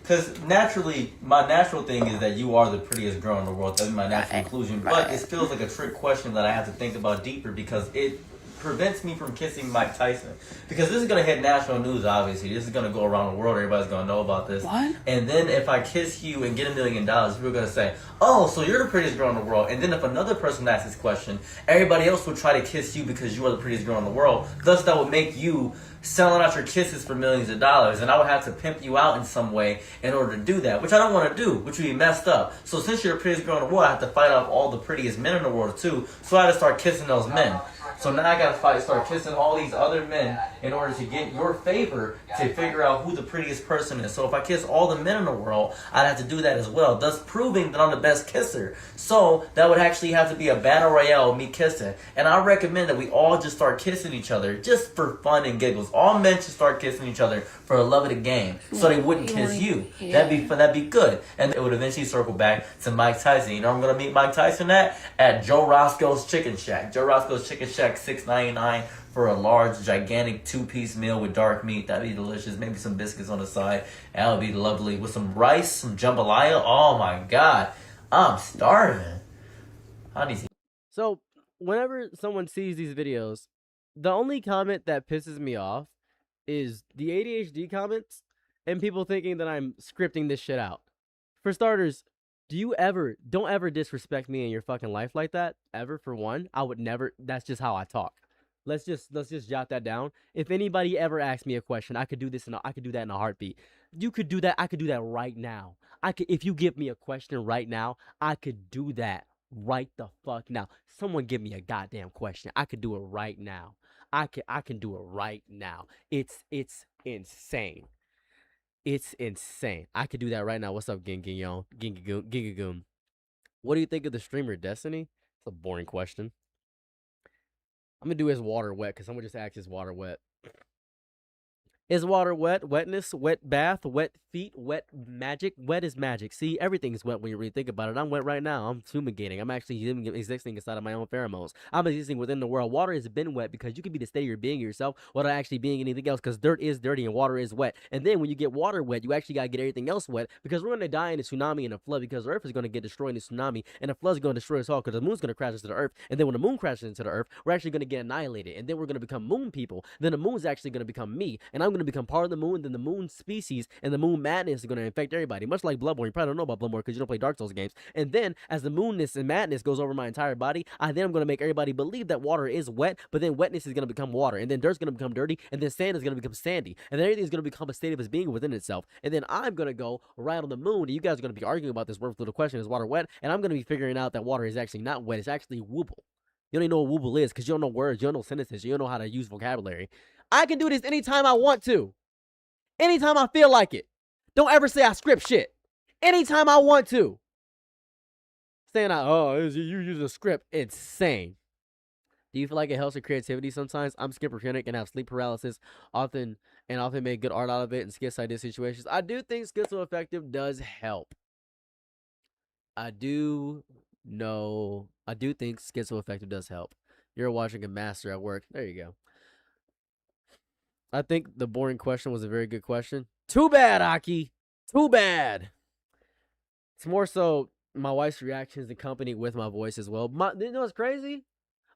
Speaker 10: Because naturally, my natural thing is that you are the prettiest girl in the world. That's my natural conclusion. But it feels like a trick question that I have to think about deeper because it prevents me from kissing Mike Tyson. Because this is going to hit national news, obviously. This is going to go around the world. Everybody's going to know about this.
Speaker 6: What?
Speaker 10: And then if I kiss you and get $1 million, people are going to say, oh, so you're the prettiest girl in the world. And then if another person asks this question, everybody else will try to kiss you because you are the prettiest girl in the world. Thus, that would make you selling out your kisses for millions of dollars. And I would have to pimp you out in some way in order to do that, which I don't want to do, which would be messed up. So since you're the prettiest girl in the world, I have to fight off all the prettiest men in the world too. So I had to start kissing those men. So now I gotta start kissing all these other men in order to get your favor to figure out who the prettiest person is. So if I kiss all the men in the world, I'd have to do that as well, thus proving that I'm the best kisser. So that would actually have to be a battle royale of me kissing. And I recommend that we all just start kissing each other just for fun and giggles. All men should start kissing each other for the love of the game, so they wouldn't kiss you.
Speaker 6: Yeah.
Speaker 10: That'd be good. And it would eventually circle back to Mike Tyson. You know where I'm gonna meet Mike Tyson at Joe Roscoe's Chicken Shack. Joe Roscoe's Chicken Shack, $6.99 for a large, gigantic 2-piece meal with dark meat. That'd be delicious. Maybe some biscuits on the side. That would be lovely. With some rice, some jambalaya. Oh my God. I'm starving. How do you see?
Speaker 2: So whenever someone sees these videos, the only comment that pisses me off is the ADHD comments and people thinking that I'm scripting this shit out. For starters, don't ever disrespect me in your fucking life like that. Ever, for one. I would never. That's just how I talk. Let's just jot that down. If anybody ever asks me a question, I could do this and I could do that in a heartbeat. You could do that. I could do that right now. If you give me a question right now, I could do that right the fuck now. Someone give me a goddamn question. I could do it right now. I can do it right now. It's insane. It's insane. I could do that right now. What's up, Gigagoon? What do you think of the streamer Destiny? It's a boring question. I'm gonna do his water wet because someone just asked his water wet. Is water wet? Wetness, wet bath, wet feet, wet magic. Wet is magic. See, everything's wet when you really think about it. I'm wet right now. I'm fumigating. I'm actually existing inside of my own pheromones. I'm existing within the world. Water has been wet because you can be the state of your being yourself without actually being anything else, because dirt is dirty and water is wet. And then when you get water wet, you actually got to get everything else wet, because we're going to die in a tsunami and a flood, because the earth is going to get destroyed in a tsunami and the flood is going to destroy us all, because the moon's going to crash into the earth. And then when the moon crashes into the earth, we're actually going to get annihilated. And then we're going to become moon people. Then the moon's actually going to become me. And I'm going to become part of the moon. Then the moon species and the moon madness is going to infect everybody, much like Bloodborne. You probably don't know about Bloodborne because you don't play Dark Souls games. And then as the moonness and madness goes over my entire body, I'm going to make everybody believe that water is wet, but then wetness is going to become water, and then dirt's going to become dirty, and then sand is going to become sandy, and then everything's going to become a state of its being within itself. And then I'm going to go right on the moon, and you guys are going to be arguing about this little question, is water wet? And I'm going to be figuring out that water is actually not wet. It's actually wooble. You don't even know what wooble is because you don't know words, you don't know sentences, you don't know how to use vocabulary. I can do this anytime I want to. Anytime I feel like it. Don't ever say I script shit. Anytime I want to. Saying, you use a script. Insane. Do you feel like it helps with creativity sometimes? I'm schizophrenic and have sleep paralysis often make good art out of it in schizoid situations. I do think schizoaffective does help. I do think schizoaffective does help. You're watching a master at work. There you go. I think the boring question was a very good question. Too bad, Aki. Too bad. It's more so my wife's reactions accompanied with my voice as well. You know what's crazy?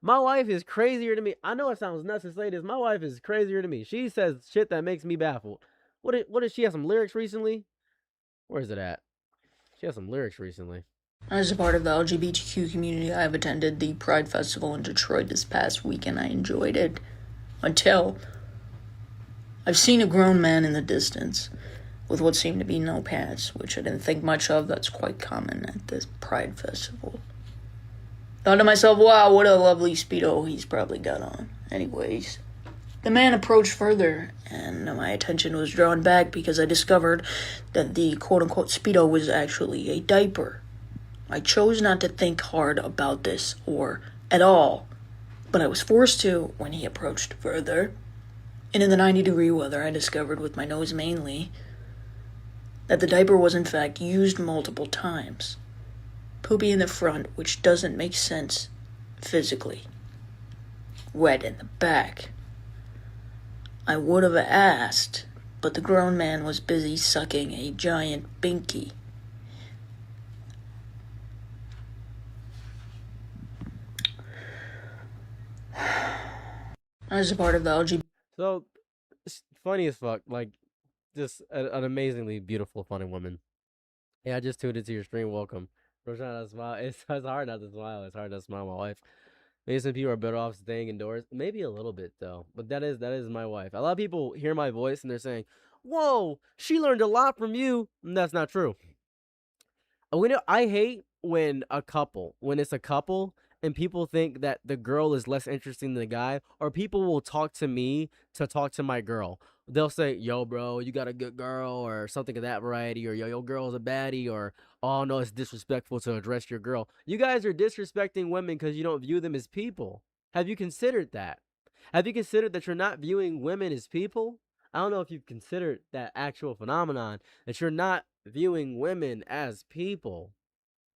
Speaker 2: My wife is crazier to me. I know it sounds nuts to say this. My wife is crazier to me. She says shit that makes me baffled. What did she have some lyrics recently? Where is it at? She has some lyrics recently.
Speaker 12: As a part of the LGBTQ community, I have attended the Pride Festival in Detroit this past weekend. I enjoyed it until I've seen a grown man in the distance with what seemed to be no pants, which I didn't think much of. That's quite common at this Pride Festival. Thought to myself, wow, what a lovely Speedo he's probably got on. Anyways, the man approached further, and my attention was drawn back because I discovered that the quote-unquote Speedo was actually a diaper. I chose not to think hard about this, or at all, but I was forced to when he approached further. And in the 90-degree weather, I discovered, with my nose mainly, that the diaper was in fact used multiple times. Poopy in the front, which doesn't make sense physically. Wet in the back. I would have asked, but the grown man was busy sucking a giant binky. As a part of the LGBT...
Speaker 2: So, it's funny as fuck. Like, just an amazingly beautiful, funny woman. Yeah, I just tuned into your stream. Welcome. I'm trying not to smile. It's hard not to smile. It's hard not to smile. My wife. Maybe some people are better off staying indoors. Maybe a little bit though. But that is my wife. A lot of people hear my voice and they're saying, "Whoa, she learned a lot from you." And that's not true. I hate when it's a couple and people think that the girl is less interesting than the guy, or people will talk to me to talk to my girl. They'll say, "Yo, bro, you got a good girl," or something of that variety, or "Yo, your girl's a baddie," or "Oh, no, it's disrespectful to address your girl." You guys are disrespecting women because you don't view them as people. Have you considered that? Have you considered that you're not viewing women as people? I don't know if you've considered that actual phenomenon, that you're not viewing women as people.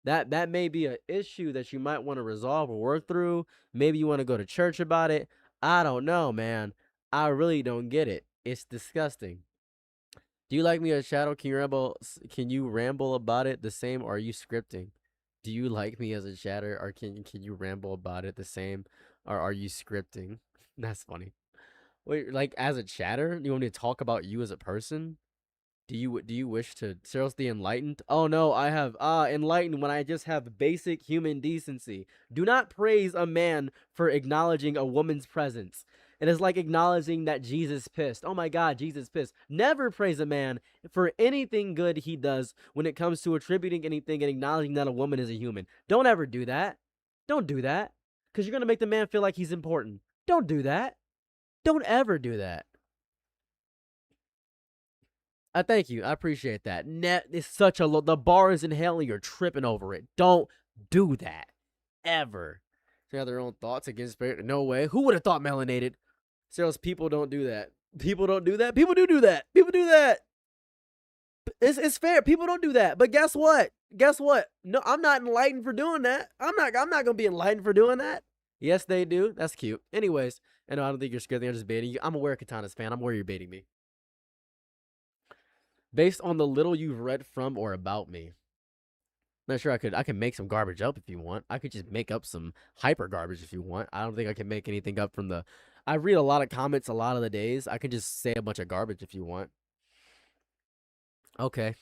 Speaker 2: That may be an issue that you might want to resolve or work through. Maybe you want to go to church about it. I don't know, man. I really don't get it. It's disgusting. Do you like me as Shadow? Can you ramble about it the same, or are you scripting? Do you like me as a Shadow, or can you ramble about it the same, or are you scripting? That's funny. Wait, like as a chatter, you want me to talk about you as a person? Do you wish to seriously enlightened? Oh no, I have enlightened when I just have basic human decency. Do not praise a man for acknowledging a woman's presence. It is like acknowledging that Jesus pissed. Oh my God, Jesus pissed. Never praise a man for anything good he does when it comes to attributing anything and acknowledging that a woman is a human. Don't ever do that. Don't do that. Because you're going to make the man feel like he's important. Don't do that. Don't ever do that. I thank you. I appreciate that. It's such a low. The bar is in hell and you're tripping over it. Don't do that. Ever. They have their own thoughts against spirit. No way. Who would have thought melanated? Serious, people don't do that. People don't do that. People do that. People do that. It's fair. People don't do that. But guess what? Guess what? No, I'm not enlightened for doing that. I'm not gonna be enlightened for doing that. Yes, they do. That's cute. Anyways, I know I don't think you're scared. I'm just baiting you. I'm aware Katana's fan. I'm aware you're baiting me. Based on the little you've read from or about me. Not sure I can make some garbage up if you want. I could just make up some hyper garbage if you want. I don't think I can make anything up from the... I read a lot of comments a lot of the days. I can just say a bunch of garbage if you want. Okay.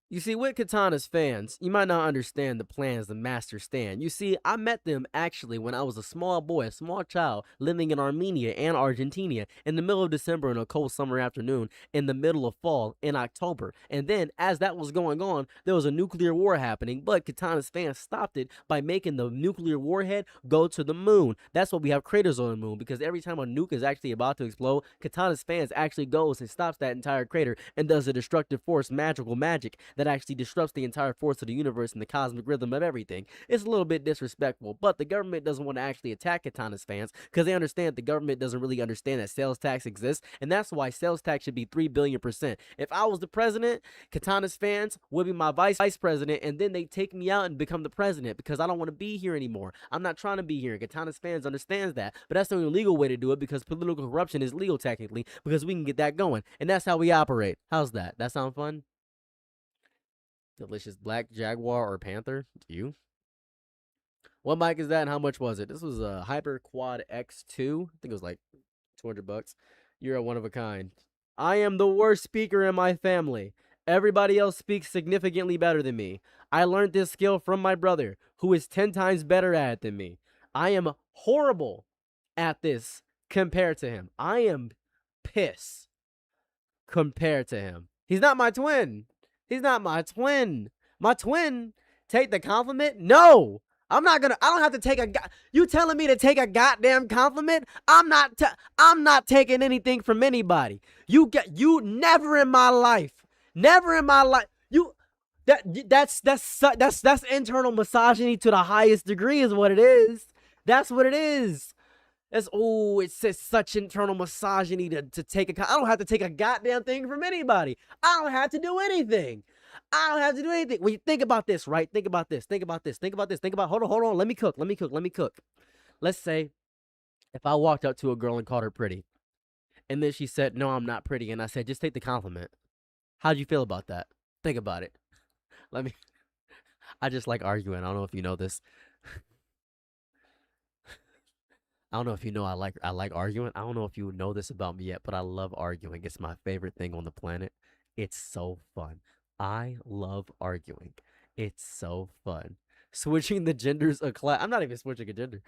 Speaker 2: You see, with Katana's fans, you might not understand the plans the Master stand. You see, I met them actually when I was a small boy, a small child, living in Armenia and Argentina in the middle of December on a cold summer afternoon, in the middle of fall, in October. And then, as that was going on, there was a nuclear war happening, but Katana's fans stopped it by making the nuclear warhead go to the moon. That's why we have craters on the moon, because every time a nuke is actually about to explode, Katana's fans actually goes and stops that entire crater and does a destructive force magical magic that actually disrupts the entire force of the universe and the cosmic rhythm of everything. It's a little bit disrespectful, but the government doesn't want to actually attack Katana's fans because they understand the government doesn't really understand that sales tax exists, and that's why sales tax should be 3 billion%. If I was the president, Katana's fans would be my vice president, and then they take me out and become the president because I don't want to be here anymore. I'm not trying to be here. Katana's fans understands that, but that's the only legal way to do it because political corruption is legal technically because we can get that going, and that's how we operate. How's that? That sound fun? Delicious black jaguar or panther? Do you? What mic is that and how much was it? This was a Hyper Quad X2. I think it was like $200. You're a one of a kind. I am the worst speaker in my family. Everybody else speaks significantly better than me. I learned this skill from my brother, who is 10 times better at it than me. I am horrible at this compared to him. I am piss compared to him. He's not my twin. He's not my twin. My twin, take the compliment? No. I don't have to take you telling me to take a goddamn compliment? I'm not taking anything from anybody. You never in my life. Never in my life. That's internal misogyny to the highest degree is what it is. That's what it is. It's such internal misogyny to take I don't have to take a goddamn thing from anybody. I don't have to do anything. I don't have to do anything. When you think about this, right? Think about this. Hold on. Let me cook. Let's say if I walked up to a girl and called her pretty, and then she said, "No, I'm not pretty," and I said, "Just take the compliment." How'd you feel about that? Think about it. I just like arguing. I don't know if you know this. I don't know if you know I like arguing. I don't know if you know this about me yet, but I love arguing. It's my favorite thing on the planet. It's so fun. I love arguing. It's so fun. Switching the genders of class. I'm not even switching a gender.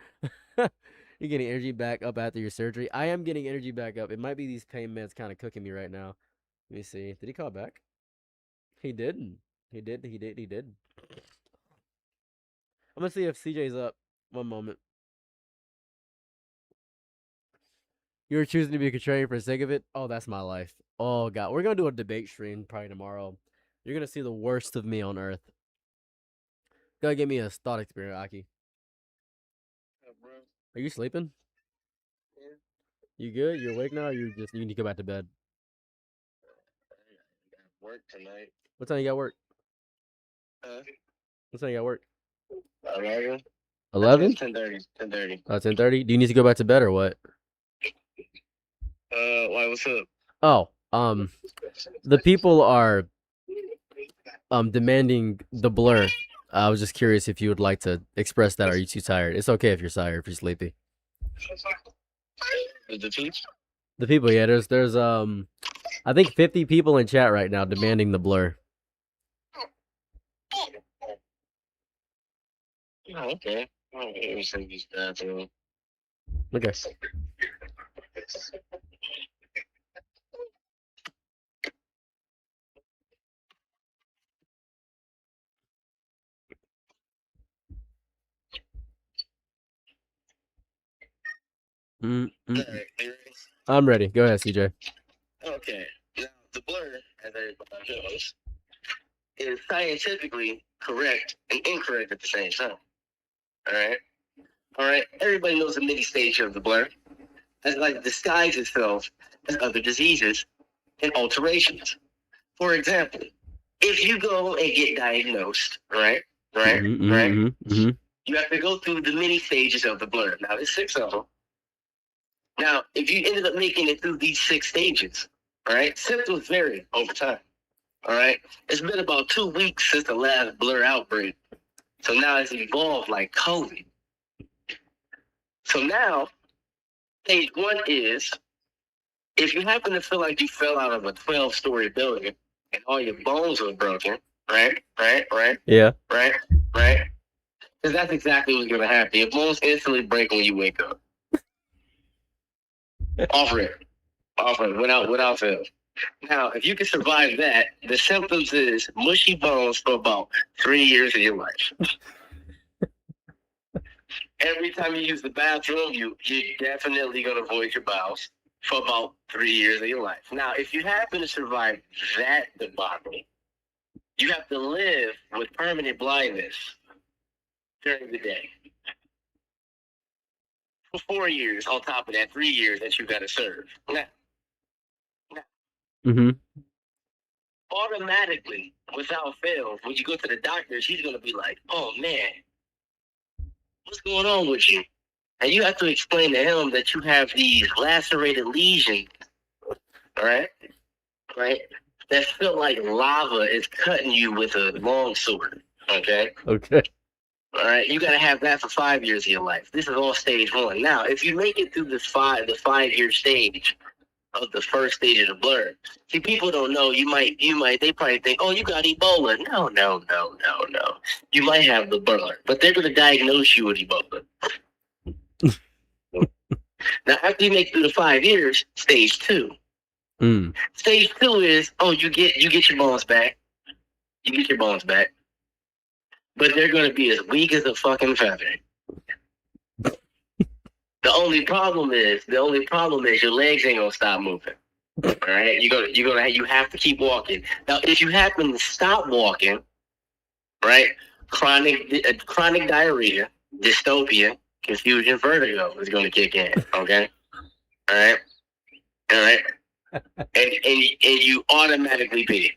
Speaker 2: You're getting energy back up after your surgery. I am getting energy back up. It might be these pain meds kind of cooking me right now. Let me see. Did he call back? He didn't. He did. I'm going to see if CJ's up. One moment. You're choosing to be contrarian for the sake of it? Oh, that's my life. Oh, God. We're going to do a debate stream probably tomorrow. You're going to see the worst of me on earth. Go give me a thought experiment, Aki. Are you sleeping? You good? You awake now, or you need to go back to bed?
Speaker 13: Work tonight.
Speaker 2: What time you got work?
Speaker 13: Huh?
Speaker 2: What time you got work?
Speaker 13: 11.
Speaker 2: 11?
Speaker 13: 10:30. 10:30.
Speaker 2: 10:30. Do you need to go back to bed or what?
Speaker 13: Why? What's up?
Speaker 2: Oh, the people are demanding the blur. I was just curious if you would like to express that. Or are you too tired? It's okay if you're tired, if you're sleepy.
Speaker 13: The teach?
Speaker 2: The people, yeah. There's I think 50 people in chat right now demanding the blur.
Speaker 13: Oh, okay. Let me send these bathroom.
Speaker 2: Okay. I'm ready. Go ahead, CJ.
Speaker 13: Okay. Now, the blur, as everybody knows, is scientifically correct and incorrect at the same time. All right? All right? Everybody knows the mini stage of the blur. That's like disguise itself as other diseases and alterations. For example, if you go and get diagnosed, right? You have to go through the many stages of the blur. Now, there's 6 of them. Now, if you ended up making it through these 6 stages, all right, symptoms vary over time. All right, it's been about 2 weeks since the last blur outbreak, so now it's evolved like COVID. So now, stage 1 is if you happen to feel like you fell out of a 12-story building and all your bones were broken, right?
Speaker 2: Yeah.
Speaker 13: Right? Because that's exactly what's going to happen. Your bones instantly break when you wake up. Offer it, without fail. Now, if you can survive that, the symptoms is mushy bones for about 3 years of your life. Every time you use the bathroom, you're definitely going to void your bowels for about 3 years of your life. Now, if you happen to survive that debacle, you have to live with permanent blindness during the day. For 4 years on top of that 3 years that you got to serve. Now, automatically, without fail, when you go to the doctor, he's going to be like, oh man, what's going on with you? And you have to explain to him that you have these lacerated lesions, right? That feel like lava is cutting you with a long sword, okay?
Speaker 2: Okay.
Speaker 13: All right, you got to have that for 5 years of your life. This is all stage 1. Now, if you make it through the 5-year stage of the first stage of the blur, see, people don't know. They probably think, oh, you got Ebola. No. You might have the blur, but they're going to diagnose you with Ebola. Now, after you make it through the 5 years, stage 2. Stage 2 is, you get your bones back. But they're going to be as weak as a fucking feather. The only problem is your legs ain't gonna stop moving. All right, you have to keep walking. Now, if you happen to stop walking, right, chronic diarrhea, dystopia, confusion, vertigo is going to kick in. Okay, all right, and you automatically pee.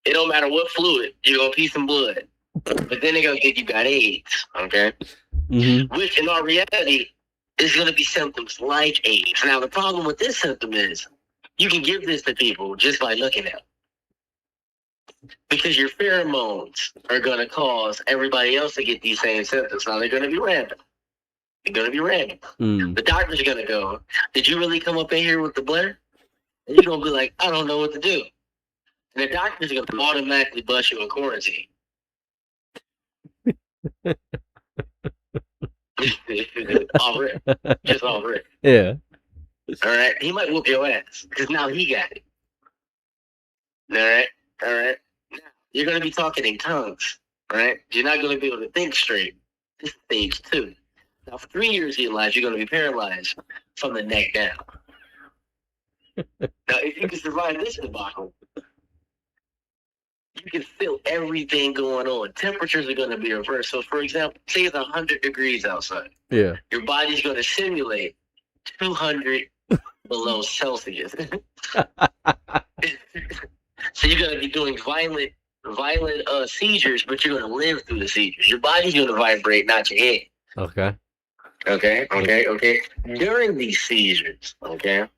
Speaker 13: It don't matter what fluid, you're gonna pee some blood. But then they're going to think you got AIDS, okay? Which, in our reality, is going to be symptoms like AIDS. Now, the problem with this symptom is you can give this to people just by looking at them. Because your pheromones are going to cause everybody else to get these same symptoms. Now, they're going to be random. The doctors are going to go, did you really come up in here with the blur? And you're going to be like, I don't know what to do. And the doctors are going to automatically bust you in quarantine. Just all rip.
Speaker 2: Yeah.
Speaker 13: All right. He might whoop your ass because now he got it. All right. Now, you're gonna be talking in tongues. All right. You're not gonna be able to think straight. This is stage 2. Now, for 3 years of your life, you're gonna be paralyzed from the neck down. Now, if you can survive this debacle, you can feel everything going on. Temperatures are going to be reversed. So, for example, say it's 100 degrees outside.
Speaker 2: Yeah.
Speaker 13: Your body's going to simulate 200 below Celsius. So you're going to be doing violent seizures, but you're going to live through the seizures. Your body's going to vibrate, not your head.
Speaker 2: Okay.
Speaker 13: Okay. During these seizures, okay,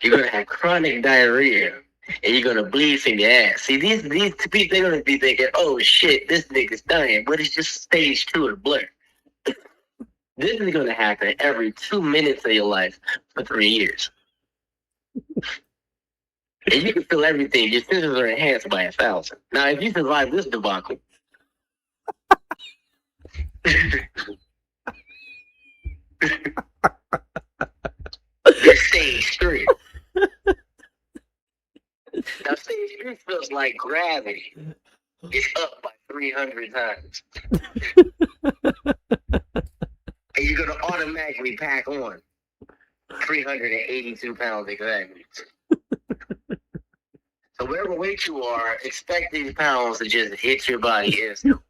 Speaker 13: you're gonna have chronic diarrhea and you're gonna bleed from your ass. See, these people, they're gonna be thinking, oh shit, this nigga's dying, but it's just stage 2 of blood. This is gonna happen every 2 minutes of your life for 3 years. And you can feel everything. Your senses are enhanced by 1,000. Now, if you survive this debacle, you're stage 3. Now, stage 3 feels like gravity. It's up by 300 times. And you're going to automatically pack on 382 pounds exactly. So whatever weight you are, expect these pounds to just hit your body instantly.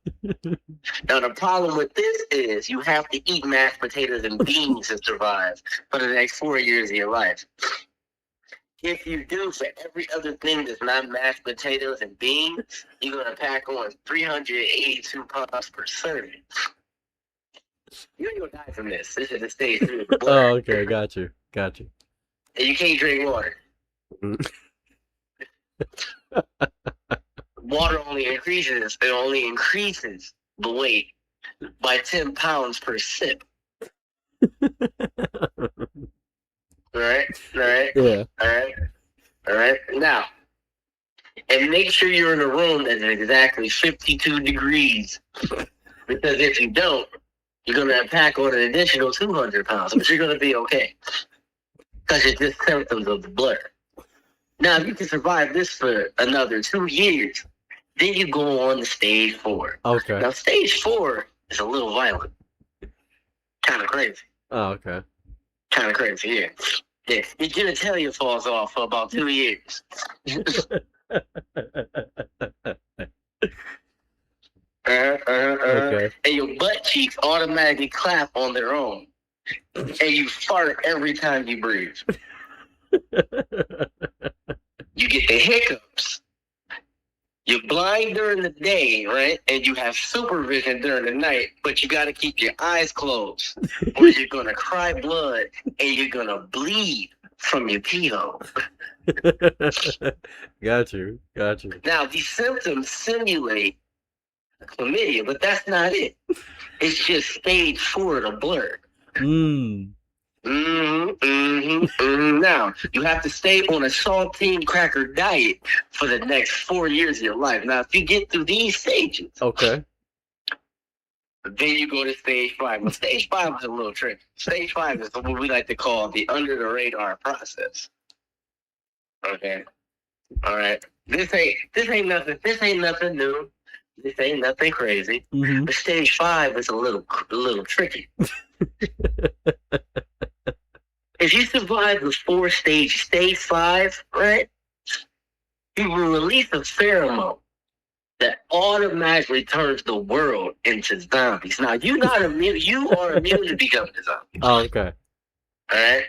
Speaker 13: Now, the problem with this is you have to eat mashed potatoes and beans to survive for the next 4 years of your life. If you do, for every other thing that's not mashed potatoes and beans, you're going to pack on 382 pounds per serving. You're going to die from this. This is the stage 3 of the blood.
Speaker 2: Oh, okay. Got you.
Speaker 13: And you can't drink water. Water only increases the weight by 10 pounds per sip. Alright?
Speaker 2: Yeah.
Speaker 13: Alright? Now, and make sure you're in a room that's exactly 52 degrees. Because if you don't, you're going to pack on an additional 200 pounds, but you're going to be okay. Because it's just symptoms of the blur. Now, if you can survive this for another 2 years, then you go on to stage 4.
Speaker 2: Okay.
Speaker 13: Now, stage 4 is a little violent. Kind of crazy.
Speaker 2: Oh, okay.
Speaker 13: Kind of crazy, yeah. Your genitalia falls off for about 2 years.
Speaker 2: Okay.
Speaker 13: And your butt cheeks automatically clap on their own. And you fart every time you breathe. You get the hiccups. You're blind during the day, right? And you have supervision during the night, but you got to keep your eyes closed, or you're going to cry blood and you're going to bleed from your pee hole.
Speaker 2: Got you.
Speaker 13: Now, these symptoms simulate chlamydia, but that's not it. It's just stage 4 of the blur. Now, you have to stay on a saltine cracker diet for the next 4 years of your life. Now, if you get through these stages,
Speaker 2: Okay.
Speaker 13: then you go to stage 5. Well, stage 5 is a little tricky. Stage 5 is what we like to call the under the radar process. Okay. All right. This ain't nothing. This ain't nothing new. This ain't nothing crazy. But stage 5 is a little tricky. If you survive the 4 stage, stage 5, right? You will release a pheromone that automatically turns the world into zombies. Now, you're not immune. You are immune to becoming a zombie.
Speaker 2: Oh, okay.
Speaker 13: All right.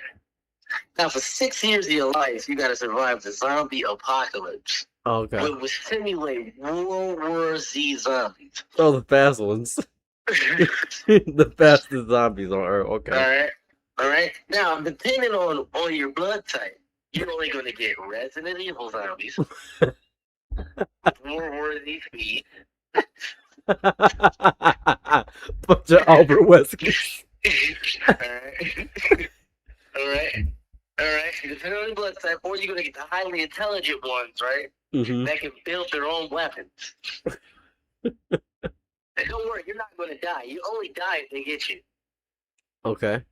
Speaker 13: Now, for 6 years of your life, you got to survive the zombie apocalypse.
Speaker 2: Okay.
Speaker 13: It would simulate World War Z zombies.
Speaker 2: Oh, the fast ones. The fastest zombies on Earth. Okay.
Speaker 13: All right. Now, depending on your blood type, you're only going to get Resident Evil zombies, World War Z speed.
Speaker 2: Bunch of Albert Wesleys.
Speaker 13: All right. Depending on your blood type, or you're going to get the highly intelligent ones, right? That can build their own weapons. And don't worry, you're not going to die. You only die if they get you.
Speaker 2: Okay.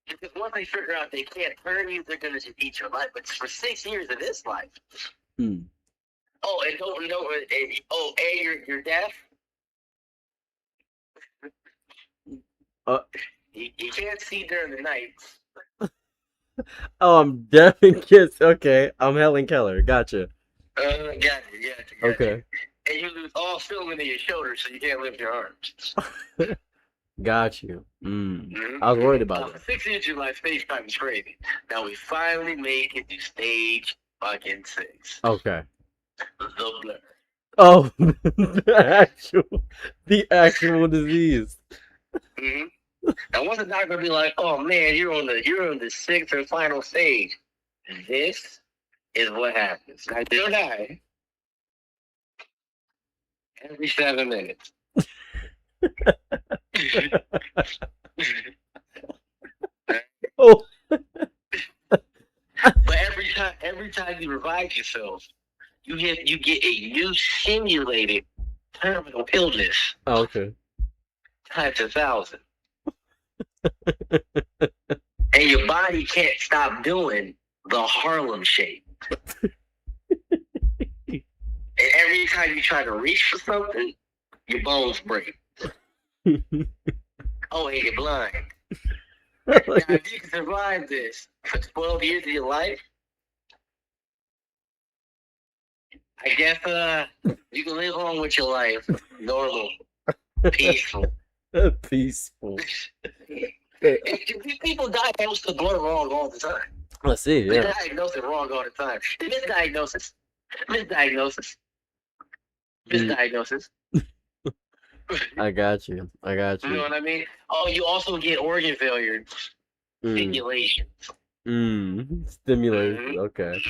Speaker 13: Because once they figure out they can't hurt you, they're going to just eat your life. But for 6 years of this life. Oh, and you're deaf? You can't see during the night.
Speaker 2: Oh, I'm deaf and kids. Okay, I'm Helen Keller. Gotcha.
Speaker 13: Gotcha.
Speaker 2: Okay.
Speaker 13: And you lose all feeling in your shoulders, so you can't lift your arms.
Speaker 2: Got you. I was worried about
Speaker 13: For
Speaker 2: that.
Speaker 13: 6 years of your life, stage 5 is crazy. Now we finally make it to stage fucking 6.
Speaker 2: Okay.
Speaker 13: The blur.
Speaker 2: Oh, the actual disease.
Speaker 13: Now, once the doctor be like, "Oh man, you're on the sixth or final stage," this is what happens. I do die every 7 minutes.
Speaker 2: Oh.
Speaker 13: But every time you revive yourself, you get a new simulated terminal illness
Speaker 2: Oh, okay.
Speaker 13: times 1,000, and your body can't stop doing the Harlem Shake. And every time you try to reach for something, your bones break. Oh, and you're blind. Now, if you can survive this for 12 years of your life, I guess you can live on with your life normal, peaceful.
Speaker 2: Peaceful.
Speaker 13: People diagnose the blood wrong all the time.
Speaker 2: Let's see.
Speaker 13: They
Speaker 2: Yeah.
Speaker 13: diagnose it wrong all the time. Misdiagnosis.
Speaker 2: I got you. I got
Speaker 13: You know
Speaker 2: you.
Speaker 13: what I mean? Oh, you also get organ failure stimulation.
Speaker 2: Stimulation. Okay.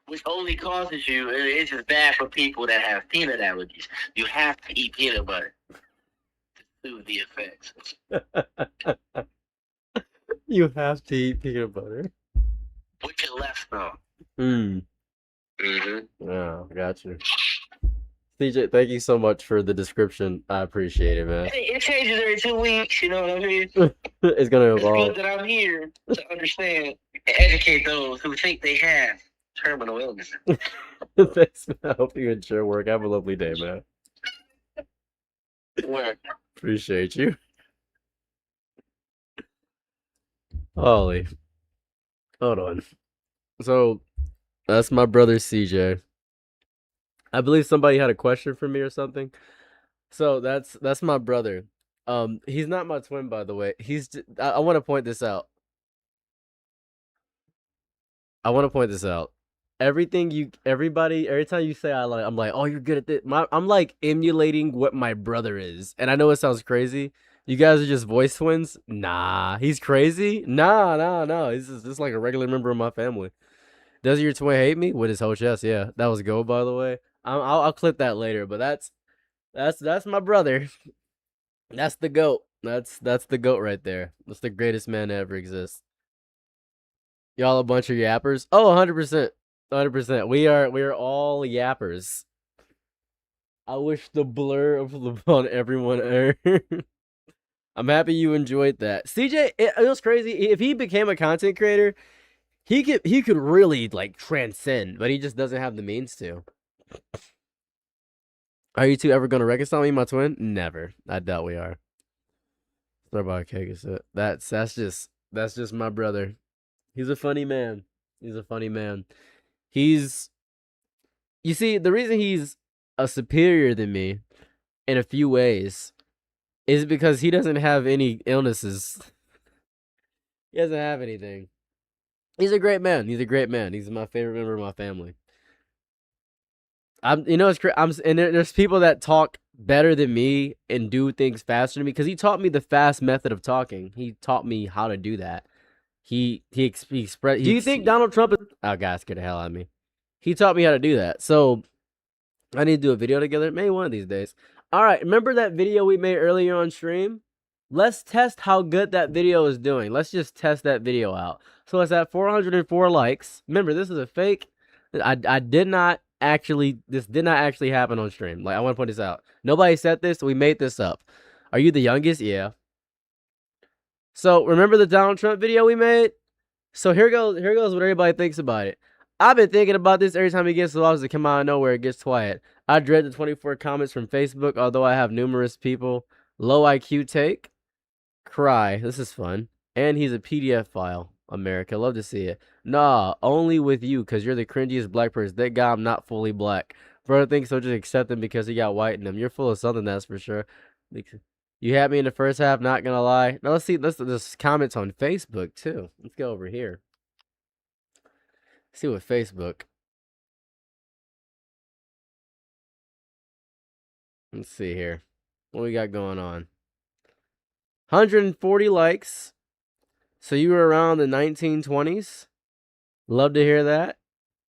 Speaker 13: Which only causes you, it's just bad for people that have peanut allergies. You have to eat peanut butter to soothe the effects.
Speaker 2: You have to eat peanut butter.
Speaker 13: With your left thumb.
Speaker 2: Oh, got you. CJ, thank you so much for the description. I appreciate it, man.
Speaker 13: Hey, it changes every 2 weeks, you know what I mean?
Speaker 2: It's gonna
Speaker 13: It's good
Speaker 2: evolve.
Speaker 13: that I'm here to understand and educate those who think they have terminal illness.
Speaker 2: Thanks, man. I hope you enjoy work. Have a lovely day, man.
Speaker 13: Where?
Speaker 2: Appreciate you. Holy. Hold on. So, that's my brother CJ. I believe somebody had a question for me or something. So that's my brother. He's not my twin, by the way. I want to point this out. Every time you say I'm like, oh, you're good at this. I'm like emulating what my brother is. And I know it sounds crazy. You guys are just voice twins? Nah, he's crazy? No. He's just like a regular member of my family. Does your twin hate me? With his whole chest, yeah. That was Go, by the way. I'll clip that later, but that's my brother. That's the GOAT. That's the GOAT right there. That's the greatest man to ever exist. Y'all a bunch of yappers? Oh, 100%. 100%. We are all yappers. I wish the blur upon everyone. I'm happy you enjoyed that. CJ, it was crazy. If he became a content creator, he could really like transcend, but he just doesn't have the means to. Are you two ever gonna reconcile me, my twin? Never. I doubt we are. Starbucks cake is it. That's just my brother. He's a funny man. You see, the reason he's a superior than me in a few ways is because he doesn't have any illnesses. He doesn't have anything. He's a great man. He's my favorite member of my family. There's people that talk better than me and do things faster than me because he taught me the fast method of talking. He taught me how to do that. He expressed. Do you think Donald Trump is? Oh, God, scared the hell out of me. He taught me how to do that. So I need to do a video together. Maybe one of these days. All right, remember that video we made earlier on stream? Let's test how good that video is doing. Let's just test that video out. So it's at 404 likes. Remember, this is a fake. This did not actually happen on stream. Like, I want to point this out. Nobody said this. We made this up. Are you the youngest? Yeah. So remember the Donald Trump video we made? So here goes what everybody thinks about it. I've been thinking about this every time he gets to office to come out of nowhere, it gets quiet. I dread the 24 comments from Facebook, although I have numerous people. Low IQ take. Cry. This is fun. And he's a PDF file. America. Love to see it. Nah, only with you, because you're the cringiest black person. Thank God I'm not fully black. Brother thinks so, just accept him because he got white in him. You're full of something, that's for sure. You had me in the first half, not gonna lie. Now let's see, there's comments on Facebook too. Let's go over here. See what Facebook. Let's see here. What we got going on? 140 likes. So you were around the 1920s. Love to hear that.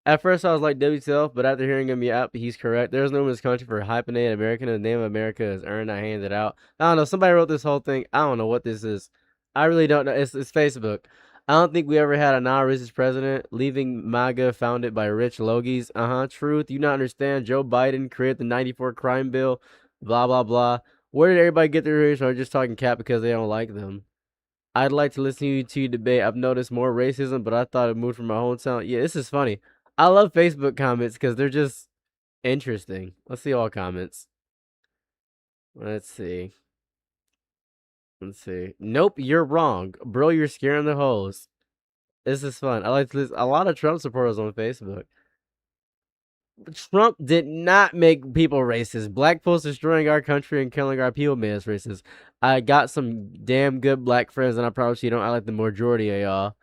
Speaker 2: At first I was like WTF, but after hearing him, yeah, he's correct. There's no room in this country for hyphenated American. The name of America is earned. I handed it out. I don't know. Somebody wrote this whole thing. I don't know what this is. I really don't know. It's Facebook. I don't think we ever had a non-racist president. Leaving MAGA founded by rich logies. Truth. You not understand. Joe Biden created the 94 crime bill. Blah, blah, blah. Where did everybody get their race? Or just talking cat because they don't like them? I'd like to listen to you debate. I've noticed more racism, but I thought it moved from my hometown. Yeah, this is funny. I love Facebook comments because they're just interesting. Let's see all comments. Let's see. Nope, you're wrong. Bro, you're scaring the hoes. This is fun. I like to listen. A lot of Trump supporters on Facebook. Trump did not make people racist. Black folks destroying our country and killing our people made us racist. I got some damn good black friends, and I promise you don't act like the majority of y'all.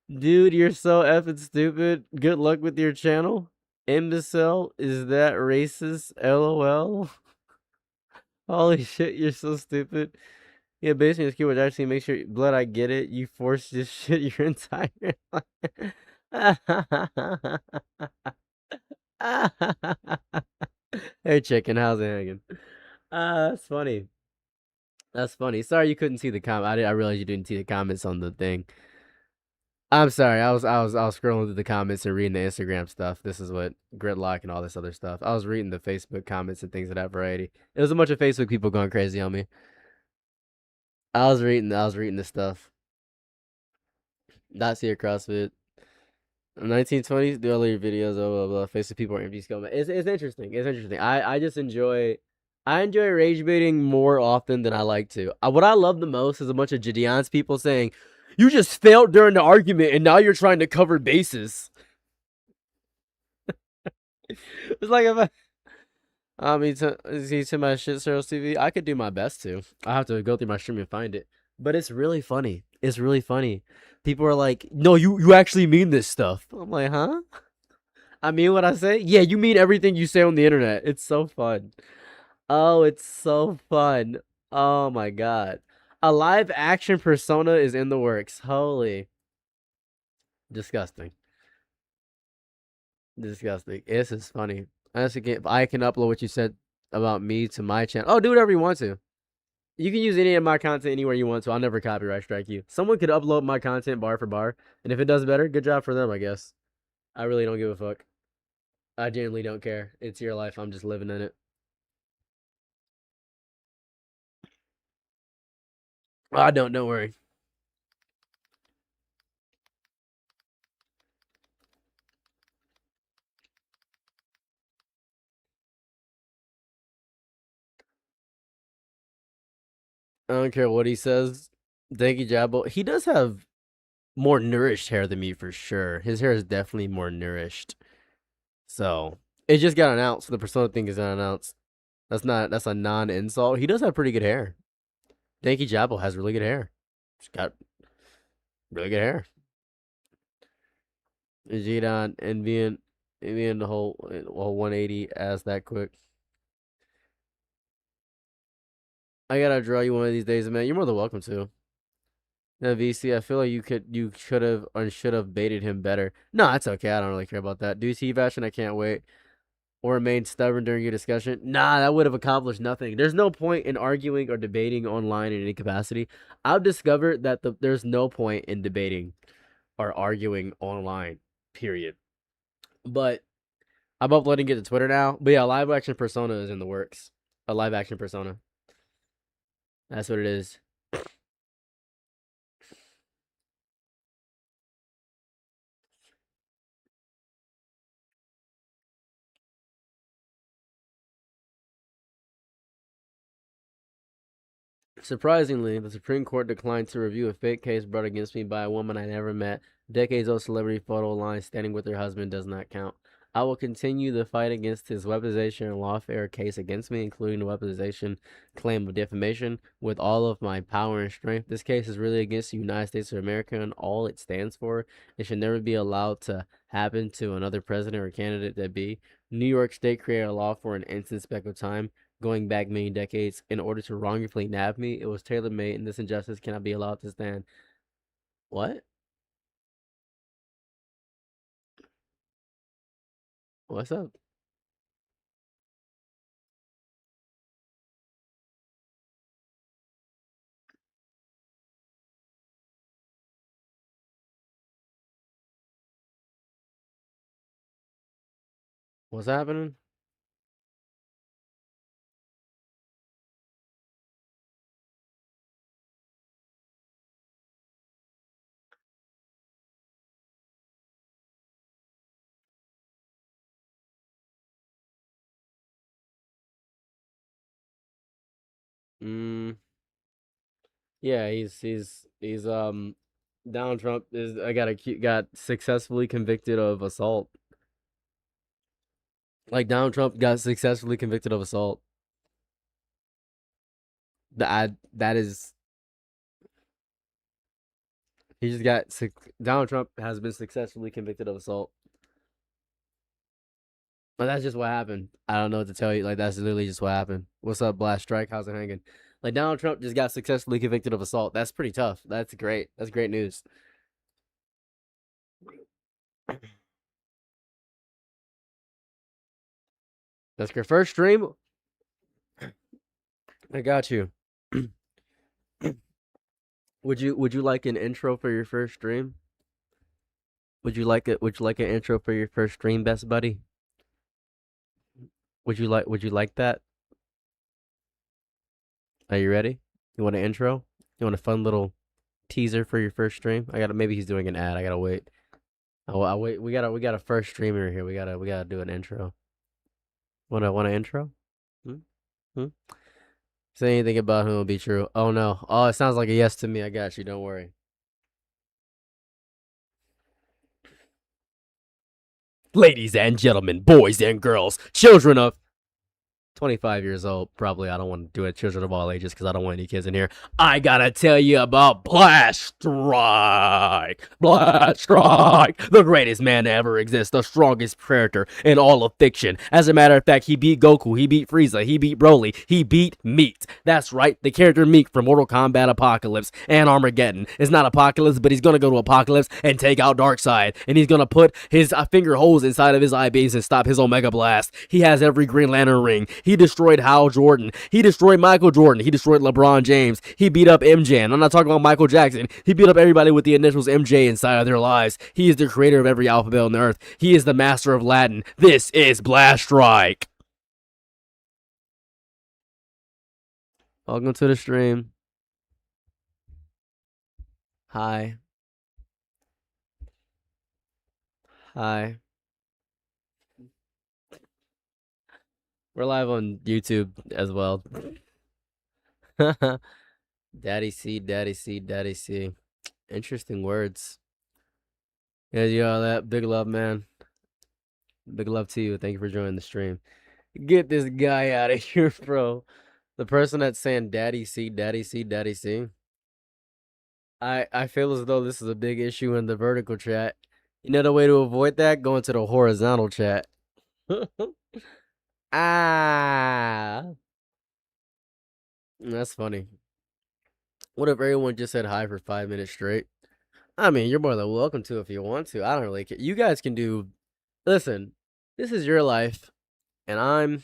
Speaker 2: Dude, you're so effing stupid. Good luck with your channel. Imbecile, is that racist? LOL. Holy shit, you're so stupid. Yeah, basically this keyword actually make sure blood I get it. You force this shit your entire life. Hey chicken, how's it hanging? That's funny. That's funny. Sorry you couldn't see the comment. I realized you didn't see the comments on the thing. I'm sorry. I was scrolling through the comments and reading the Instagram stuff. This is what Gridlock and all this other stuff. I was reading the Facebook comments and things of that variety. It was a bunch of Facebook people going crazy on me. I was reading this stuff. Not see a CrossFit. 1920s, the earlier videos, blah blah blah. Facebook people are empty scum. It's interesting. It's interesting. I just enjoy rage baiting more often than I like to. What I love the most is a bunch of Jadian's people saying, "You just failed during the argument, and now you're trying to cover bases." It's like if he's to my shit Searles TV. I could do my best to. I have to go through my stream and find it, but it's really funny. It's really funny. People are like, "No, you actually mean this stuff." I'm like, huh? I mean what I say? Yeah, you mean everything you say on the internet. It's so fun. Oh, it's so fun. Oh my god. A live action Persona is in the works. Holy. Disgusting. Disgusting. This is funny. I can upload what you said about me to my channel. Oh, do whatever you want to. You can use any of my content anywhere you want to. I'll never copyright strike you. Someone could upload my content bar for bar. And if it does better, good job for them, I guess. I really don't give a fuck. I genuinely don't care. It's your life. I'm just living in it. Don't worry. I don't care what he says. Thank you, Jabbo. He does have more nourished hair than me for sure. His hair is definitely more nourished. So it just got announced. The Persona thing is not announced. That's a non-insult. He does have pretty good hair. Danky Jabbo has really good hair. He's got really good hair. Jadon envying the whole 180 as that quick. I gotta draw you one of these days, man. You're more than welcome to. Now, VC, I feel like you could have or should have baited him better. No, that's okay. I don't really care about that. Do T-Fashion, I can't wait. Or remain stubborn during your discussion. Nah, that would have accomplished nothing. There's no point in arguing or debating online in any capacity. I've discovered that there's no point in debating or arguing online, period. But I'm uploading it to Twitter now. But yeah, live action Persona is in the works. A live action Persona. That's what it is. Surprisingly, the Supreme Court declined to review a fake case brought against me by a woman I never met. Decades-old celebrity photo line standing with her husband does not count. I will continue the fight against his weaponization and lawfare case against me, including the weaponization claim of defamation, with all of my power and strength. This case is really against the United States of America and all it stands for. It should never be allowed to happen to another president or candidate that be. New York State created a law for an instant speck of time. going back many decades in order to wrongfully nab me. It was tailor-made, and this injustice cannot be allowed to stand. What? What's up? What's happening? Yeah, he's Donald Trump is got successfully convicted of assault. Like Donald Trump got successfully convicted of assault. That is he just got Donald Trump has been successfully convicted of assault. But that's just what happened. I don't know what to tell you. Like that's literally just what happened. What's up, Blast Strike? How's it hanging? Like Donald Trump just got successfully convicted of assault. That's pretty tough. That's great. That's great news. That's your first stream. I got you. Would you like an intro for your first stream? Would you like it? Would you like an intro for your first stream, best buddy? Would you like that? Are you ready? You want an intro? You want a fun little teaser for your first stream? Maybe he's doing an ad. I gotta wait. I'll wait. We got a first streamer here. We gotta do an intro. Want an intro? Say anything about him will be true. Oh no. Oh, it sounds like a yes to me. I got you. Don't worry. Ladies and gentlemen, boys and girls, children of 25 years old. Probably I don't want to do it children of all ages because I don't want any kids in here. I gotta tell you about Blast Strike. Blast Strike, the greatest man to ever exist, the strongest predator in all of fiction. As a matter of fact, he beat Goku, he beat Frieza, he beat Broly, he beat Meat. That's right, the character Meat from Mortal Kombat Apocalypse and Armageddon. It's not Apocalypse, but he's gonna go to Apocalypse and take out Darkseid, and he's gonna put his finger holes inside of his eye beams and stop his Omega Blast. He has every Green Lantern ring. He destroyed Hal Jordan. He destroyed Michael Jordan. He destroyed LeBron James. He beat up MJ. And I'm not talking about Michael Jackson. He beat up everybody with the initials MJ inside of their lives. He is the creator of every alphabet on the earth. He is the master of Latin. This is Blast Strike. Welcome to the stream. Hi. Hi. We're live on YouTube as well. Daddy C, Daddy C, Daddy C. Interesting words. Yeah, you all that. Big love, man. Big love to you. Thank you for joining the stream. Get this guy out of here, bro. The person that's saying Daddy C, Daddy C, Daddy C. I feel as though this is a big issue in the vertical chat. You know the way to avoid that? Go into the horizontal chat. That's funny. What if everyone just said hi for 5 minutes straight? I mean, you're more than welcome to if you want to. I don't really care. You guys can do... Listen, this is your life, and I'm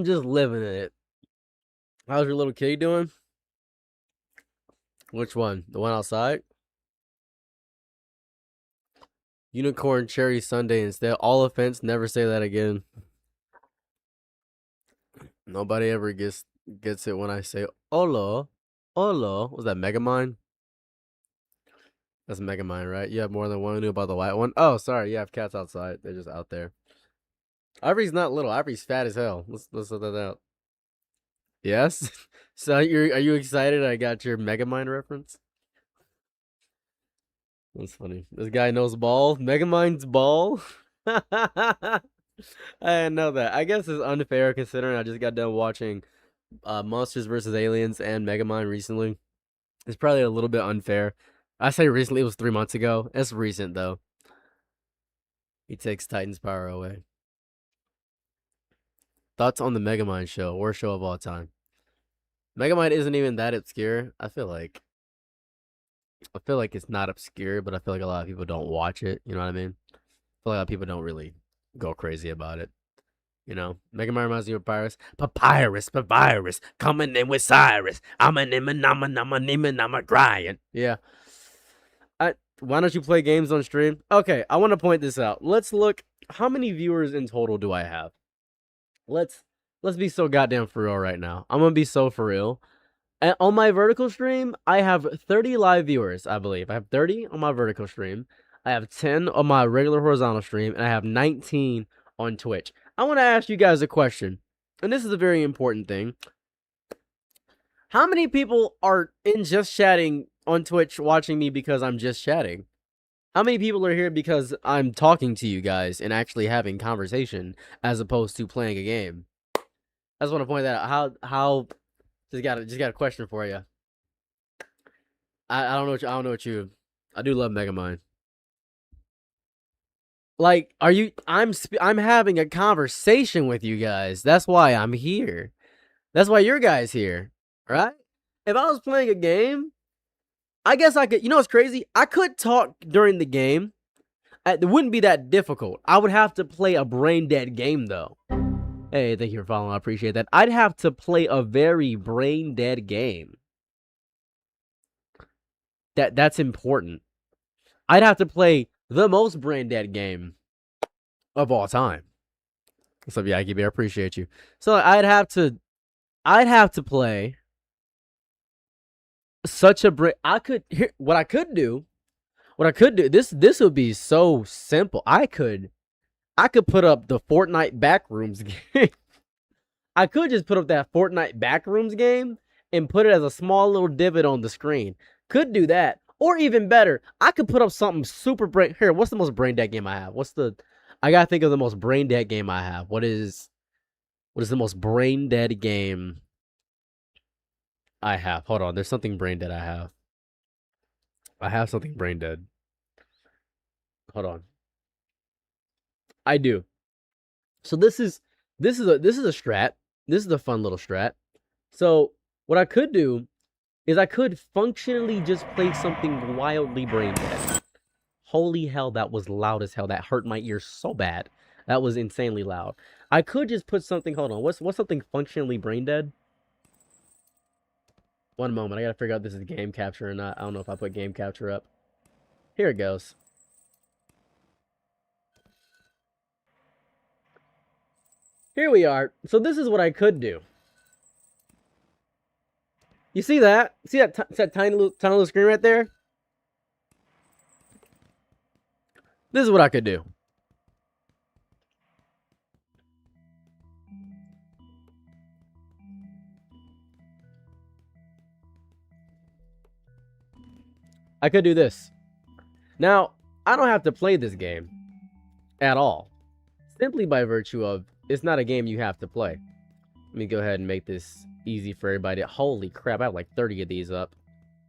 Speaker 2: just living in it. How's your little kitty doing? Which one? The one outside? Unicorn cherry sundae instead. All offense, never say that again. Nobody ever gets it when I say hola. Hola. Was that Megamind? That's Megamind, right? You have more than one. Who knew about the white one? Oh, sorry. You have cats outside. They're just out there. Ivory's not little. Ivory's fat as hell. Let's let that out. Yes? So are you excited I got your Megamind reference? That's funny. This guy knows ball. Megamind's ball? I didn't know that. I guess it's unfair considering I just got done watching Monsters vs. Aliens and Megamind recently. It's probably a little bit unfair. I say recently, it was 3 months ago. It's recent, though. He takes Titan's power away. Thoughts on the Megamind show? Worst show of all time. Megamind isn't even that obscure. I feel like it's not obscure, but I feel like a lot of people don't watch it. You know what I mean? I feel like a lot of people don't really go crazy about it. You know, Megamind reminds me of Papyrus, coming in with Cyrus. I'm a crying. Yeah. Why don't you play games on stream? Okay, I want to point this out. Let's look. How many viewers in total do I have? Let's be so goddamn for real right now. I'm gonna be so for real. And on my vertical stream, I have 30 live viewers, I believe. I have 30 on my vertical stream. I have 10 on my regular horizontal stream, and I have 19 on Twitch. I want to ask you guys a question, and this is a very important thing. How many people are in just chatting on Twitch watching me because I'm just chatting? How many people are here because I'm talking to you guys and actually having conversation as opposed to playing a game? I just want to point that out. How just got a question for you. I don't know what you. I do love Megamind. Like, I'm having a conversation with you guys. That's why I'm here. That's why your guys here, right? If I was playing a game, I guess I could. You know what's crazy? I could talk during the game. It wouldn't be that difficult. I would have to play a brain dead game though. Hey, thank you for following. I appreciate that. I'd have to play a very brain dead game. That's important. I'd have to play the most brain dead game of all time. What's up, Yagi? I appreciate you. So I'd have to play such a what I could do. This would be so simple. I could put up the Fortnite Backrooms game. I could just put up that Fortnite Backrooms game and put it as a small little divot on the screen. Could do that. Or even better, I could put up something super brain. Here, what's the most brain dead game I have? I gotta think of the most brain dead game I have. What is the most brain dead game I have? Hold on, there's something brain dead I have. I have something brain dead. Hold on. I do. So this is a strat. This is a fun little strat. So what I could do is I could functionally just play something wildly brain dead. Holy hell, that was loud as hell. That hurt my ears so bad. That was insanely loud. I could just put something. Hold on. What's something functionally brain dead? One moment. I gotta figure out if this is game capture or not. I don't know if I put game capture up. Here it goes. Here we are. So this is what I could do. You see that? See that tiny little screen right there? This is what I could do. I could do this. Now, I don't have to play this game at all. Simply by virtue of it's not a game you have to play. Let me go ahead and make this easy for everybody. Holy crap, I have like 30 of these up.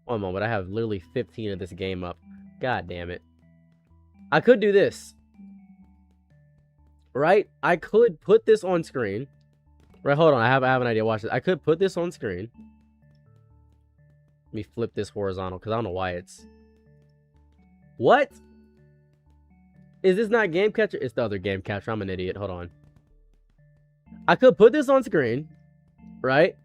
Speaker 2: One moment, I have literally 15 of this game up. God damn it. I could do this. Right? I could put this on screen. Right, hold on. I have an idea. Watch this. I could put this on screen. Let me flip this horizontal because I don't know why it's... What? Is this not game catcher? It's the other game catcher. I'm an idiot. Hold on. I could put this on screen. Right?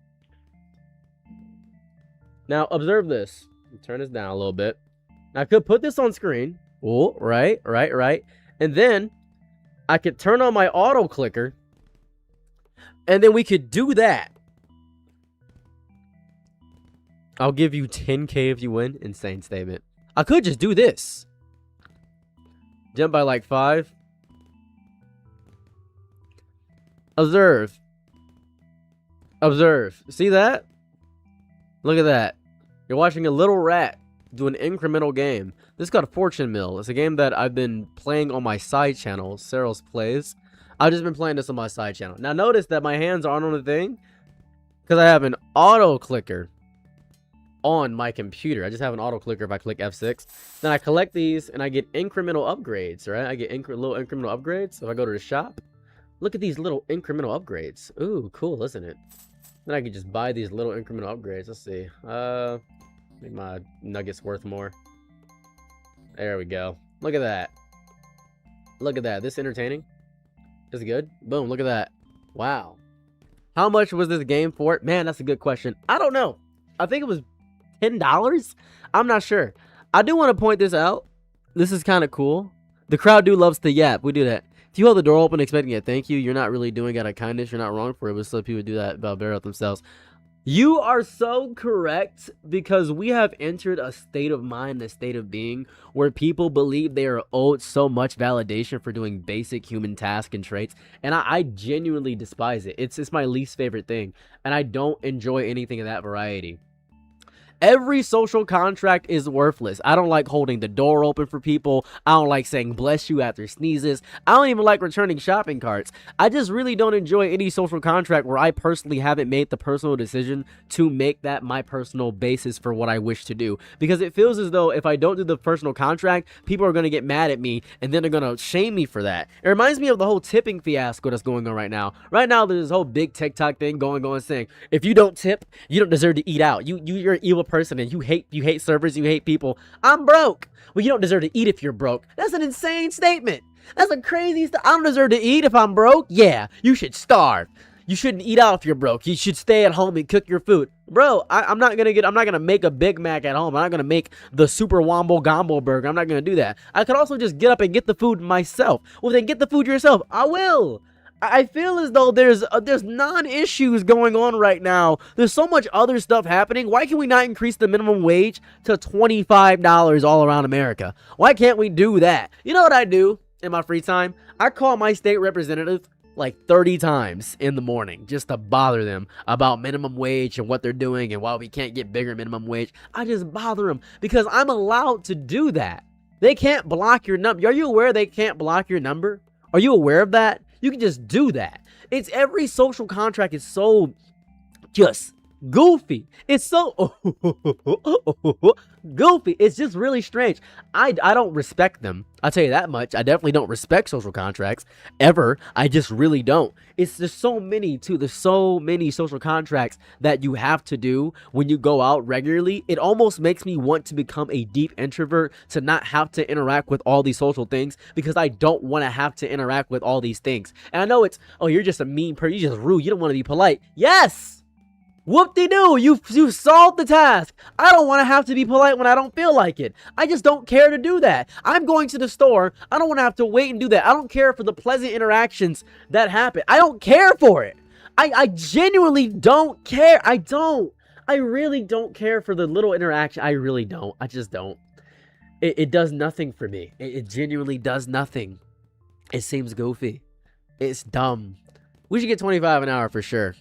Speaker 2: Now, observe this. Turn this down a little bit. I could put this on screen. Oh, right. And then I could turn on my auto clicker. And then we could do that. I'll give you 10K if you win. Insane statement. I could just do this. Jump by like 5. Observe. See that? Look at that. You're watching a little rat do an incremental game. This is called Fortune Mill. It's a game that I've been playing on my side channel, Cyril's Plays. I've just been playing this on my side channel. Now notice that my hands aren't on the thing. Because I have an auto clicker on my computer. I just have an auto clicker if I click F6. Then I collect these and I get incremental upgrades, right? I get little incremental upgrades. So if I go to the shop, look at these little incremental upgrades. Ooh, cool, isn't it? Then I can just buy these little incremental upgrades. Let's see. Make my nuggets worth more. There we go. Look at that. Look at that. This entertaining? Is it good? Boom, look at that. Wow. How much was this game for? Man, that's a good question. I don't know. I think it was $10. I'm not sure. I do want to point this out. This is kind of cool. The crowd loves to yap. We do that. If you hold the door open expecting a thank you, you're not really doing it out of kindness. You're not wrong for it, but some people do that about bear out themselves. You are so correct, because we have entered a state of mind, a state of being where people believe they are owed so much validation for doing basic human tasks and traits, and I genuinely despise it. It's my least favorite thing, and I don't enjoy anything of that variety. Every social contract is worthless. I don't like holding the door open for people. I don't like saying bless you after sneezes. I don't even like returning shopping carts. I just really don't enjoy any social contract where I personally haven't made the personal decision to make that my personal basis for what I wish to do. Because it feels as though if I don't do the personal contract, people are going to get mad at me and then they're going to shame me for that. It reminds me of the whole tipping fiasco that's going on right now. Right now, there's this whole big TikTok thing going saying, if you don't tip, you don't deserve to eat out. You're an evil person and you hate servers, you hate people. I'm broke. Well, you don't deserve to eat if you're broke. That's an insane statement. That's a crazy I don't deserve to eat if I'm broke. Yeah, you should starve. You shouldn't eat out if you're broke. You should stay at home and cook your food. Bro, I'm not gonna make a Big Mac at home. I'm not gonna make the Super Wombo Gombo burger. I'm not gonna do that. I could also just get up and get the food myself. Well, then get the food yourself. I will. I feel as though there's non-issues going on right now. There's so much other stuff happening. Why can we not increase the minimum wage to $25 all around America? Why can't we do that? You know what I do in my free time? I call my state representative like 30 times in the morning just to bother them about minimum wage and what they're doing and why we can't get bigger minimum wage. I just bother them because I'm allowed to do that. They can't block your number. Are you aware they can't block your number? Are you aware of that? You can just do that. It's every social contract is so just goofy. It's so goofy. It's just really strange. I don't respect them. I'll tell you that much. I definitely don't respect social contracts ever. I just really don't. There's so many too. There's so many social contracts that you have to do when you go out regularly. It almost makes me want to become a deep introvert to not have to interact with all these social things because I don't want to have to interact with all these things. And I know it's, oh, you're just a mean person. You're just rude. You don't want to be polite. Yes. Whoop-de-doo, you solved the task. I don't want to have to be polite when I don't feel like it. I just don't care to do that. I'm going to the store. I don't want to have to wait and do that. I don't care for the pleasant interactions that happen. I don't care for it. I genuinely don't care. I don't. I really don't care for the little interaction. I really don't. I just don't. It does nothing for me. It genuinely does nothing. It seems goofy. It's dumb. We should get 25 an hour for sure.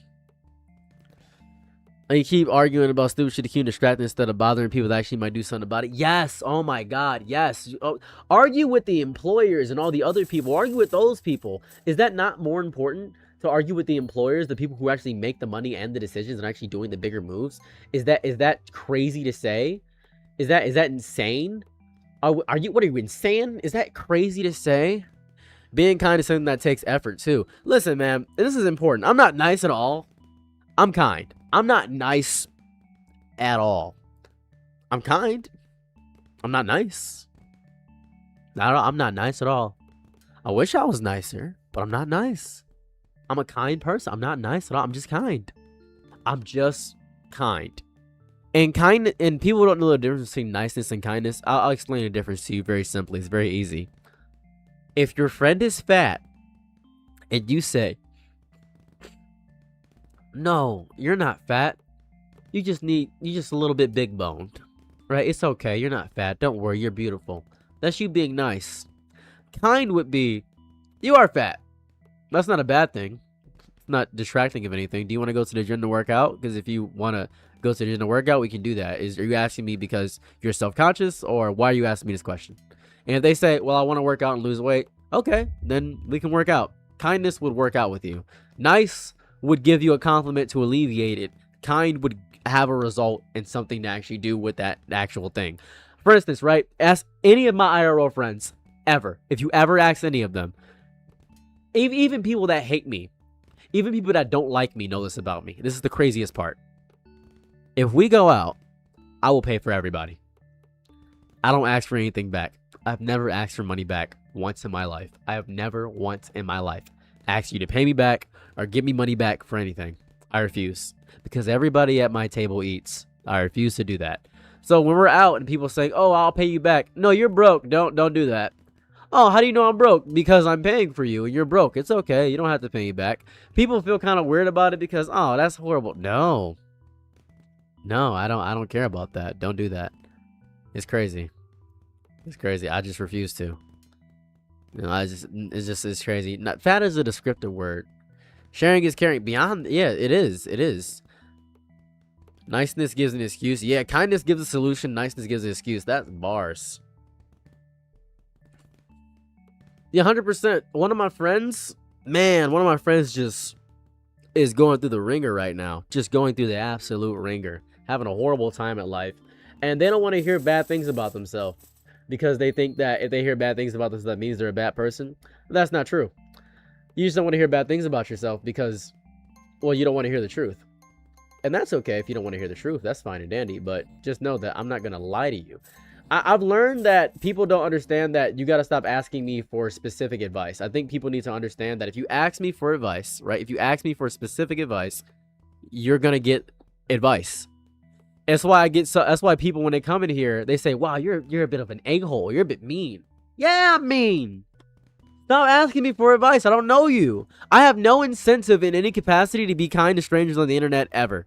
Speaker 2: And you keep arguing about stupid shit to keep distracted instead of bothering people that actually might do something about it. Yes. Oh my God. Yes. Argue with the employers and all the other people. Argue with those people. Is that not more important to argue with the employers, the people who actually make the money and the decisions and actually doing the bigger moves? Is that crazy to say? Is that insane? What are you insane? Is that crazy to say? Being kind is something that takes effort too. Listen, man, this is important. I'm not nice at all. I'm kind. I'm not nice at all. I'm kind. I'm not nice. I'm not nice at all. I wish I was nicer, but I'm not nice. I'm a kind person. I'm not nice at all. I'm just kind. I'm just kind. And people don't know the difference between niceness and kindness. I'll explain the difference to you very simply. It's very easy. If your friend is fat and you say, no, you're not fat. You just a little bit big boned, right? It's okay. You're not fat. Don't worry. You're beautiful. That's you being nice. Kind would be, you are fat. That's not a bad thing. It's not distracting of anything. Do you want to go to the gym to work out? Because if you want to go to the gym to work out, we can do that. Are you asking me because you're self-conscious, or why are you asking me this question? And if they say, well, I want to work out and lose weight, okay, then we can work out. Kindness would work out with you. Nice would give you a compliment to alleviate it. Kind would have a result in something to actually do with that actual thing. For instance, right? Ask any of my IRL friends ever. If you ever ask any of them, even people that hate me, even people that don't like me know this about me. This is the craziest part. If we go out, I will pay for everybody. I don't ask for anything back. I've never asked for money back once in my life. I have never once in my life asked you to pay me back or give me money back for anything. I refuse. Because everybody at my table eats. I refuse to do that. So when we're out and people say, oh, I'll pay you back. No, you're broke. Don't do that. Oh, how do you know I'm broke? Because I'm paying for you and you're broke. It's okay. You don't have to pay me back. People feel kind of weird about it because, oh, that's horrible. No, I don't care about that. Don't do that. It's crazy. It's crazy. I just refuse to. You know, it's crazy. Fat is a descriptive word. Sharing is caring. Beyond, yeah, it is. It is. Niceness gives an excuse. Yeah, kindness gives a solution. Niceness gives an excuse. That's bars. Yeah, 100%. One of my friends just is going through the ringer right now. Just going through the absolute ringer. Having a horrible time at life. And they don't want to hear bad things about themselves. Because they think that if they hear bad things about themselves, that means they're a bad person. But that's not true. You just don't want to hear bad things about yourself because, well, you don't want to hear the truth. And that's okay if you don't want to hear the truth. That's fine and dandy. But just know that I'm not going to lie to you. I've learned that people don't understand that you got to stop asking me for specific advice. I think people need to understand that if you ask me for advice, right? If you ask me for specific advice, you're going to get advice. That's why that's why people, when they come in here, they say, wow, you're a bit of an a-hole. You're a bit mean. Yeah, I'm mean. Stop asking me for advice. I don't know you. I have no incentive in any capacity to be kind to strangers on the internet ever.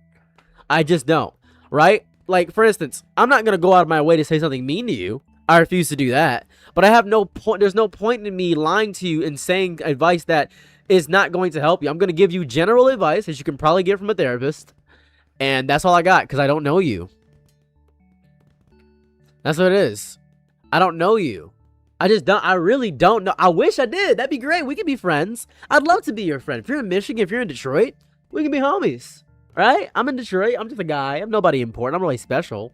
Speaker 2: I just don't, right? Like, for instance, I'm not going to go out of my way to say something mean to you. I refuse to do that. But I have no point. There's no point in me lying to you and saying advice that is not going to help you. I'm going to give you general advice, as you can probably get from a therapist. And that's all I got, because I don't know you. That's what it is. I don't know you. I really don't know. I wish I did. That'd be great. We could be friends. I'd love to be your friend. If you're in Michigan, if you're in Detroit, we can be homies. Right? I'm in Detroit. I'm just a guy. I'm nobody important. I'm really special.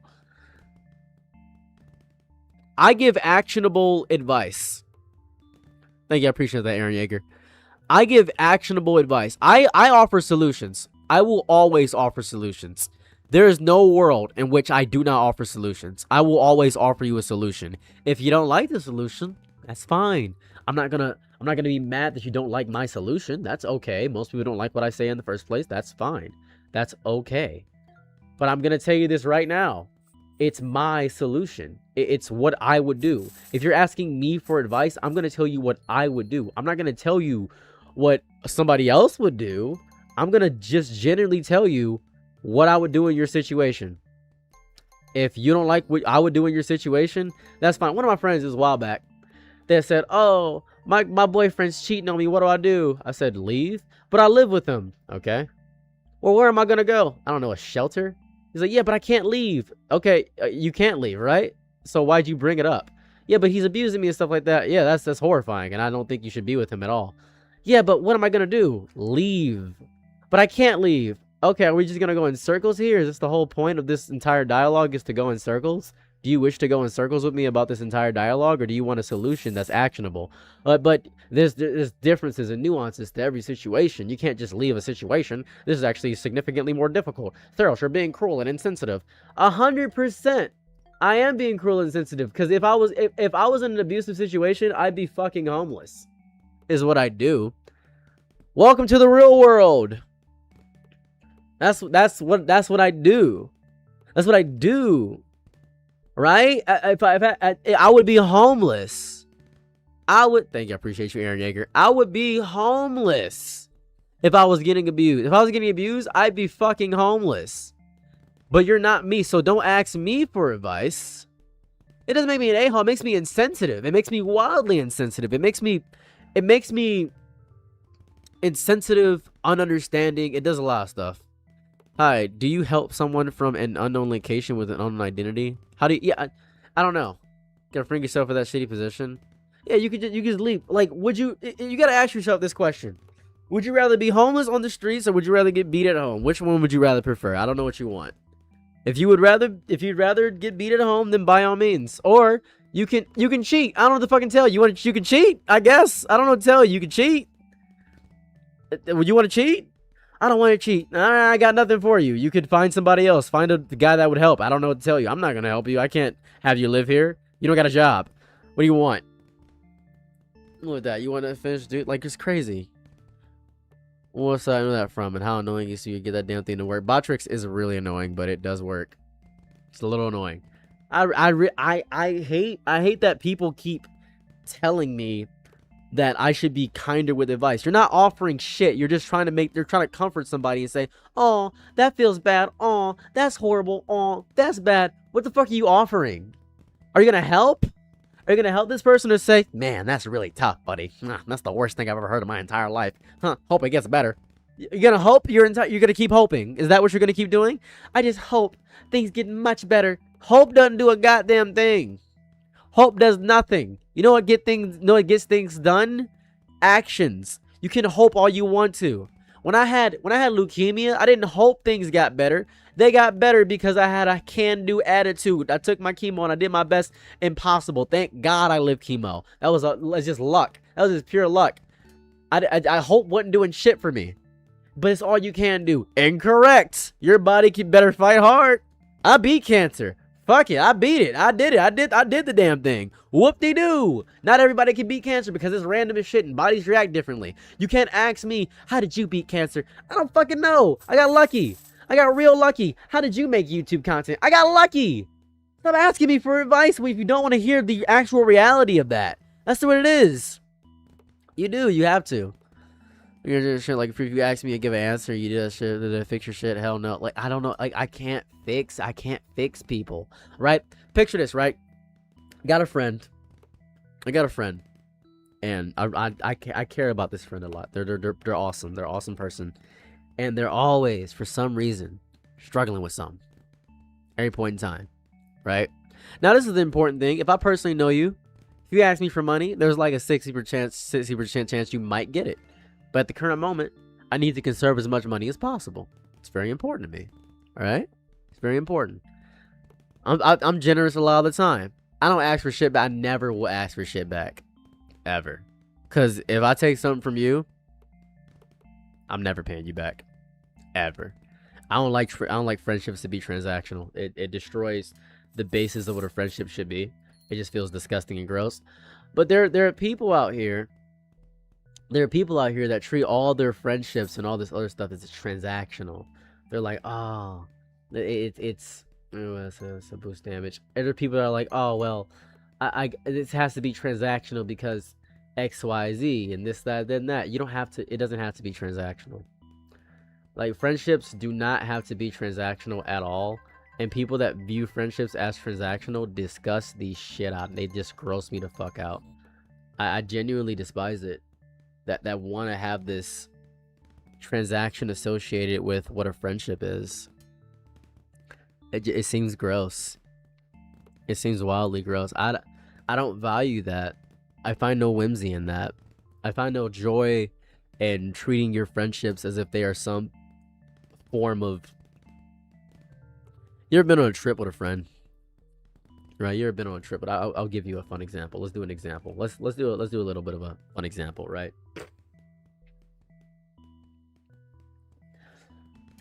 Speaker 2: I give actionable advice. Thank you. I appreciate that, Aaron Yeager. I give actionable advice. I offer solutions. I will always offer solutions. There is no world in which I do not offer solutions. I will always offer you a solution. If you don't like the solution, that's fine. I'm not gonna be mad that you don't like my solution. That's okay. Most people don't like what I say in the first place. That's fine. That's okay. But I'm gonna tell you this right now. It's my solution. It's what I would do. If you're asking me for advice, I'm gonna tell you what I would do. I'm not gonna tell you what somebody else would do. I'm gonna just generally tell you what I would do in your situation. If you don't like what I would do in your situation, that's fine. One of my friends is a while back, they said, oh, my boyfriend's cheating on me. What do? I said, leave. But I live with him. Okay. Well, where am I going to go? I don't know, a shelter? He's like, yeah, but I can't leave. Okay, you can't leave, right? So why'd you bring it up? Yeah, but he's abusing me and stuff like that. Yeah, that's horrifying, and I don't think you should be with him at all. Yeah, but what am I going to do? Leave. But I can't leave. Okay, are we just going to go in circles here? Is this the whole point of this entire dialogue, is to go in circles? Do you wish to go in circles with me about this entire dialogue, or do you want a solution that's actionable? But there's differences and nuances to every situation. You can't just leave a situation. This is actually significantly more difficult. Thurl, you're being cruel and insensitive. 100%. I am being cruel and insensitive, because if I was in an abusive situation, I'd be fucking homeless. Is what I'd do. Welcome to the real world. That's what I do. That's what I do. Right? I would be homeless. Thank you. I appreciate you, Aaron Yeager. I would be homeless if I was getting abused. If I was getting abused, I'd be fucking homeless. But you're not me, so don't ask me for advice. It doesn't make me an a-hole. It makes me insensitive. It makes me wildly insensitive. It makes me insensitive, ununderstanding. It does a lot of stuff. Hi, do you help someone from an unknown location with an unknown identity? How do you... Yeah, I don't know. Gotta bring yourself in that shitty position. Yeah, you could just leave. Like, would you... You gotta ask yourself this question. Would you rather be homeless on the streets or would you rather get beat at home? Which one would you rather prefer? I don't know what you want. If you'd rather get beat at home, then by all means. Or you can cheat. I don't know what to fucking tell you. You can cheat, I guess. I don't know what to tell you. You can cheat. Would you want to cheat? I don't want to cheat. I got nothing for you. You could find somebody else. Find the guy that would help. I don't know what to tell you. I'm not going to help you. I can't have you live here. You don't got a job. What do you want? Look at that. You want to finish, dude? Like, it's crazy. What's I know that from and how annoying is you get that damn thing to work? Botrix is really annoying, but it does work. It's a little annoying. I hate that people keep telling me that I should be kinder with advice. You're not offering shit. You're just trying to comfort somebody and say, "Oh, that feels bad. Oh, that's horrible. Oh, that's bad." What the fuck are you offering? Are you gonna help? Are you gonna help this person or say, "Man, that's really tough, buddy. That's the worst thing I've ever heard in my entire life. Hope it gets better." You're gonna hope? You're gonna keep hoping? Is that what you're gonna keep doing? I just hope things get much better. Hope doesn't do a goddamn thing. Hope does nothing. You know what gets things done? Actions. You can hope all you want to. When I had leukemia, I didn't hope things got better. They got better because I had a can-do attitude. I took my chemo and I did my best impossible. Thank God I lived chemo. That was just luck. That was just pure luck. I hope wasn't doing shit for me. But it's all you can do. Incorrect. Your body can better fight hard. I beat cancer. Fuck it. I beat it. I did it. I did the damn thing. Whoop-de-doo. Not everybody can beat cancer because it's random as shit and bodies react differently. You can't ask me, how did you beat cancer? I don't fucking know. I got lucky. I got real lucky. How did you make YouTube content? I got lucky. Stop asking me for advice if you don't want to hear the actual reality of that. That's what it is. You do. You have to. You're just shit, like, if you ask me to give an answer, you do that shit to fix your shit. Hell no. Like, I don't know. Like, I can't fix people. Right? Picture this, right? I got a friend. And I care about this friend a lot. They're awesome. They're an awesome person. And they're always, for some reason, struggling with something. Every point in time. Right? Now, this is the important thing. If I personally know you, if you ask me for money, there's like a 60% chance you might get it. But at the current moment, I need to conserve as much money as possible. It's very important to me. All right? It's very important. I'm generous a lot of the time. I don't ask for shit back. I never will ask for shit back. Ever. Because if I take something from you, I'm never paying you back. Ever. I don't like friendships to be transactional. It destroys the basis of what a friendship should be. It just feels disgusting and gross. But there are people out here. There are people out here that treat all their friendships and all this other stuff as transactional. They're like, oh, it's a boost damage. And there are people that are like, oh well, this has to be transactional because X, Y, Z, and this, that, then that. You don't have to. It doesn't have to be transactional. Like, friendships do not have to be transactional at all. And people that view friendships as transactional disgust the shit out. They just gross me the fuck out. I genuinely despise it. That want to have this transaction associated with what a friendship is. It seems gross. It seems wildly gross. I don't value that. I find no whimsy in that. I find no joy in treating your friendships as if they are some form of... You ever been on a trip with a friend? Right, you ever been on a trip? But I'll give you a fun example. Let's do an example. Let's do a little bit of a fun example, right?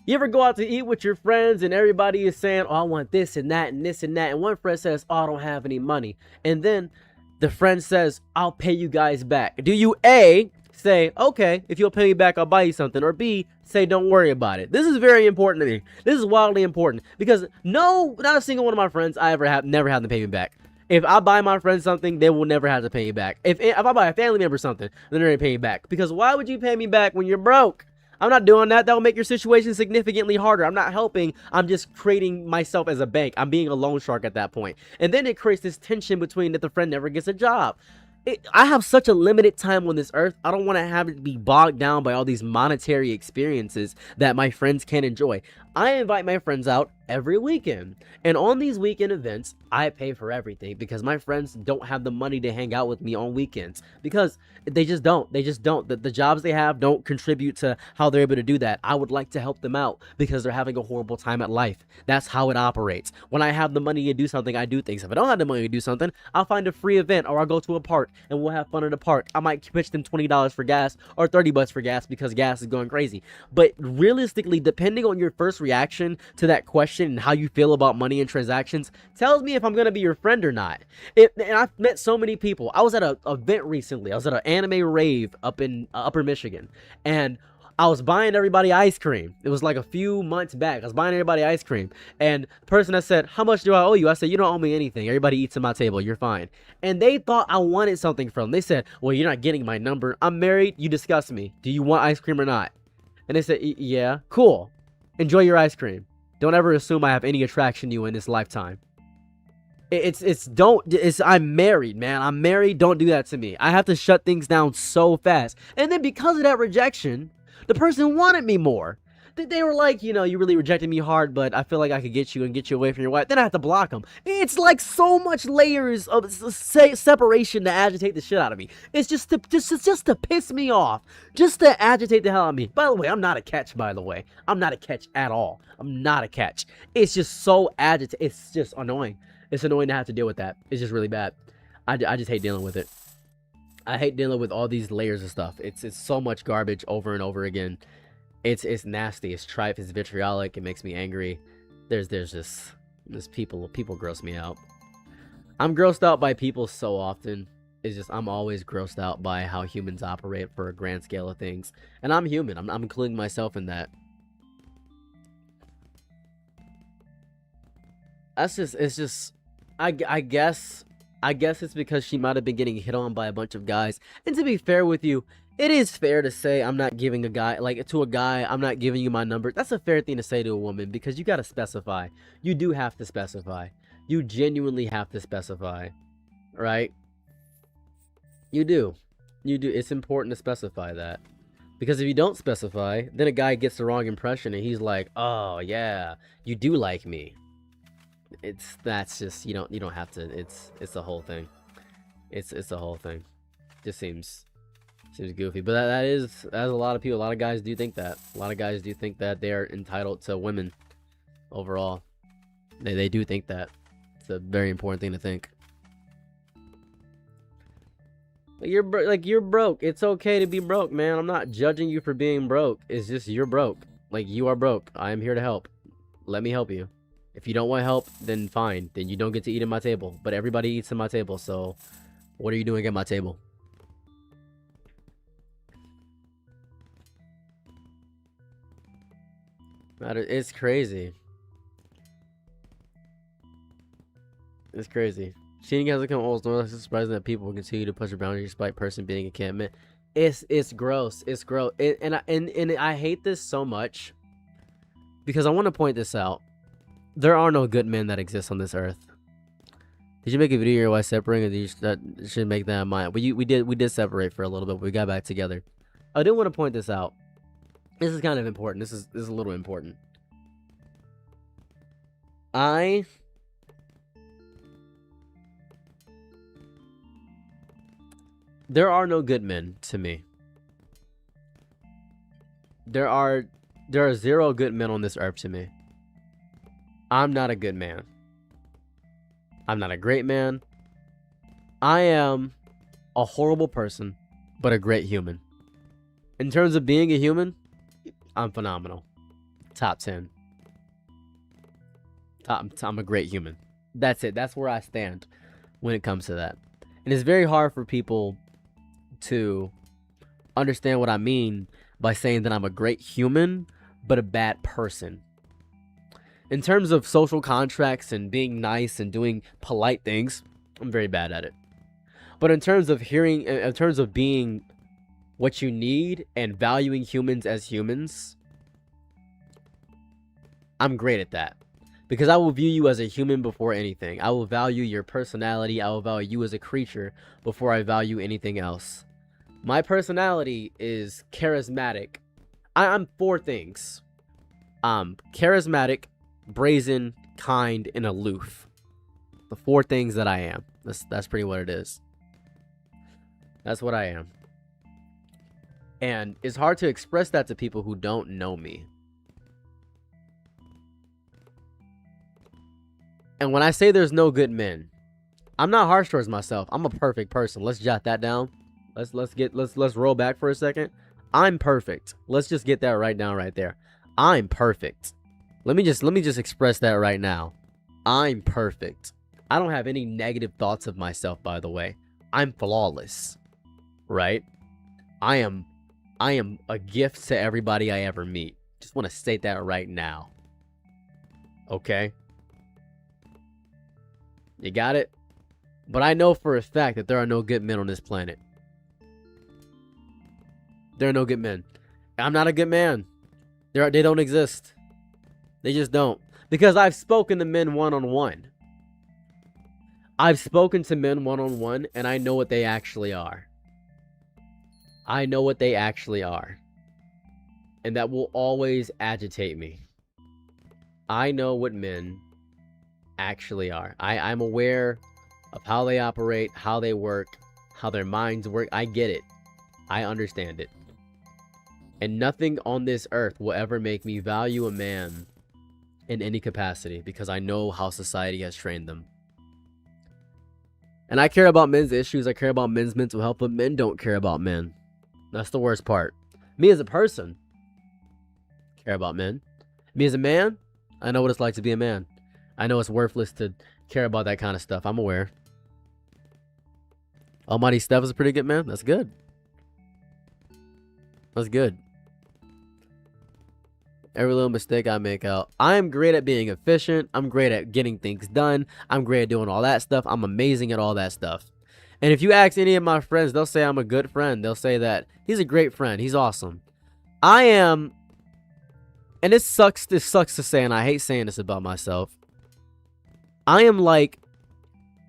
Speaker 2: You ever go out to eat with your friends and everybody is saying, oh, I want this and that and this and that, and one friend says, oh, I don't have any money, and then the friend says, I'll pay you guys back. Do you A, say, okay, if you'll pay me back, I'll buy you something, or B, say, don't worry about it? This is very important to me. This is wildly important because not a single one of my friends never had to pay me back. If I buy my friend something, they will never have to pay me back. If I buy a family member something, then they're going to pay me back. Because why would you pay me back when you're broke? I'm not doing that. That will make your situation significantly harder. I'm not helping. I'm just creating myself as a bank. I'm being a loan shark at that point. And then it creates this tension between that the friend never gets a job. I have such a limited time on this earth. I don't want to have it be bogged down by all these monetary experiences that my friends can enjoy. I invite my friends out every weekend. And on these weekend events, I pay for everything because my friends don't have the money to hang out with me on weekends because they just don't. The jobs they have don't contribute to how they're able to do that. I would like to help them out because they're having a horrible time at life. That's how it operates. When I have the money to do something, I do things. If I don't have the money to do something, I'll find a free event or I'll go to a park and we'll have fun at a park. I might pitch them $20 for gas or $30 for gas because gas is going crazy. But realistically, depending on your first reaction to that question and how you feel about money and transactions tells me if I'm going to be your friend or not. And I've met so many people. I was at an event recently. I was at an anime rave up in Upper Michigan, and I was buying everybody ice cream. It was like a few months back. I was buying everybody ice cream, and the person that said, "How much do I owe you?" I said, "You don't owe me anything. Everybody eats at my table. You're fine." And they thought I wanted something from them. They said, "Well, you're not getting my number. I'm married. You disgust me. Do you want ice cream or not?" And they said, "Yeah, cool. Enjoy your ice cream. Don't ever assume I have any attraction to you in this lifetime." I'm married, man. I'm married. Don't do that to me. I have to shut things down so fast. And then because of that rejection, the person wanted me more. They were like, you really rejected me hard, but I feel like I could get you and get you away from your wife. Then I have to block them. It's like so much layers of separation to agitate the shit out of me. It's just to piss me off, just to agitate the hell out of me. By the way, I'm not a catch. By the way, I'm not a catch at all. I'm not a catch. It's just so agitated. It's just annoying. It's annoying to have to deal with that. It's just really bad. I just hate dealing with it. I hate dealing with all these layers of stuff. It's so much garbage over and over again. It's nasty. It's tripe. It's vitriolic. It makes me angry. There's just people gross me out. I'm grossed out by people so often. It's just I'm always grossed out by how humans operate for a grand scale of things. And I'm human. I'm including myself in that. It's just I guess it's because she might have been getting hit on by a bunch of guys. And to be fair with you, it is fair to say I'm not giving I'm not giving you my number. That's a fair thing to say to a woman because you got to specify. You do have to specify. You genuinely have to specify, right? You do. It's important to specify that. Because if you don't specify, then a guy gets the wrong impression and he's like, "Oh, yeah, you do like me." That's just you don't have to. It's the whole thing. It's the whole thing. Just seems goofy, but that's a lot of people. A lot of guys do think that. A lot of guys do think that they are entitled to women. Overall, they do think that. It's a very important thing to think. You're broke. It's okay to be broke, man. I'm not judging you for being broke. It's just you're broke. Like, you are broke. I am here to help. Let me help you. If you don't want help, then fine. Then you don't get to eat at my table. But everybody eats at my table, so what are you doing at my table? It's crazy. It's crazy. Cheating has become almost no less surprising that people will continue to push a boundary despite person being a can't admit. It's gross. It's gross. And I hate this so much because I want to point this out. There are no good men that exist on this earth. Did you make a video of your wife separating, or that should make that in mind? We did separate for a little bit, but we got back together. I do want to point this out. This is kind of important. This is a little important. There are no good men to me. There are zero good men on this earth to me. I'm not a good man. I'm not a great man. I am a horrible person, but a great human. In terms of being a human, I'm phenomenal. Top 10. I'm a great human. That's it. That's where I stand when it comes to that. And it's very hard for people to understand what I mean by saying that I'm a great human, but a bad person. In terms of social contracts and being nice and doing polite things, I'm very bad at it. But in terms of being what you need and valuing humans as humans, I'm great at that. Because I will view you as a human before anything. I will value your personality. I will value you as a creature before I value anything else. My personality is charismatic. I'm four things. charismatic, brazen, kind, and aloof. The 4 things that I am. That's pretty what it is. That's what I am. And it's hard to express that to people who don't know me. And when I say there's no good men, I'm not harsh towards myself. I'm a perfect person. Let's jot that down. Let's roll back for a second. I'm perfect. Let's just get that right down right there. I'm perfect. Let me just express that right now. I'm perfect. I don't have any negative thoughts of myself, by the way. I'm flawless. Right? I am a gift to everybody I ever meet. Just want to state that right now. Okay? You got it? But I know for a fact that there are no good men on this planet. There are no good men. I'm not a good man. They don't exist. They just don't. Because I've spoken to men one-on-one. I've spoken to men one-on-one, and I know what they actually are. I know what they actually are. And that will always agitate me. I know what men actually are. I'm aware of how they operate, how they work, how their minds work. I get it. I understand it. And nothing on this earth will ever make me value a man in any capacity, because I know how society has trained them. And I care about men's issues. I care about men's mental health, but men don't care about men. That's the worst part. Me as a person, care about men. Me as a man, I know what it's like to be a man. I know it's worthless to care about that kind of stuff. I'm aware. Almighty Steph is a pretty good man. That's good. That's good. Every little mistake I make out. I'm great at being efficient. I'm great at getting things done. I'm great at doing all that stuff. I'm amazing at all that stuff. And if you ask any of my friends, they'll say I'm a good friend. They'll say that he's a great friend. He's awesome. I am, and this sucks to say, and I hate saying this about myself. I am like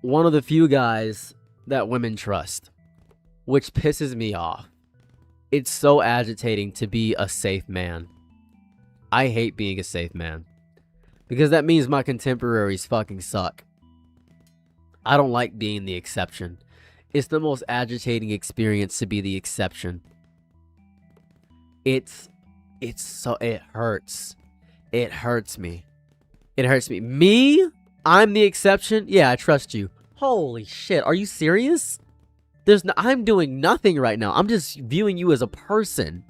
Speaker 2: one of the few guys that women trust, which pisses me off. It's so agitating to be a safe man. I hate being a safe man, because that means my contemporaries fucking suck. I don't like being the exception. It's the most agitating experience to be the exception. It hurts. It hurts me. It hurts me. Me? I'm the exception? Yeah, I trust you. Holy shit, are you serious? I'm doing nothing right now. I'm just viewing you as a person.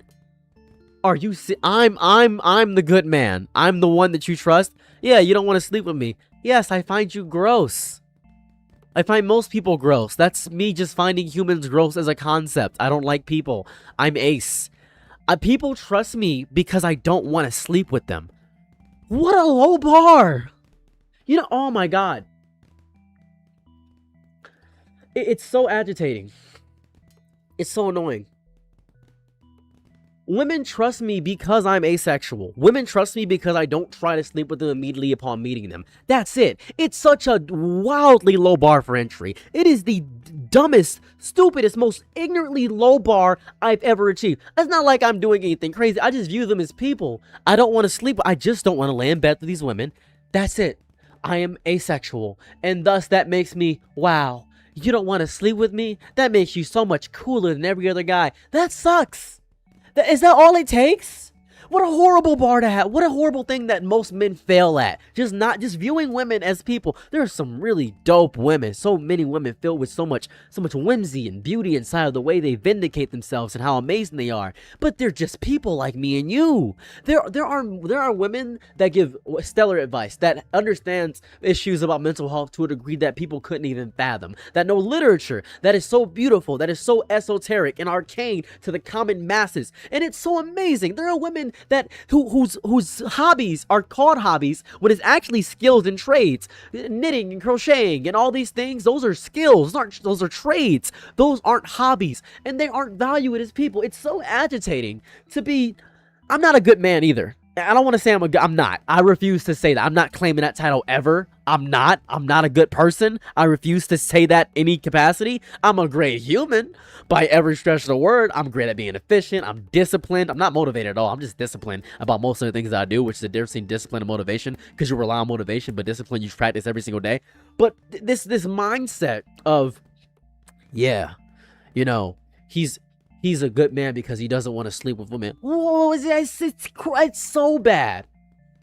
Speaker 2: Are you I'm the good man. I'm the one that you trust. Yeah, you don't want to sleep with me. Yes, I find you gross. I find most people gross. That's me just finding humans gross as a concept. I don't like people. I'm ace. People trust me because I don't want to sleep with them. What a low bar. You know, oh my god. It's so agitating. It's so annoying. Women trust me because I'm asexual. Women trust me because I don't try to sleep with them immediately upon meeting them. That's it. It's such a wildly low bar for entry. It is the dumbest, stupidest, most ignorantly low bar I've ever achieved. It's not like I'm doing anything crazy. I just view them as people. I don't want to sleep. I just don't want to lay in bed with these women. That's it. I am asexual. And thus that makes me, wow, you don't want to sleep with me? That makes you so much cooler than every other guy. That sucks. Is that all it takes? What a horrible bar to have. What a horrible thing that most men fail at. Just viewing women as people. There are some really dope women. So many women filled with so much whimsy and beauty inside of the way they vindicate themselves and how amazing they are. But they're just people like me and you. There are women that give stellar advice, that understands issues about mental health to a degree that people couldn't even fathom. That know literature that is so beautiful, that is so esoteric and arcane to the common masses. And it's so amazing. There are women that whose hobbies are called hobbies when it's actually skills and trades. Knitting and crocheting and all these things, those are skills. Those are trades. Those aren't hobbies, and they aren't valued as people. It's so agitating to be. I'm not a good man either. I don't want to say I'm not. I refuse to say that. I'm not claiming that title ever. I'm not a good person. I refuse to say that any capacity. I'm a great human by every stretch of the word. I'm great at being efficient. I'm disciplined. I'm not motivated at all. I'm just disciplined about most of the things that I do, which is the difference between discipline and motivation, because you rely on motivation, but discipline you practice every single day. But this mindset of, yeah, you know, he's a good man because he doesn't want to sleep with women. Whoa, it's so bad.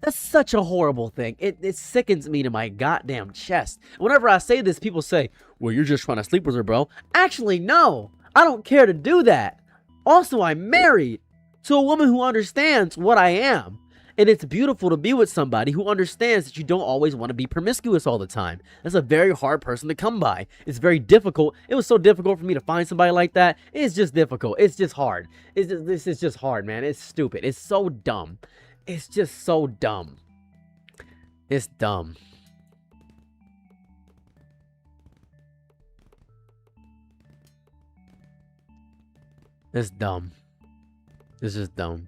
Speaker 2: That's such a horrible thing. It sickens me to my goddamn chest. Whenever I say this, people say, well, you're just trying to sleep with her, bro. Actually, no. I don't care to do that. Also, I'm married to a woman who understands what I am. And it's beautiful to be with somebody who understands that you don't always want to be promiscuous all the time. That's a very hard person to come by. It's very difficult. It was so difficult for me to find somebody like that. It's just difficult. It's just hard. This is just hard, man. It's stupid. It's so dumb. It's just so dumb. It's dumb. It's dumb. It's just dumb.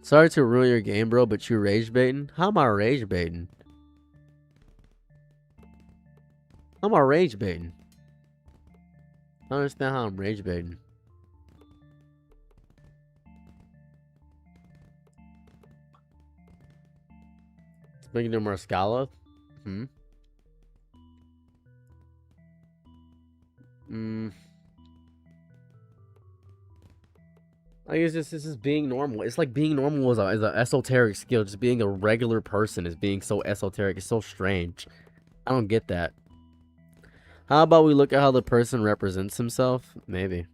Speaker 2: Sorry to ruin your game, bro, but you rage baiting? How am I rage baiting? How am I rage baiting? I don't understand how I'm rage baiting. Speaking to Marscala? I guess this is being normal. It's like being normal is an esoteric skill. Just being a regular person is being so esoteric. It's so strange. I don't get that. How about we look at how the person represents himself? Maybe.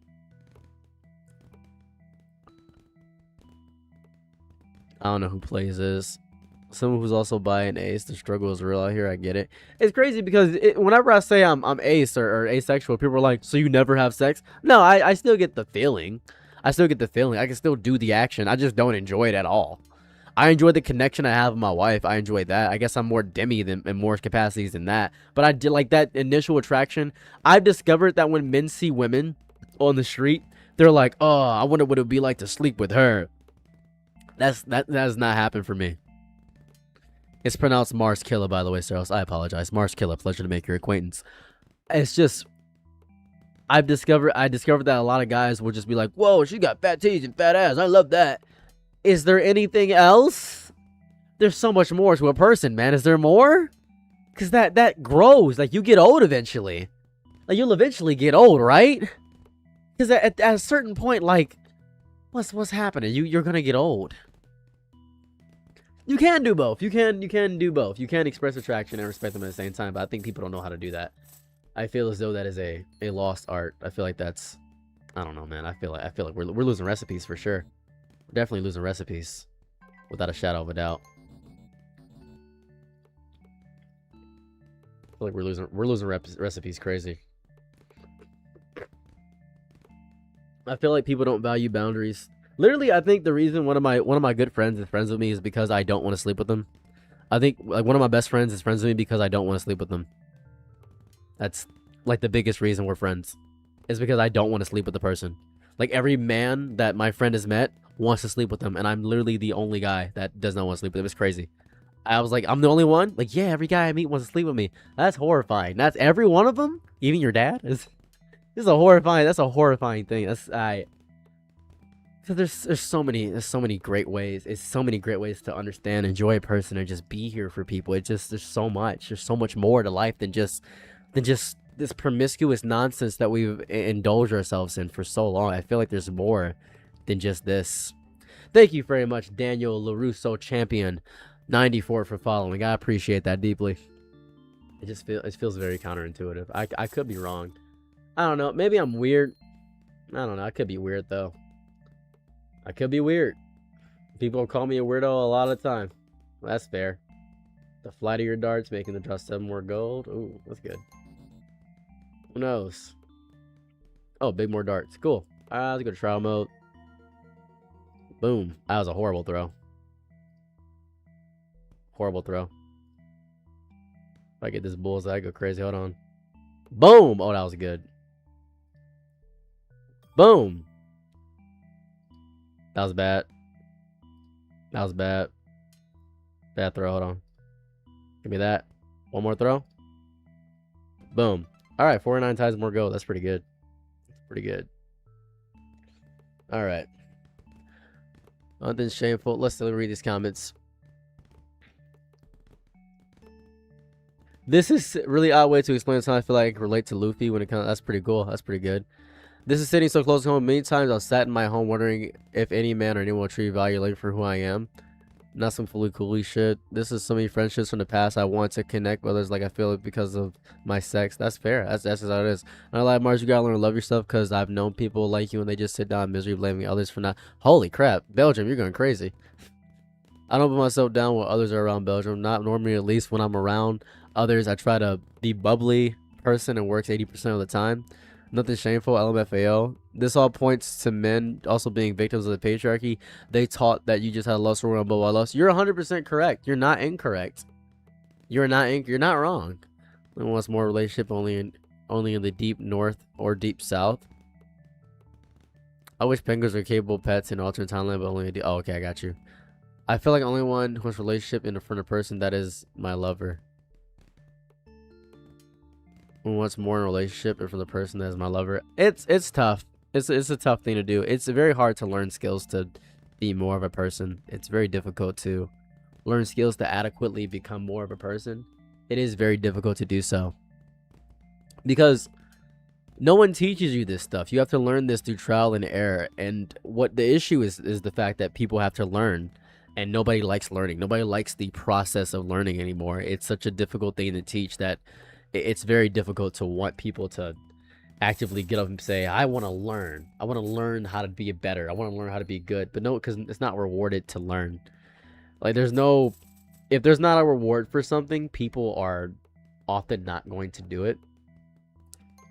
Speaker 2: I don't know who plays this. Someone who's also bi and ace. The struggle is real out here. I get it. It's crazy because whenever I say I'm ace or asexual, people are like, so you never have sex? No, I still get the feeling. I still get the feeling. I can still do the action. I just don't enjoy it at all. I enjoy the connection I have with my wife. I enjoy that. I guess I'm more demi than in more capacities than that. But I did like that initial attraction. I've discovered that when men see women on the street, they're like, oh, I wonder what it would be like to sleep with her. That does not happen for me. It's pronounced Mars Killa, by the way, Saros. I apologize. Mars Killa, pleasure to make your acquaintance. It's just, I discovered that a lot of guys will just be like, whoa, she got fat titties and fat ass. I love that. Is there anything else? There's so much more to a person, man. Is there more? Because that grows. Like, you get old eventually. Like, you'll eventually get old, right? Because at a certain point, like, what's happening? You're going to get old. You can do both. You can do both. You can express attraction and respect them at the same time, but I think people don't know how to do that. I feel as though that is a lost art. I feel like that's, I don't know, man. I feel like we're losing recipes for sure. We're definitely losing recipes, without a shadow of a doubt. I feel like we're losing recipes. Crazy. I feel like people don't value boundaries. Literally, I think the reason one of my good friends is friends with me is because I don't want to sleep with them. I think like one of my best friends is friends with me because I don't want to sleep with them. That's like the biggest reason we're friends. Is because I don't want to sleep with the person. Like every man that my friend has met wants to sleep with them, and I'm literally the only guy that does not want to sleep with them. It's crazy. I was like, I'm the only one? Like, yeah, every guy I meet wants to sleep with me. That's horrifying. That's every one of them? Even your dad? That's a horrifying thing. So there's so many great ways. It's so many great ways to understand, enjoy a person, and just be here for people. There's so much. There's so much more to life than just this promiscuous nonsense that we've indulged ourselves in for so long. I feel like there's more than just this. Thank you very much, Daniel LaRusso Champion 94 for following. I appreciate that deeply. It feels very counterintuitive. I could be wrong. I don't know. Maybe I'm weird. I don't know. I could be weird though. I could be weird. People call me a weirdo a lot of the time. Well, that's fair. The flight of your darts making the draw 7 more gold. Ooh, that's good. Who knows? Oh, big more darts. Cool. Let's go to trial mode. Boom. That was a horrible throw. Horrible throw. If I get this bullseye, I go crazy. Hold on. Boom. Oh, that was good. Boom. That was bad. That was bad. Bad throw. Hold on. Give me that. One more throw. Boom. All right, 49 times more goal. That's pretty good. Pretty good. All right. Nothing shameful. Let's still read these comments. This is a really odd way to explain something I feel like I can relate to Luffy when it comes. That's pretty cool. That's pretty good. This is sitting so close to home. Many times I was sat in my home wondering if any man or anyone will treat value for who I am. Not some fully cooly shit. This is so many friendships from the past. I want to connect with others like I feel it because of my sex. That's fair. That's just how it is. And I like Mars. You gotta learn to love yourself because I've known people like you and they just sit down in misery blaming others for not. Holy crap, Belgium, you're going crazy. I don't put myself down when others are around Belgium. Not normally, at least when I'm around others. I try to be bubbly person and works 80% of the time. Nothing shameful. LMFAO. This all points to men also being victims of the patriarchy. They taught that you just had lust around but why lust. You're 100% correct. You're not incorrect. You're not wrong. No one wants more relationship only in the deep north or deep south. I wish penguins were capable pets in alternate timeline, but only in oh, okay, I got you. I feel like only one who wants relationship in front of person that is my lover. Who wants more in a relationship and for the person that is my lover. It's tough. It's a tough thing to do. It's very hard to learn skills to be more of a person. It's very difficult to learn skills to adequately become more of a person. It is very difficult to do so because no one teaches you this stuff. You have to learn this through trial and error. And what the issue is the fact that people have to learn, and nobody likes learning. Nobody likes the process of learning anymore. It's such a difficult thing to teach that it's very difficult to want people to actively get up and say, I want to learn. I want to learn how to be better. I want to learn how to be good. But no, because it's not rewarded to learn. Like if there's not a reward for something, people are often not going to do it.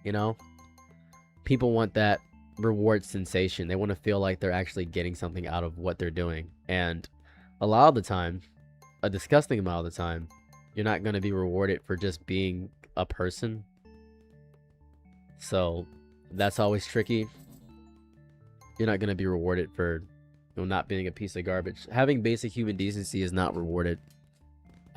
Speaker 2: You know? People want that reward sensation. They want to feel like they're actually getting something out of what they're doing. And a lot of the time, a disgusting amount of the time, you're not going to be rewarded for just being a person. So that's always tricky. You're not going to be rewarded for not being a piece of garbage. Having basic human decency is not rewarded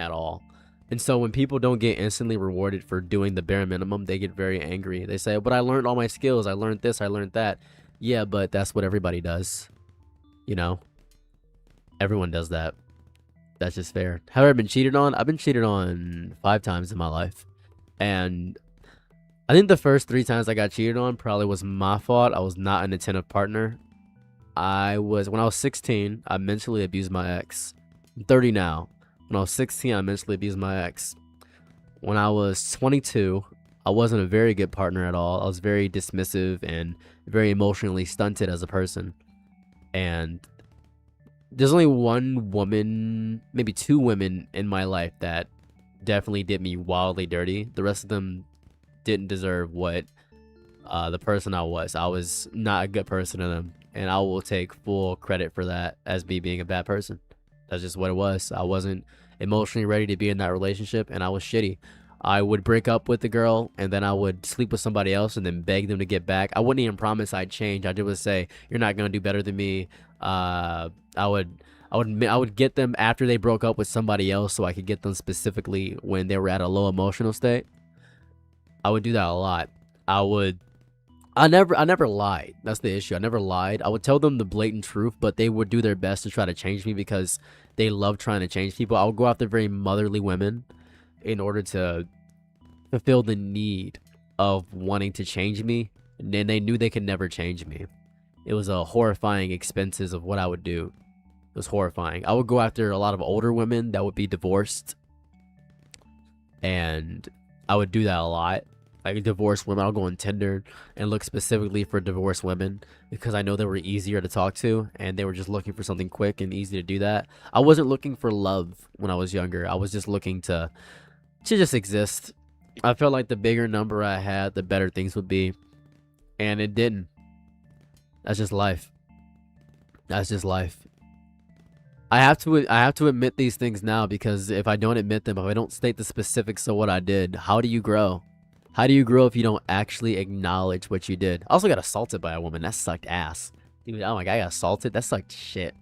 Speaker 2: at all. And so when people don't get instantly rewarded for doing the bare minimum, they get very angry. They say, but I learned all my skills. I learned this. I learned that. Yeah, but that's what everybody does. You know? Everyone does that. That's just fair. Have I ever been cheated on? I've been cheated on 5 times in my life. And I think the first 3 times I got cheated on probably was my fault. I was not an attentive partner. When I was 16, I mentally abused my ex. I'm 30 now. When I was 16, I mentally abused my ex. When I was 22, I wasn't a very good partner at all. I was very dismissive and very emotionally stunted as a person. And there's only one woman, maybe 2 women in my life that definitely did me wildly dirty. The rest of them didn't deserve what the person I was. I was not a good person to them. And I will take full credit for that as me being a bad person. That's just what it was. I wasn't emotionally ready to be in that relationship, and I was shitty. I would break up with the girl, and then I would sleep with somebody else and then beg them to get back. I wouldn't even promise I'd change. I just would say, you're not going to do better than me. I would get them after they broke up with somebody else so I could get them specifically when they were at a low emotional state. I would do that a lot. I never lied. That's the issue. I never lied. I would tell them the blatant truth, but they would do their best to try to change me because they love trying to change people. I would go after very motherly women in order to fulfill the need of wanting to change me. And then they knew they could never change me. It was a horrifying expenses of what I would do. It was horrifying. I would go after a lot of older women that would be divorced. And I would do that a lot. Like divorced women, I'll go on Tinder and look specifically for divorced women because I know they were easier to talk to and they were just looking for something quick and easy to do that. I wasn't looking for love when I was younger. I was just looking to just exist. I felt like the bigger number I had, the better things would be. And it didn't. That's just life. That's just life. I have to admit these things now because if I don't admit them, if I don't state the specifics of what I did, how do you grow? How do you grow if you don't actually acknowledge what you did? I also got assaulted by a woman. That sucked ass. Dude, oh my God, I got assaulted? That sucked shit.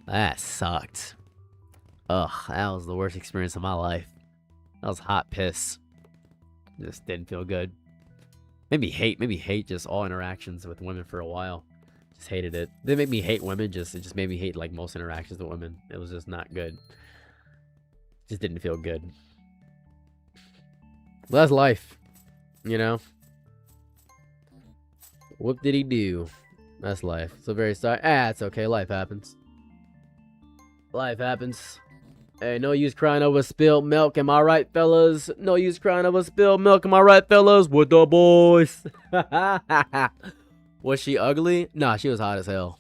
Speaker 2: That sucked. Ugh, that was the worst experience of my life. That was hot piss. Just didn't feel good. Maybe hate just all interactions with women for a while. Just hated it. They made me hate women. It just made me hate like most interactions with women. It was just not good. Just didn't feel good. Well, that's life, you know. What did he do? That's life. So very sorry. It's okay. Life happens. Life happens. Hey, no use crying over spilled milk. Am I right, fellas? No use crying over spilled milk. Am I right, fellas? With the boys. Was she ugly? Nah, she was hot as hell.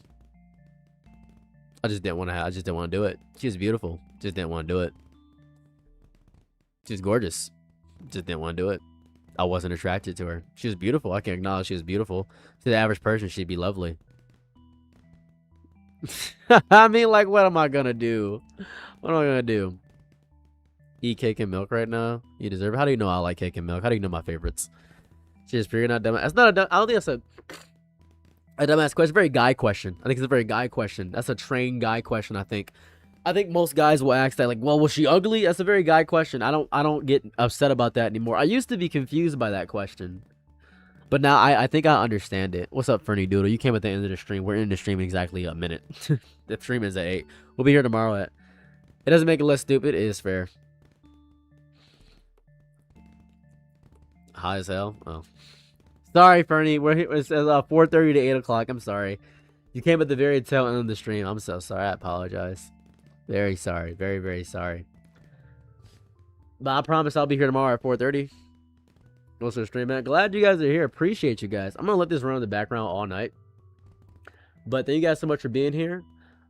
Speaker 2: I just didn't want to do it. She was beautiful. Just didn't want to do it. She was gorgeous. Just didn't want to do it. I wasn't attracted to her. She was beautiful. I can acknowledge she was beautiful. To the average person, she'd be lovely. I mean, like, what am I gonna do? What am I gonna do? Eat cake and milk right now? You deserve it. How do you know I like cake and milk? How do you know my favorites? She's pure, not dumb. That's not a dumb. I don't think that's a dumbass question. It's a very guy question. I think it's a very guy question. That's a trained guy question. I think most guys will ask that, like, well, was she ugly? That's a very guy question. I don't get upset about that anymore. I used to be confused by that question, but now I think I understand it. What's up, Fernie Doodle? You came at the end of the stream. We're in the stream in exactly a minute. The stream is at 8. We'll be here tomorrow at. It doesn't make it less stupid. It is fair. High as hell. Oh, sorry, Fernie. We're here. It says 4:30 to 8 o'clock. I'm sorry. You came at the very tail end of the stream. I'm so sorry. I apologize. Very sorry. Very, very sorry. But I promise I'll be here tomorrow at 4:30. What's the stream, man? Glad you guys are here. Appreciate you guys. I'm going to let this run in the background all night. But thank you guys so much for being here.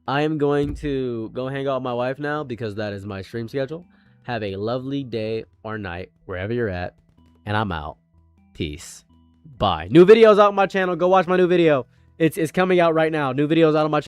Speaker 2: I am going to go hang out with my wife now because that is my stream schedule. Have a lovely day or night wherever you're at. And I'm out. Peace. Bye. New videos out on my channel. Go watch my new video. It's coming out right now. New videos out on my channel.